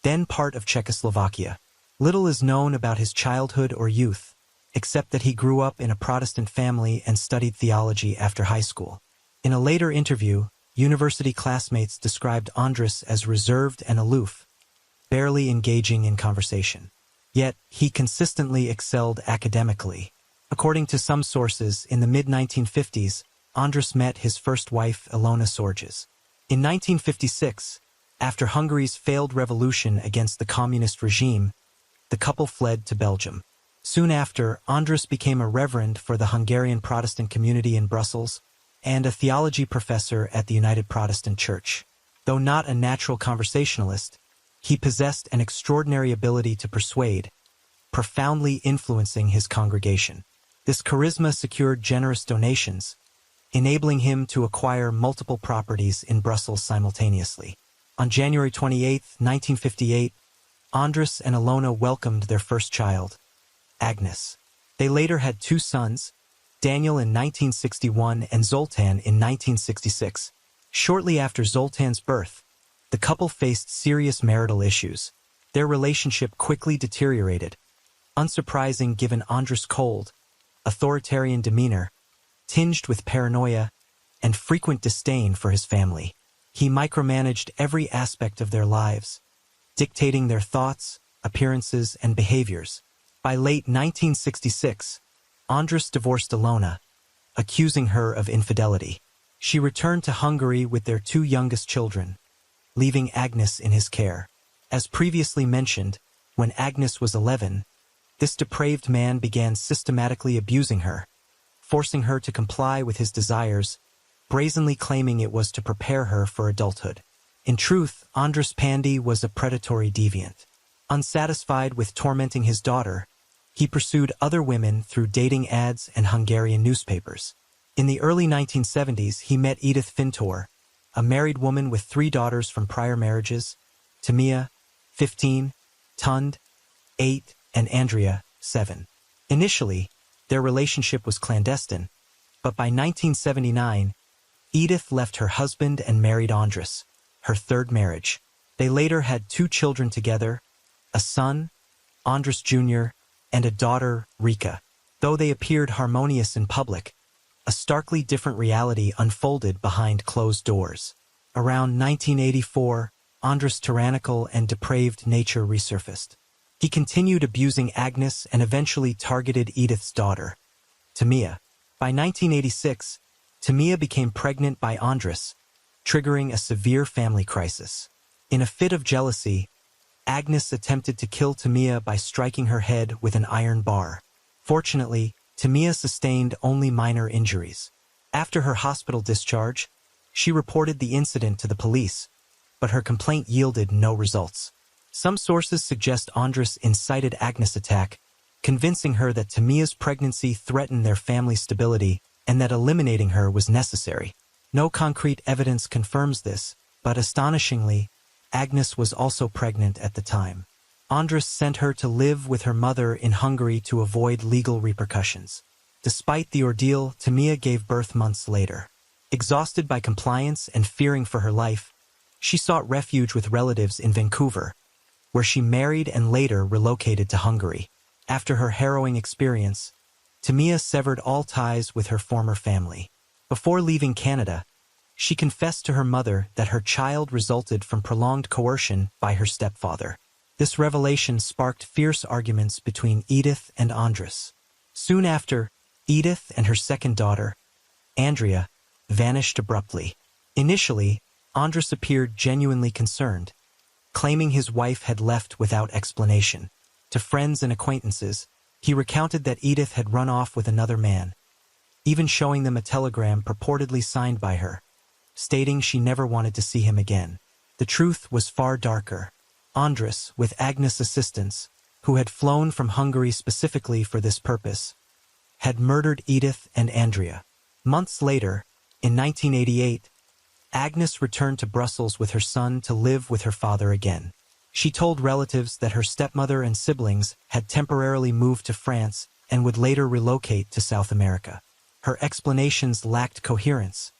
then part of Czechoslovakia. Little is known about his childhood or youth, except that he grew up in a Protestant family and studied theology after high school. In a later interview, university classmates described Andras as reserved and aloof, barely engaging in conversation. Yet, he consistently excelled academically. According to some sources, in the mid-1950s, Andras met his first wife, Ilona Soares. In 1956, after Hungary's failed revolution against the communist regime, the couple fled to Belgium. Soon after, Andras became a reverend for the Hungarian Protestant community in Brussels and a theology professor at the United Protestant Church. Though not a natural conversationalist, he possessed an extraordinary ability to persuade, profoundly influencing his congregation. This charisma secured generous donations, enabling him to acquire multiple properties in Brussels simultaneously. On January 28, 1958, Andras and Ilona welcomed their first child, Agnes. They later had 2 sons, Daniel in 1961 and Zoltan in 1966. Shortly after Zoltan's birth, the couple faced serious marital issues. Their relationship quickly deteriorated, unsurprising given Andras' cold, authoritarian demeanor, tinged with paranoia, and frequent disdain for his family. He micromanaged every aspect of their lives, dictating their thoughts, appearances, and behaviors. By late 1966, Andras divorced Ilona, accusing her of infidelity. She returned to Hungary with their 2 youngest children, leaving Agnes in his care. As previously mentioned, when Agnes was 11, this depraved man began systematically abusing her, forcing her to comply with his desires, brazenly claiming it was to prepare her for adulthood. In truth, Andras Pandy was a predatory deviant. Unsatisfied with tormenting his daughter, he pursued other women through dating ads and Hungarian newspapers. In the early 1970s, he met Edith Fintor, a married woman with 3 daughters from prior marriages, Timea, 15, Tund, 8, and Andrea, 7. Initially, their relationship was clandestine, but by 1979, Edith left her husband and married Andras, her 3rd marriage. They later had 2 children together, a son, Andras Jr., and a daughter, Rika. Though they appeared harmonious in public, a starkly different reality unfolded behind closed doors. Around 1984, Andras' tyrannical and depraved nature resurfaced. He continued abusing Agnes and eventually targeted Edith's daughter, Timea. By 1986, Timea became pregnant by Andras, triggering a severe family crisis. In a fit of jealousy, Agnes attempted to kill Timea by striking her head with an iron bar. Fortunately, Timea sustained only minor injuries. After her hospital discharge, she reported the incident to the police, but her complaint yielded no results. Some sources suggest Andras incited Agnes' attack, convincing her that Tamia's pregnancy threatened their family's stability and that eliminating her was necessary. No concrete evidence confirms this, but astonishingly, Agnes was also pregnant at the time. Andras sent her to live with her mother in Hungary to avoid legal repercussions. Despite the ordeal, Tamia gave birth months later. Exhausted by compliance and fearing for her life, she sought refuge with relatives in Vancouver, where she married and later relocated to Hungary. After her harrowing experience, Tamia severed all ties with her former family. Before leaving Canada, she confessed to her mother that her child resulted from prolonged coercion by her stepfather. This revelation sparked fierce arguments between Edith and Andras. Soon after, Edith and her second daughter, Andrea, vanished abruptly. Initially, Andras appeared genuinely concerned, claiming his wife had left without explanation. To friends and acquaintances, he recounted that Edith had run off with another man, even showing them a telegram purportedly signed by her, stating she never wanted to see him again. The truth was far darker. Andras, with Agnes' assistance, who had flown from Hungary specifically for this purpose, had murdered Edith and Andrea. Months later, in 1988, Agnes returned to Brussels with her son to live with her father again. She told relatives that her stepmother and siblings had temporarily moved to France and would later relocate to South America. Her explanations lacked coherence,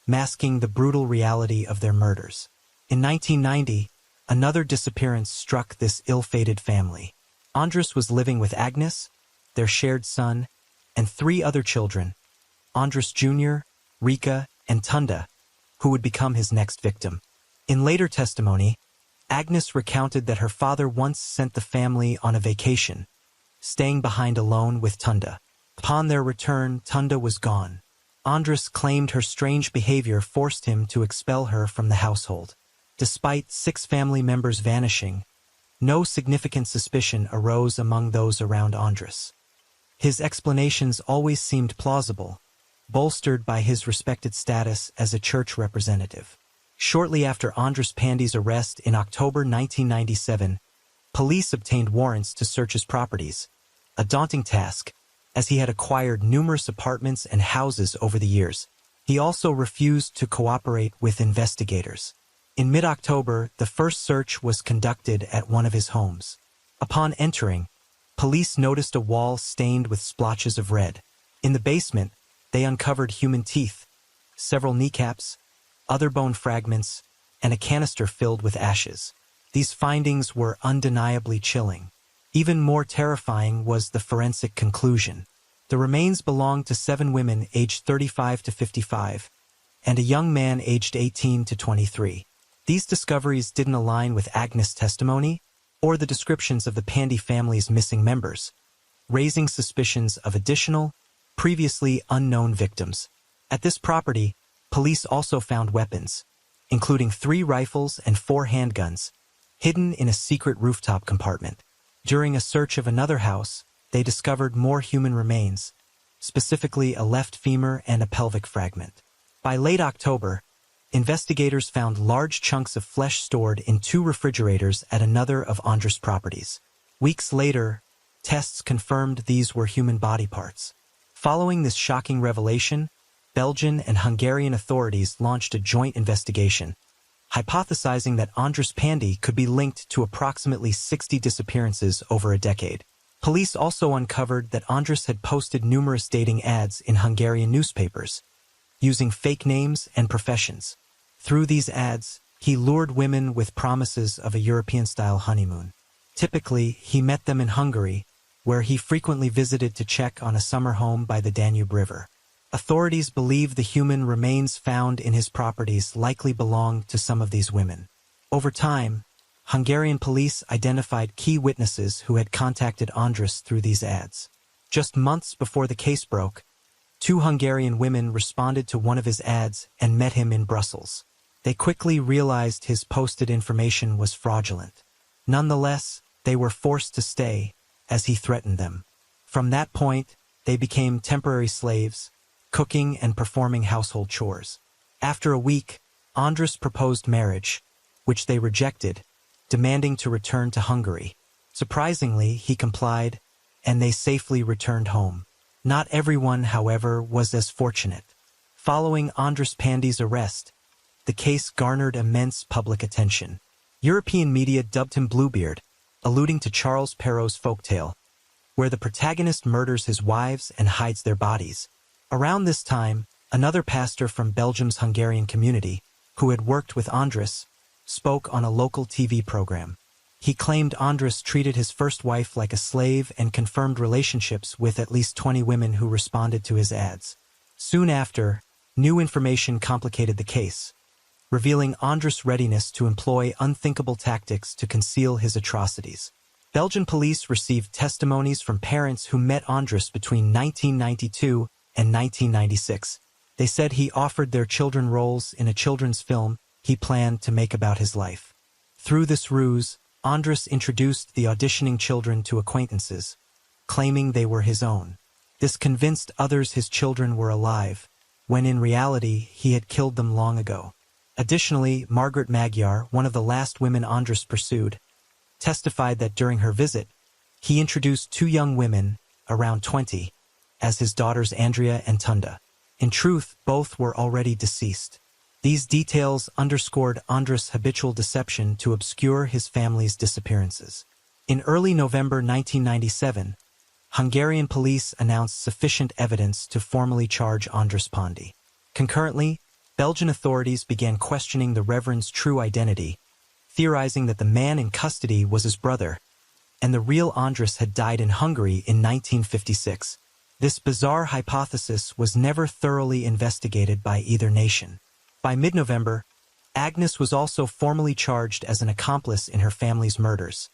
masking the brutal reality of their murders. In 1990, another disappearance struck this ill-fated family. Andras was living with Agnes, their shared son, and 3 other children, Andras Jr., Rika, and Tunda, who would become his next victim. In later testimony, Agnes recounted that her father once sent the family on a vacation, staying behind alone with Tunda. Upon their return, Tunda was gone. Andras claimed her strange behavior forced him to expel her from the household. Despite 6 family members vanishing, no significant suspicion arose among those around Andras. His explanations always seemed plausible, bolstered by his respected status as a church representative. Shortly after Andras Pandy's arrest in October 1997, police obtained warrants to search his properties, a daunting task, as he had acquired numerous apartments and houses over the years. He also refused to cooperate with investigators. In mid-October, the first search was conducted at one of his homes. Upon entering, police noticed a wall stained with splotches of red. In the basement, they uncovered human teeth, several kneecaps, other bone fragments, and a canister filled with ashes. These findings were undeniably chilling. Even more terrifying was the forensic conclusion. The remains belonged to 7 women aged 35 to 55, and a young man aged 18 to 23. These discoveries didn't align with Agnes' testimony or the descriptions of the Pandy family's missing members, raising suspicions of additional, previously unknown victims. At this property, police also found weapons, including 3 rifles and 4 handguns, hidden in a secret rooftop compartment. During a search of another house, they discovered more human remains, specifically a left femur and a pelvic fragment. By late October, investigators found large chunks of flesh stored in 2 refrigerators at another of Andras' properties. Weeks later, tests confirmed these were human body parts. Following this shocking revelation, Belgian and Hungarian authorities launched a joint investigation, hypothesizing that Andras Pandy could be linked to approximately 60 disappearances over a decade. Police also uncovered that Andras had posted numerous dating ads in Hungarian newspapers, using fake names and professions. Through these ads, he lured women with promises of a European-style honeymoon. Typically, he met them in Hungary, where he frequently visited to check on a summer home by the Danube River. Authorities believe the human remains found in his properties likely belonged to some of these women. Over time, Hungarian police identified key witnesses who had contacted Andras through these ads. Just months before the case broke, 2 Hungarian women responded to one of his ads and met him in Brussels. They quickly realized his posted information was fraudulent. Nonetheless, they were forced to stay, as he threatened them. From that point, they became temporary slaves, cooking and performing household chores. After a week, Andras proposed marriage, which they rejected, demanding to return to Hungary. Surprisingly, he complied, and they safely returned home. Not everyone, however, was as fortunate. Following Andras Pandy's arrest, the case garnered immense public attention. European media dubbed him Bluebeard, alluding to Charles Perrault's folktale, where the protagonist murders his wives and hides their bodies. Around this time, another pastor from Belgium's Hungarian community, who had worked with Andras, spoke on a local TV program. He claimed Andras treated his first wife like a slave and confirmed relationships with at least 20 women who responded to his ads. Soon after, new information complicated the case, revealing Andras' readiness to employ unthinkable tactics to conceal his atrocities. Belgian police received testimonies from parents who met Andras between 1992 and 1996. They said he offered their children roles in a children's film he planned to make about his life. Through this ruse, Andras introduced the auditioning children to acquaintances, claiming they were his own. This convinced others his children were alive, when in reality he had killed them long ago. Additionally, Margaret Magyar, one of the last women Andras pursued, testified that during her visit, he introduced two young women, around 20, as his daughters Andrea and Tunda. In truth, both were already deceased. These details underscored Andras' habitual deception to obscure his family's disappearances. In early November 1997, Hungarian police announced sufficient evidence to formally charge Andras Pandy. Concurrently, Belgian authorities began questioning the Reverend's true identity, theorizing that the man in custody was his brother, and the real Andras had died in Hungary in 1956. This bizarre hypothesis was never thoroughly investigated by either nation. By mid-November, Agnes was also formally charged as an accomplice in her family's murders.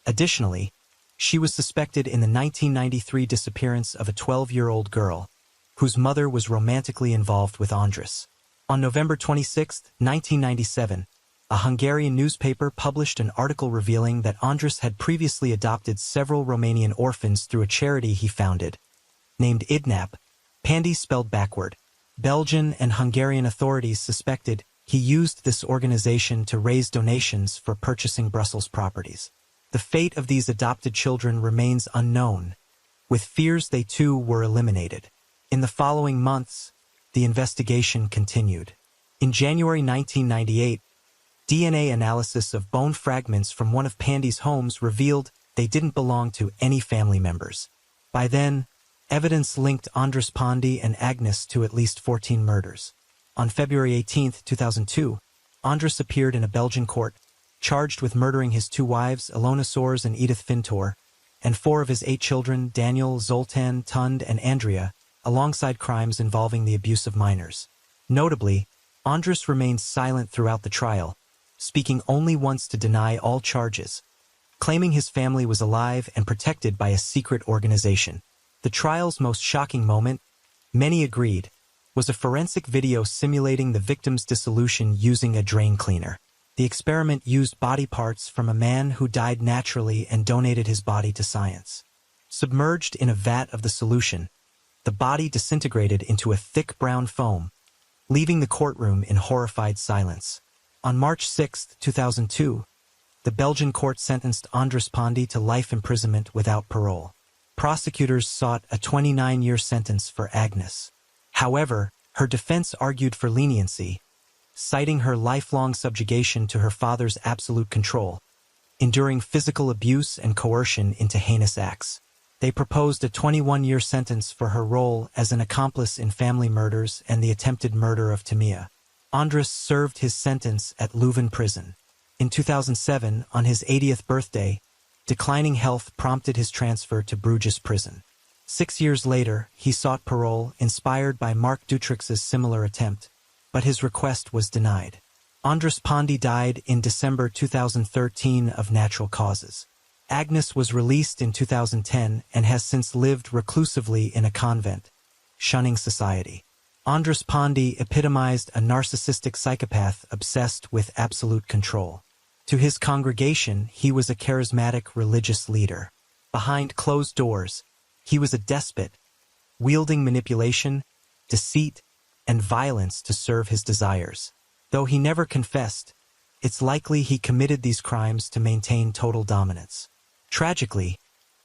Additionally, she was suspected in the 1993 disappearance of a 12-year-old girl, whose mother was romantically involved with Andras. On November 26, 1997, a Hungarian newspaper published an article revealing that Andras had previously adopted several Romanian orphans through a charity he founded, named IDNAP, Pandy spelled backward. Belgian and Hungarian authorities suspected he used this organization to raise donations for purchasing Brussels properties. The fate of these adopted children remains unknown, with fears they too were eliminated. In the following months, the investigation continued. In January 1998, DNA analysis of bone fragments from one of Pandy's homes revealed they didn't belong to any family members. By then, evidence linked Andras Pandy and Agnes to at least 14 murders. On February 18, 2002, Andras appeared in a Belgian court, charged with murdering his two wives, Ilona Soares and Edith Fintor, and 4 of his 8 children, Daniel, Zoltan, Tund, and Andrea, alongside crimes involving the abuse of minors. Notably, Andras remained silent throughout the trial, speaking only once to deny all charges, claiming his family was alive and protected by a secret organization. The trial's most shocking moment, many agreed, was a forensic video simulating the victim's dissolution using a drain cleaner. The experiment used body parts from a man who died naturally and donated his body to science. Submerged in a vat of the solution, the body disintegrated into a thick brown foam, leaving the courtroom in horrified silence. On March 6, 2002, the Belgian court sentenced Andras Pandy to life imprisonment without parole. Prosecutors sought a 29-year sentence for Agnes. However, her defense argued for leniency, citing her lifelong subjugation to her father's absolute control, enduring physical abuse and coercion into heinous acts. They proposed a 21-year sentence for her role as an accomplice in family murders and the attempted murder of Timea. Andras served his sentence at Leuven prison. In 2007, on his 80th birthday, declining health prompted his transfer to Bruges prison. 6 years later, he sought parole, inspired by Marc Dutrix's similar attempt, but his request was denied. Andras Pandy died in December 2013 of natural causes. Agnes was released in 2010 and has since lived reclusively in a convent, shunning society. Andras Pandy epitomized a narcissistic psychopath obsessed with absolute control. To his congregation, he was a charismatic religious leader. Behind closed doors, he was a despot, wielding manipulation, deceit, and violence to serve his desires. Though he never confessed, it's likely he committed these crimes to maintain total dominance. Tragically,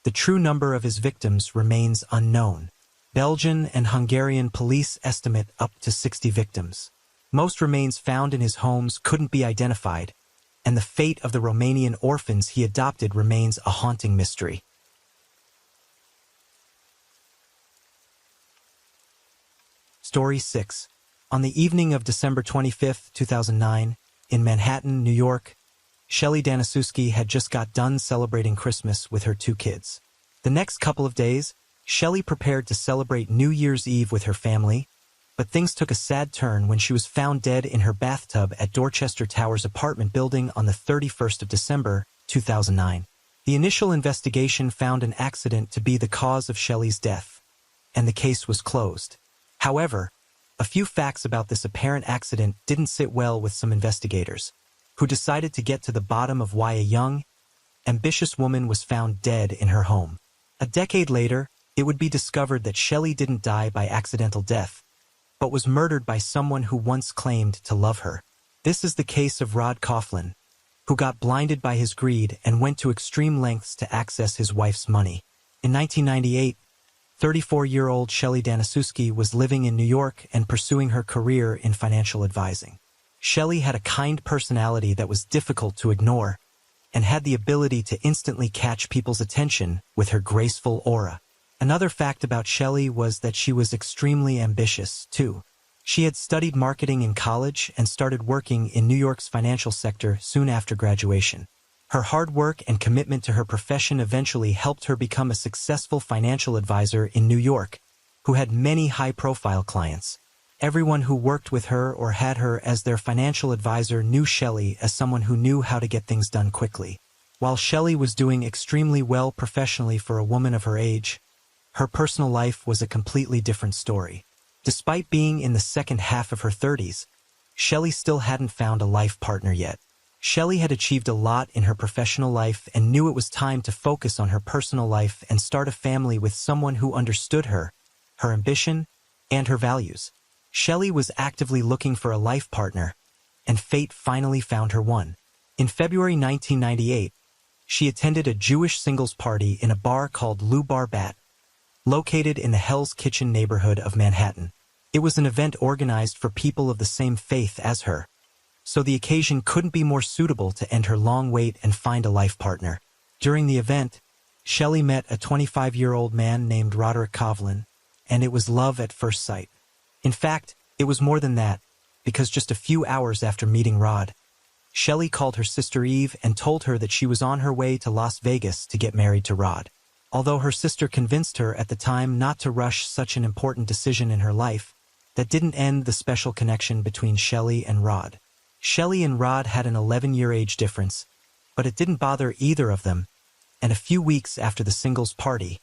The true number of his victims remains unknown. Belgian and Hungarian police estimate up to 60 victims. Most remains found in his homes couldn't be identified, and the fate of the Romanian orphans he adopted remains a haunting mystery. Story 6. On the evening of December 25, 2009, in Manhattan, New York, Shelley Danaszewski had just got done celebrating Christmas with her 2 kids. The next couple of days, Shelley prepared to celebrate New Year's Eve with her family, but things took a sad turn when she was found dead in her bathtub at Dorchester Towers apartment building on the 31st of December, 2009. The initial investigation found an accident to be the cause of Shelley's death, and the case was closed. However, a few facts about this apparent accident didn't sit well with some investigators, who decided to get to the bottom of why a young, ambitious woman was found dead in her home. A decade later, it would be discovered that Shelley didn't die by accidental death, but was murdered by someone who once claimed to love her. This is the case of Rod Coughlin, who got blinded by his greed and went to extreme lengths to access his wife's money. In 1998, 34-year-old Shelley Danaszewski was living in New York and pursuing her career in financial advising. Shelley had a kind personality that was difficult to ignore and had the ability to instantly catch people's attention with her graceful aura. Another fact about Shelley was that she was extremely ambitious, too. She had studied marketing in college and started working in New York's financial sector soon after graduation. Her hard work and commitment to her profession eventually helped her become a successful financial advisor in New York, who had many high-profile clients. Everyone who worked with her or had her as their financial advisor knew Shelley as someone who knew how to get things done quickly. While Shelley was doing extremely well professionally for a woman of her age, her personal life was a completely different story. Despite being in the second half of her 30s, Shelley still hadn't found a life partner yet. Shelley had achieved a lot in her professional life and knew it was time to focus on her personal life and start a family with someone who understood her, her ambition, and her values. Shelley was actively looking for a life partner, and fate finally found her one. In February 1998, she attended a Jewish singles party in a bar called Lou Bar Bat, located in the Hell's Kitchen neighborhood of Manhattan. It was an event organized for people of the same faith as her, so the occasion couldn't be more suitable to end her long wait and find a life partner. During the event, Shelley met a 25-year-old man named Roderick Coughlin, and it was love at first sight. In fact, it was more than that, because just a few hours after meeting Rod, Shelley called her sister Eve and told her that she was on her way to Las Vegas to get married to Rod. Although her sister convinced her at the time not to rush such an important decision in her life, that didn't end the special connection between Shelley and Rod. Shelley and Rod had an 11-year age difference, but it didn't bother either of them, and a few weeks after the singles party,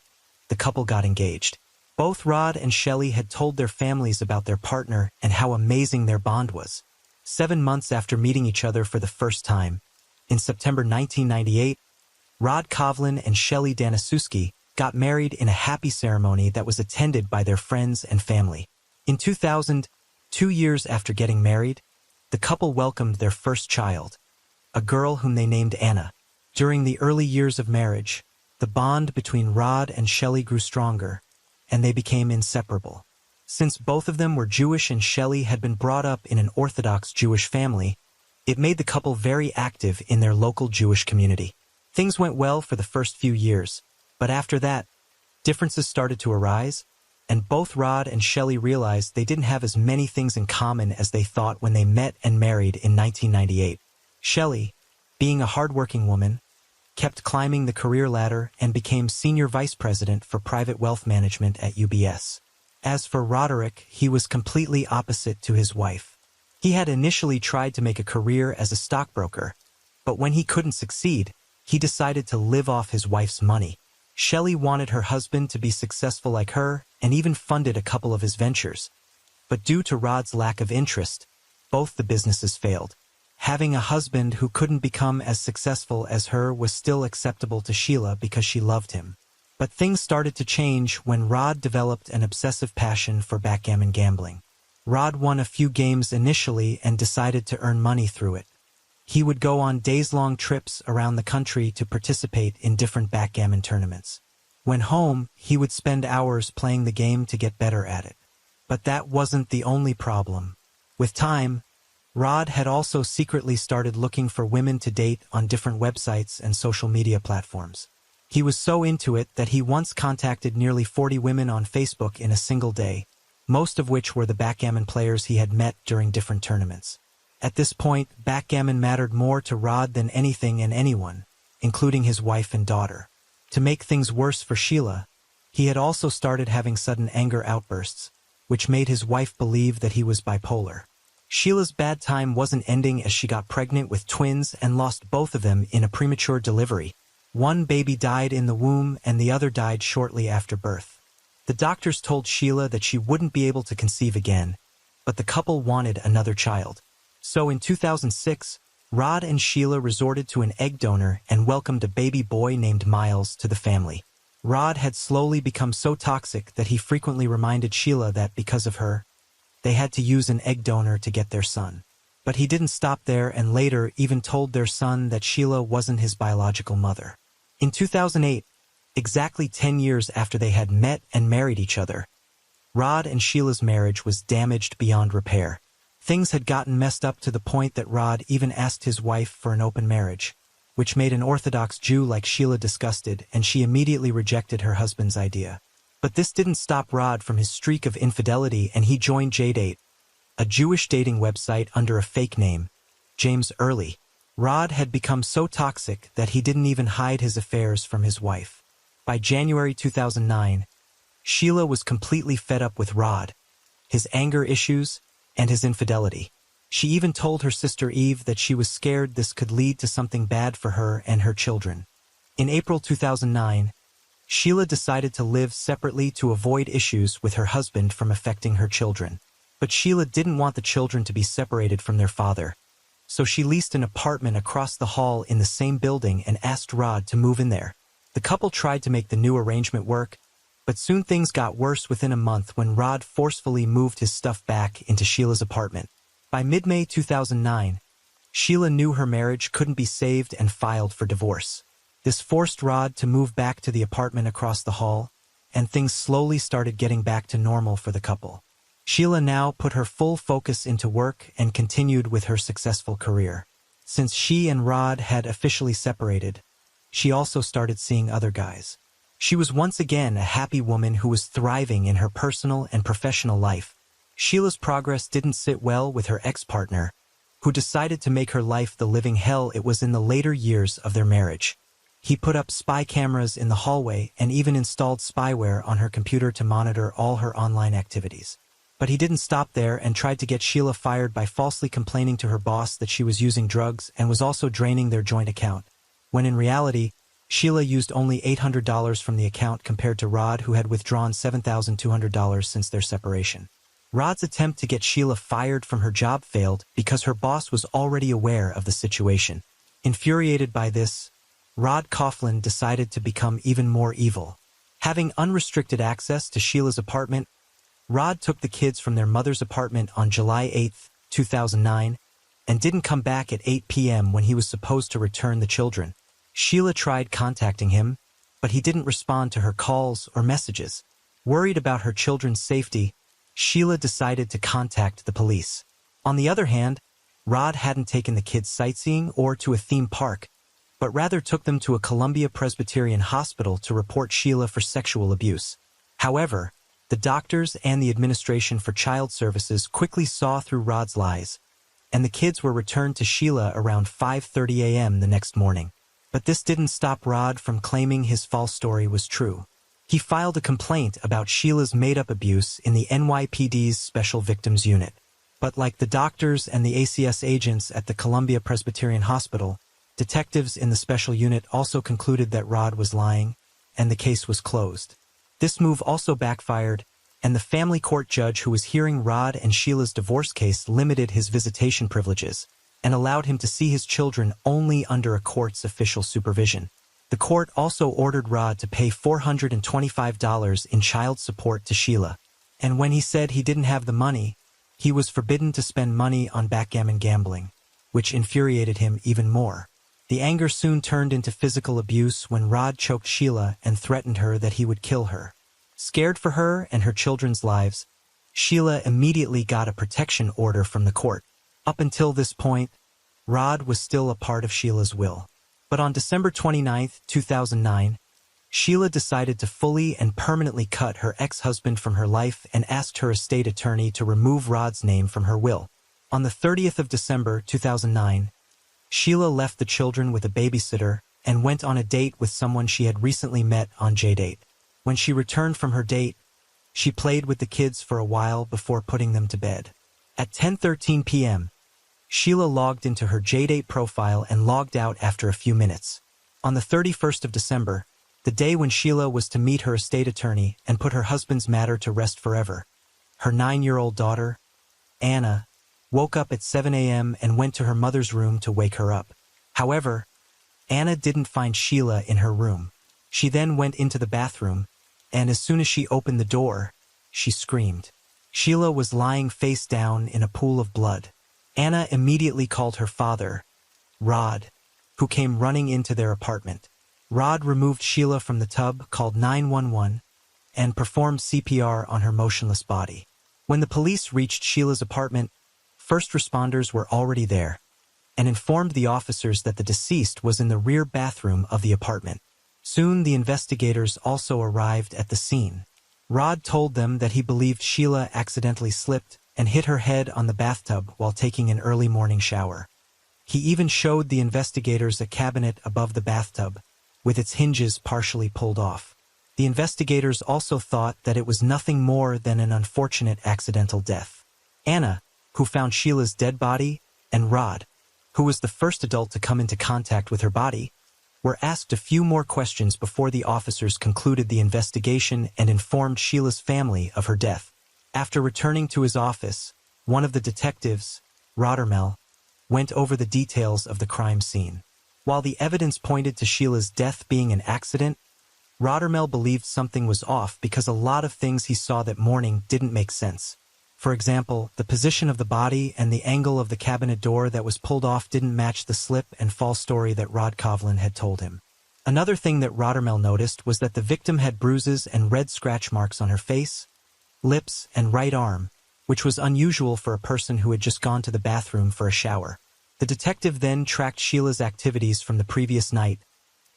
the couple got engaged. Both Rod and Shelley had told their families about their partner and how amazing their bond was. 7 months after meeting each other for the first time, in September 1998, Rod Coughlin and Shelley Danaszewski got married in a happy ceremony that was attended by their friends and family. In 2000, 2 years after getting married, the couple welcomed their first child, a girl whom they named Anna. During the early years of marriage, the bond between Rod and Shelley grew stronger, and they became inseparable. Since both of them were Jewish and Shelley had been brought up in an Orthodox Jewish family, it made the couple very active in their local Jewish community. Things went well for the first few years, but after that, differences started to arise, and both Rod and Shelley realized they didn't have as many things in common as they thought when they met and married in 1998. Shelley, being a hardworking woman, kept climbing the career ladder and became senior vice president for private wealth management at UBS. As for Roderick, he was completely opposite to his wife. He had initially tried to make a career as a stockbroker, but when he couldn't succeed, he decided to live off his wife's money. Shelley wanted her husband to be successful like her and even funded a couple of his ventures. But due to Rod's lack of interest, both the businesses failed. Having a husband who couldn't become as successful as her was still acceptable to Sheila because she loved him. But things started to change when Rod developed an obsessive passion for backgammon gambling. Rod won a few games initially and decided to earn money through it. He would go on days-long trips around the country to participate in different backgammon tournaments. When home, he would spend hours playing the game to get better at it. But that wasn't the only problem. With time, Rod had also secretly started looking for women to date on different websites and social media platforms. He was so into it that he once contacted nearly 40 women on Facebook in a single day, most of which were the backgammon players he had met during different tournaments. At this point, backgammon mattered more to Rod than anything and anyone, including his wife and daughter. To make things worse for Sheila, he had also started having sudden anger outbursts, which made his wife believe that he was bipolar. Sheila's bad time wasn't ending as she got pregnant with twins and lost both of them in a premature delivery. One baby died in the womb and the other died shortly after birth. The doctors told Sheila that she wouldn't be able to conceive again, but the couple wanted another child. So in 2006, Rod and Sheila resorted to an egg donor and welcomed a baby boy named Miles to the family. Rod had slowly become so toxic that he frequently reminded Sheila that because of her, they had to use an egg donor to get their son. But he didn't stop there and later even told their son that Sheila wasn't his biological mother. In 2008, exactly 10 years after they had met and married each other, Rod and Sheila's marriage was damaged beyond repair. Things had gotten messed up to the point that Rod even asked his wife for an open marriage, which made an Orthodox Jew like Sheila disgusted, and she immediately rejected her husband's idea. But this didn't stop Rod from his streak of infidelity, and he joined JDate, a Jewish dating website under a fake name, James Early. Rod had become so toxic that he didn't even hide his affairs from his wife. By January 2009, Sheila was completely fed up with Rod, his anger issues, and his infidelity. She even told her sister Eve that she was scared this could lead to something bad for her and her children. In April 2009, Sheila decided to live separately to avoid issues with her husband from affecting her children. But Sheila didn't want the children to be separated from their father, so she leased an apartment across the hall in the same building and asked Rod to move in there. The couple tried to make the new arrangement work, but soon things got worse within a month when Rod forcefully moved his stuff back into Sheila's apartment. By mid-May 2009, Sheila knew her marriage couldn't be saved and filed for divorce. This forced Rod to move back to the apartment across the hall, and things slowly started getting back to normal for the couple. Sheila now put her full focus into work and continued with her successful career. Since she and Rod had officially separated, she also started seeing other guys. She was once again a happy woman who was thriving in her personal and professional life. Sheila's progress didn't sit well with her ex-partner, who decided to make her life the living hell it was in the later years of their marriage. He put up spy cameras in the hallway and even installed spyware on her computer to monitor all her online activities. But he didn't stop there and tried to get Sheila fired by falsely complaining to her boss that she was using drugs and was also draining their joint account, when in reality, Sheila used only $800 from the account compared to Rod, who had withdrawn $7,200 since their separation. Rod's attempt to get Sheila fired from her job failed because her boss was already aware of the situation. Infuriated by this, Rod Coughlin decided to become even more evil. Having unrestricted access to Sheila's apartment, Rod took the kids from their mother's apartment on July 8, 2009, and didn't come back at 8 p.m. when he was supposed to return the children. Sheila tried contacting him, but he didn't respond to her calls or messages. Worried about her children's safety, Sheila decided to contact the police. On the other hand, Rod hadn't taken the kids sightseeing or to a theme park, but rather took them to a Columbia Presbyterian hospital to report Sheila for sexual abuse. However, the doctors and the Administration for Child Services quickly saw through Rod's lies, and the kids were returned to Sheila around 5:30 a.m. the next morning. But this didn't stop Rod from claiming his false story was true. He filed a complaint about Sheila's made-up abuse in the NYPD's Special Victims Unit. But like the doctors and the ACS agents at the Columbia Presbyterian Hospital, detectives in the special unit also concluded that Rod was lying, and the case was closed. This move also backfired, and the family court judge who was hearing Rod and Sheila's divorce case limited his visitation privileges and allowed him to see his children only under a court's official supervision. The court also ordered Rod to pay $425 in child support to Sheila, and when he said he didn't have the money, he was forbidden to spend money on backgammon gambling. which infuriated him even more. The anger soon turned into physical abuse when Rod choked Sheila and threatened her that he would kill her. Scared for her and her children's lives, Sheila immediately got a protection order from the court. Up until this point, Rod was still a part of Sheila's will. But on December 29, 2009, Sheila decided to fully and permanently cut her ex-husband from her life and asked her estate attorney to remove Rod's name from her will. On the 30th of December 2009, Sheila left the children with a babysitter and went on a date with someone she had recently met on JDate. When she returned from her date, she played with the kids for a while before putting them to bed. At 10:13 p.m., Sheila logged into her JDate profile and logged out after a few minutes. On the 31st of December, the day when Sheila was to meet her estate attorney and put her husband's matter to rest forever, her 9-year-old daughter, Anna, woke up at 7 a.m. and went to her mother's room to wake her up. However, Anna didn't find Sheila in her room. She then went into the bathroom, and as soon as she opened the door, she screamed. Sheila was lying face down in a pool of blood. Anna immediately called her father, Rod, who came running into their apartment. Rod removed Sheila from the tub, called 911, and performed CPR on her motionless body. When the police reached Sheila's apartment, first responders were already there and informed the officers that the deceased was in the rear bathroom of the apartment. Soon the investigators also arrived at the scene. Rod told them that he believed Sheila accidentally slipped and hit her head on the bathtub while taking an early morning shower. He even showed the investigators a cabinet above the bathtub, with its hinges partially pulled off. The investigators also thought that it was nothing more than an unfortunate accidental death. Anna, who found Sheila's dead body, and Rod, who was the first adult to come into contact with her body, were asked a few more questions before the officers concluded the investigation and informed Sheila's family of her death. After returning to his office, one of the detectives, Rottermel, went over the details of the crime scene. While the evidence pointed to Sheila's death being an accident, Rottermel believed something was off because a lot of things he saw that morning didn't make sense. For example, the position of the body and the angle of the cabinet door that was pulled off didn't match the slip and fall story that Rod Kovlin had told him. Another thing that Rottermel noticed was that the victim had bruises and red scratch marks on her face, lips, and right arm, which was unusual for a person who had just gone to the bathroom for a shower. The detective then tracked Sheila's activities from the previous night,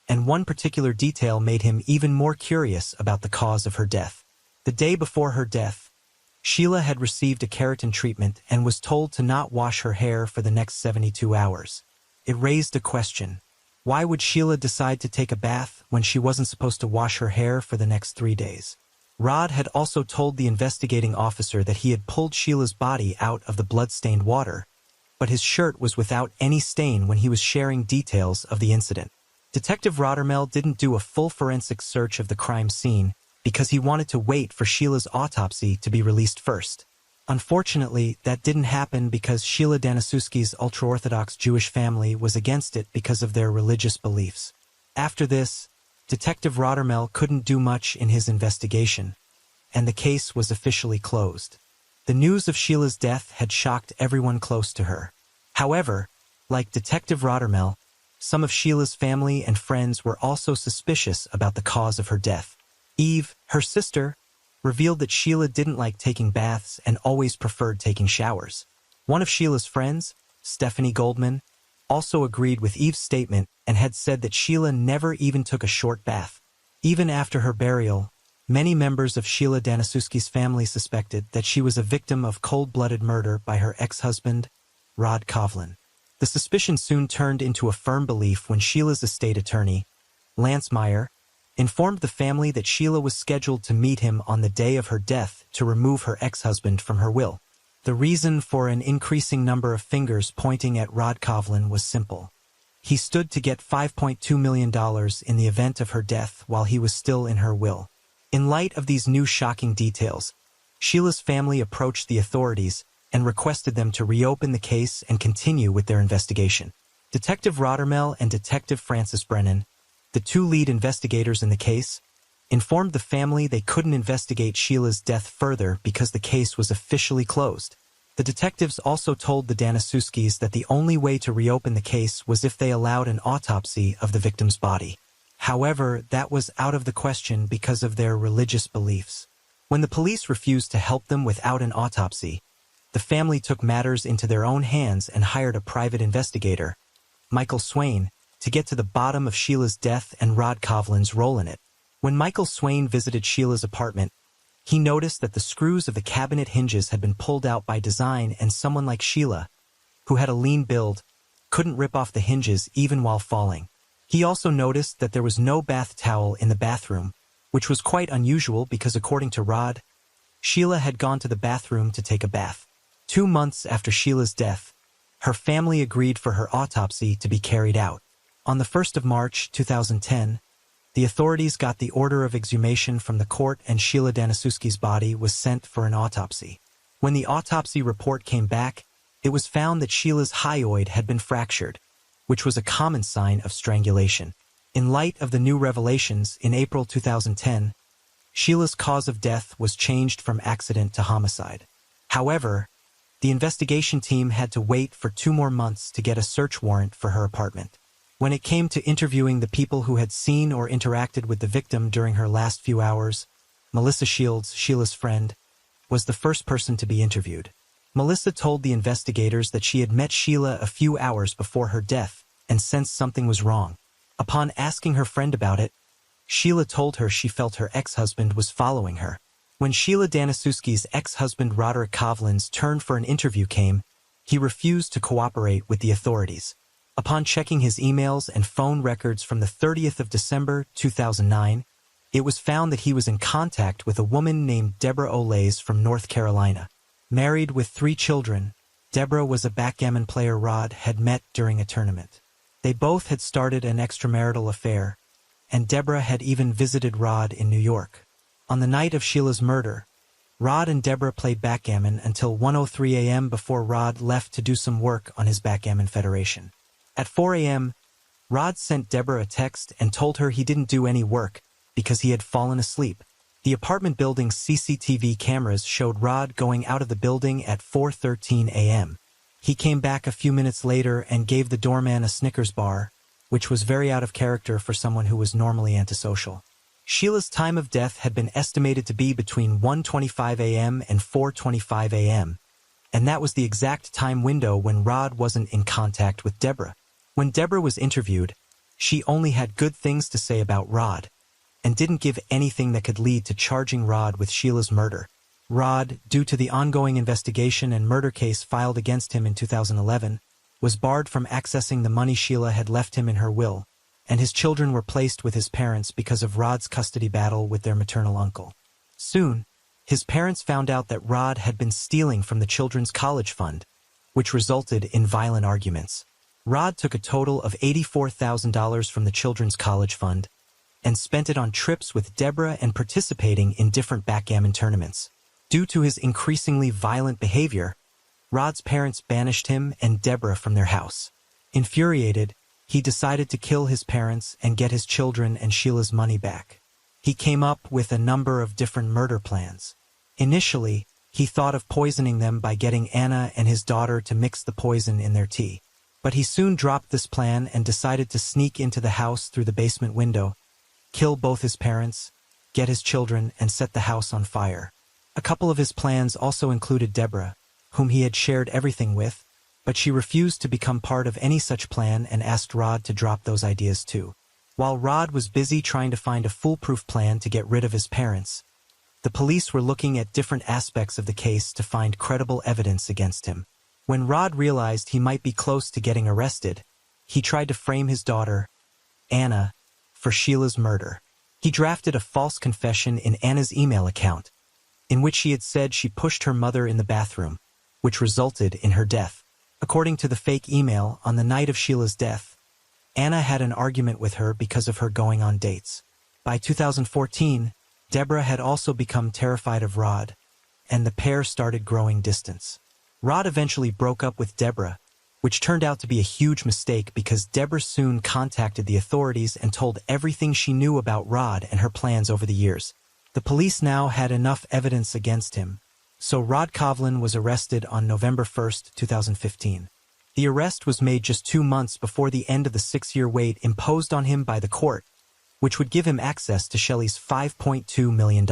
and one particular detail made him even more curious about the cause of her death. The day before her death, Sheila had received a keratin treatment and was told to not wash her hair for the next 72 hours. It raised a question. Why would Sheila decide to take a bath when she wasn't supposed to wash her hair for the next 3 days? Rod had also told the investigating officer that he had pulled Sheila's body out of the blood-stained water, but his shirt was without any stain when he was sharing details of the incident. Detective Rottermel didn't do a full forensic search of the crime scene because he wanted to wait for Sheila's autopsy to be released first. Unfortunately, that didn't happen because Sheila Danaszewski's ultra-Orthodox Jewish family was against it because of their religious beliefs. After this, Detective Rottermel couldn't do much in his investigation, and the case was officially closed. The news of Sheila's death had shocked everyone close to her. However, like Detective Rottermel, some of Sheila's family and friends were also suspicious about the cause of her death. Eve, her sister, revealed that Sheila didn't like taking baths and always preferred taking showers. One of Sheila's friends, Stephanie Goldman, also agreed with Eve's statement and had said that Sheila never even took a short bath. Even after her burial, many members of Sheila Danaszewski's family suspected that she was a victim of cold-blooded murder by her ex-husband, Rod Kovlin. The suspicion soon turned into a firm belief when Sheila's estate attorney, Lance Meyer, informed the family that Sheila was scheduled to meet him on the day of her death to remove her ex-husband from her will. The reason for an increasing number of fingers pointing at Rod Kovlin was simple. He stood to get $5.2 million in the event of her death while he was still in her will. In light of these new shocking details, Sheila's family approached the authorities and requested them to reopen the case and continue with their investigation. Detective Rottermel and Detective Francis Brennan, the two lead investigators in the case, informed the family they couldn't investigate Sheila's death further because the case was officially closed. The detectives also told the Danasuskis that the only way to reopen the case was if they allowed an autopsy of the victim's body. However, that was out of the question because of their religious beliefs. When the police refused to help them without an autopsy, the family took matters into their own hands and hired a private investigator, Michael Swain, to get to the bottom of Sheila's death and Rod Kovlin's role in it. When Michael Swain visited Sheila's apartment, he noticed that the screws of the cabinet hinges had been pulled out by design, and someone like Sheila, who had a lean build, couldn't rip off the hinges even while falling. He also noticed that there was no bath towel in the bathroom, which was quite unusual because according to Rod, Sheila had gone to the bathroom to take a bath. 2 months after Sheila's death, her family agreed for her autopsy to be carried out. On the 1st of March 2010, the authorities got the order of exhumation from the court and Sheila Danasuski's body was sent for an autopsy. When the autopsy report came back, it was found that Sheila's hyoid had been fractured, which was a common sign of strangulation. In light of the new revelations, in April 2010, Sheila's cause of death was changed from accident to homicide. However, the investigation team had to wait for 2 more months to get a search warrant for her apartment. When it came to interviewing the people who had seen or interacted with the victim during her last few hours, Melissa Shields, Sheila's friend, was the first person to be interviewed. Melissa told the investigators that she had met Sheila a few hours before her death and sensed something was wrong. Upon asking her friend about it, Sheila told her she felt her ex-husband was following her. When Sheila Danasuski's ex-husband Roderick Kovlin's turn for an interview came, he refused to cooperate with the authorities. Upon checking his emails and phone records from the 30th of December 2009, it was found that he was in contact with a woman named Deborah Olays from North Carolina. Married with 3 children, Deborah was a backgammon player Rod had met during a tournament. They both had started an extramarital affair, and Deborah had even visited Rod in New York. On the night of Sheila's murder, Rod and Deborah played backgammon until 1:03 a.m. before Rod left to do some work on his backgammon federation. At 4 a.m., Rod sent Deborah a text and told her he didn't do any work because he had fallen asleep. The apartment building's CCTV cameras showed Rod going out of the building at 4:13 a.m. He came back a few minutes later and gave the doorman a Snickers bar, which was very out of character for someone who was normally antisocial. Sheila's time of death had been estimated to be between 1:25 a.m. and 4:25 a.m., and that was the exact time window when Rod wasn't in contact with Deborah. When Deborah was interviewed, she only had good things to say about Rod, and didn't give anything that could lead to charging Rod with Sheila's murder. Rod, due to the ongoing investigation and murder case filed against him in 2011, was barred from accessing the money Sheila had left him in her will, and his children were placed with his parents because of Rod's custody battle with their maternal uncle. Soon, his parents found out that Rod had been stealing from the children's college fund, which resulted in violent arguments. Rod took a total of $84,000 from the children's college fund and spent it on trips with Deborah and participating in different backgammon tournaments. Due to his increasingly violent behavior, Rod's parents banished him and Deborah from their house. Infuriated, he decided to kill his parents and get his children and Sheila's money back. He came up with a number of different murder plans. Initially, he thought of poisoning them by getting Anna and his daughter to mix the poison in their tea. But he soon dropped this plan and decided to sneak into the house through the basement window, kill both his parents, get his children, and set the house on fire. A couple of his plans also included Deborah, whom he had shared everything with, but she refused to become part of any such plan and asked Rod to drop those ideas too. While Rod was busy trying to find a foolproof plan to get rid of his parents, the police were looking at different aspects of the case to find credible evidence against him. When Rod realized he might be close to getting arrested, he tried to frame his daughter, Anna, for Sheila's murder. He drafted a false confession in Anna's email account, in which she had said she pushed her mother in the bathroom, which resulted in her death. According to the fake email, on the night of Sheila's death, Anna had an argument with her because of her going on dates. By 2014, Deborah had also become terrified of Rod, and the pair started growing distance. Rod eventually broke up with Deborah, which turned out to be a huge mistake because Deborah soon contacted the authorities and told everything she knew about Rod and her plans over the years. The police now had enough evidence against him, So Rod Kovlin was arrested on November 1st, 2015. The arrest was made just 2 months before the end of the 6-year wait imposed on him by the court, which would give him access to Shelley's $5.2 million.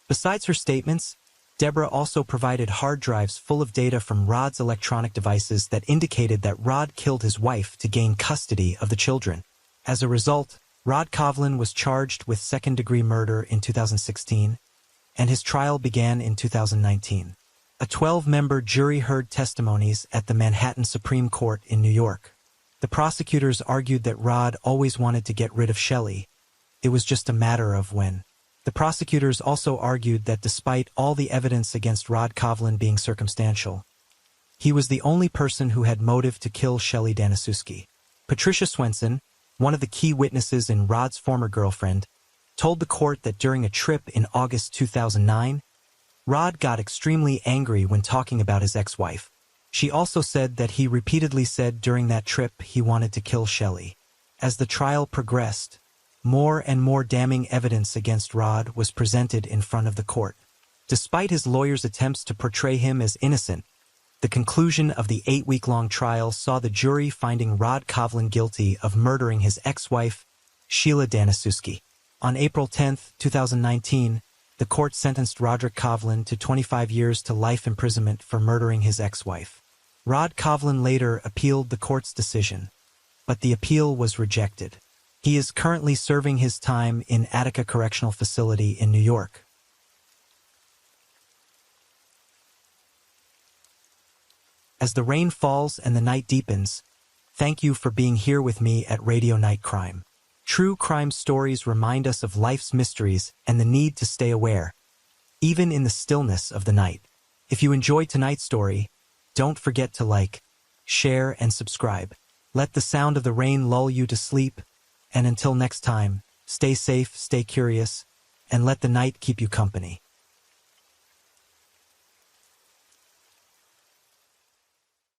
Besides her statements, Deborah also provided hard drives full of data from Rod's electronic devices that indicated that Rod killed his wife to gain custody of the children. As a result, Rod Kovlin was charged with second-degree murder in 2016, and his trial began in 2019. A 12-member jury heard testimonies at the Manhattan Supreme Court in New York. The prosecutors argued that Rod always wanted to get rid of Shelley. It was just a matter of when. The prosecutors also argued that despite all the evidence against Rod Kovlin being circumstantial, he was the only person who had motive to kill Shelley Danaszewski. Patricia Swenson, one of the key witnesses in Rod's former girlfriend, told the court that during a trip in August 2009, Rod got extremely angry when talking about his ex-wife. She also said that he repeatedly said during that trip he wanted to kill Shelley. As the trial progressed, more and more damning evidence against Rod was presented in front of the court. Despite his lawyer's attempts to portray him as innocent, the conclusion of the 8-week-long trial saw the jury finding Rod Kovlin guilty of murdering his ex-wife, Sheila Danaszewski. On April 10, 2019, the court sentenced Roderick Kovlin to 25 years to life imprisonment for murdering his ex-wife. Rod Kovlin later appealed the court's decision, but the appeal was rejected. He is currently serving his time in Attica Correctional Facility in New York. As the rain falls and the night deepens, thank you for being here with me at Radio Night Crime. True crime stories remind us of life's mysteries and the need to stay aware, even in the stillness of the night. If you enjoyed tonight's story, don't forget to like, share, and subscribe. Let the sound of the rain lull you to sleep, and until next time, stay safe, stay curious, and let the night keep you company.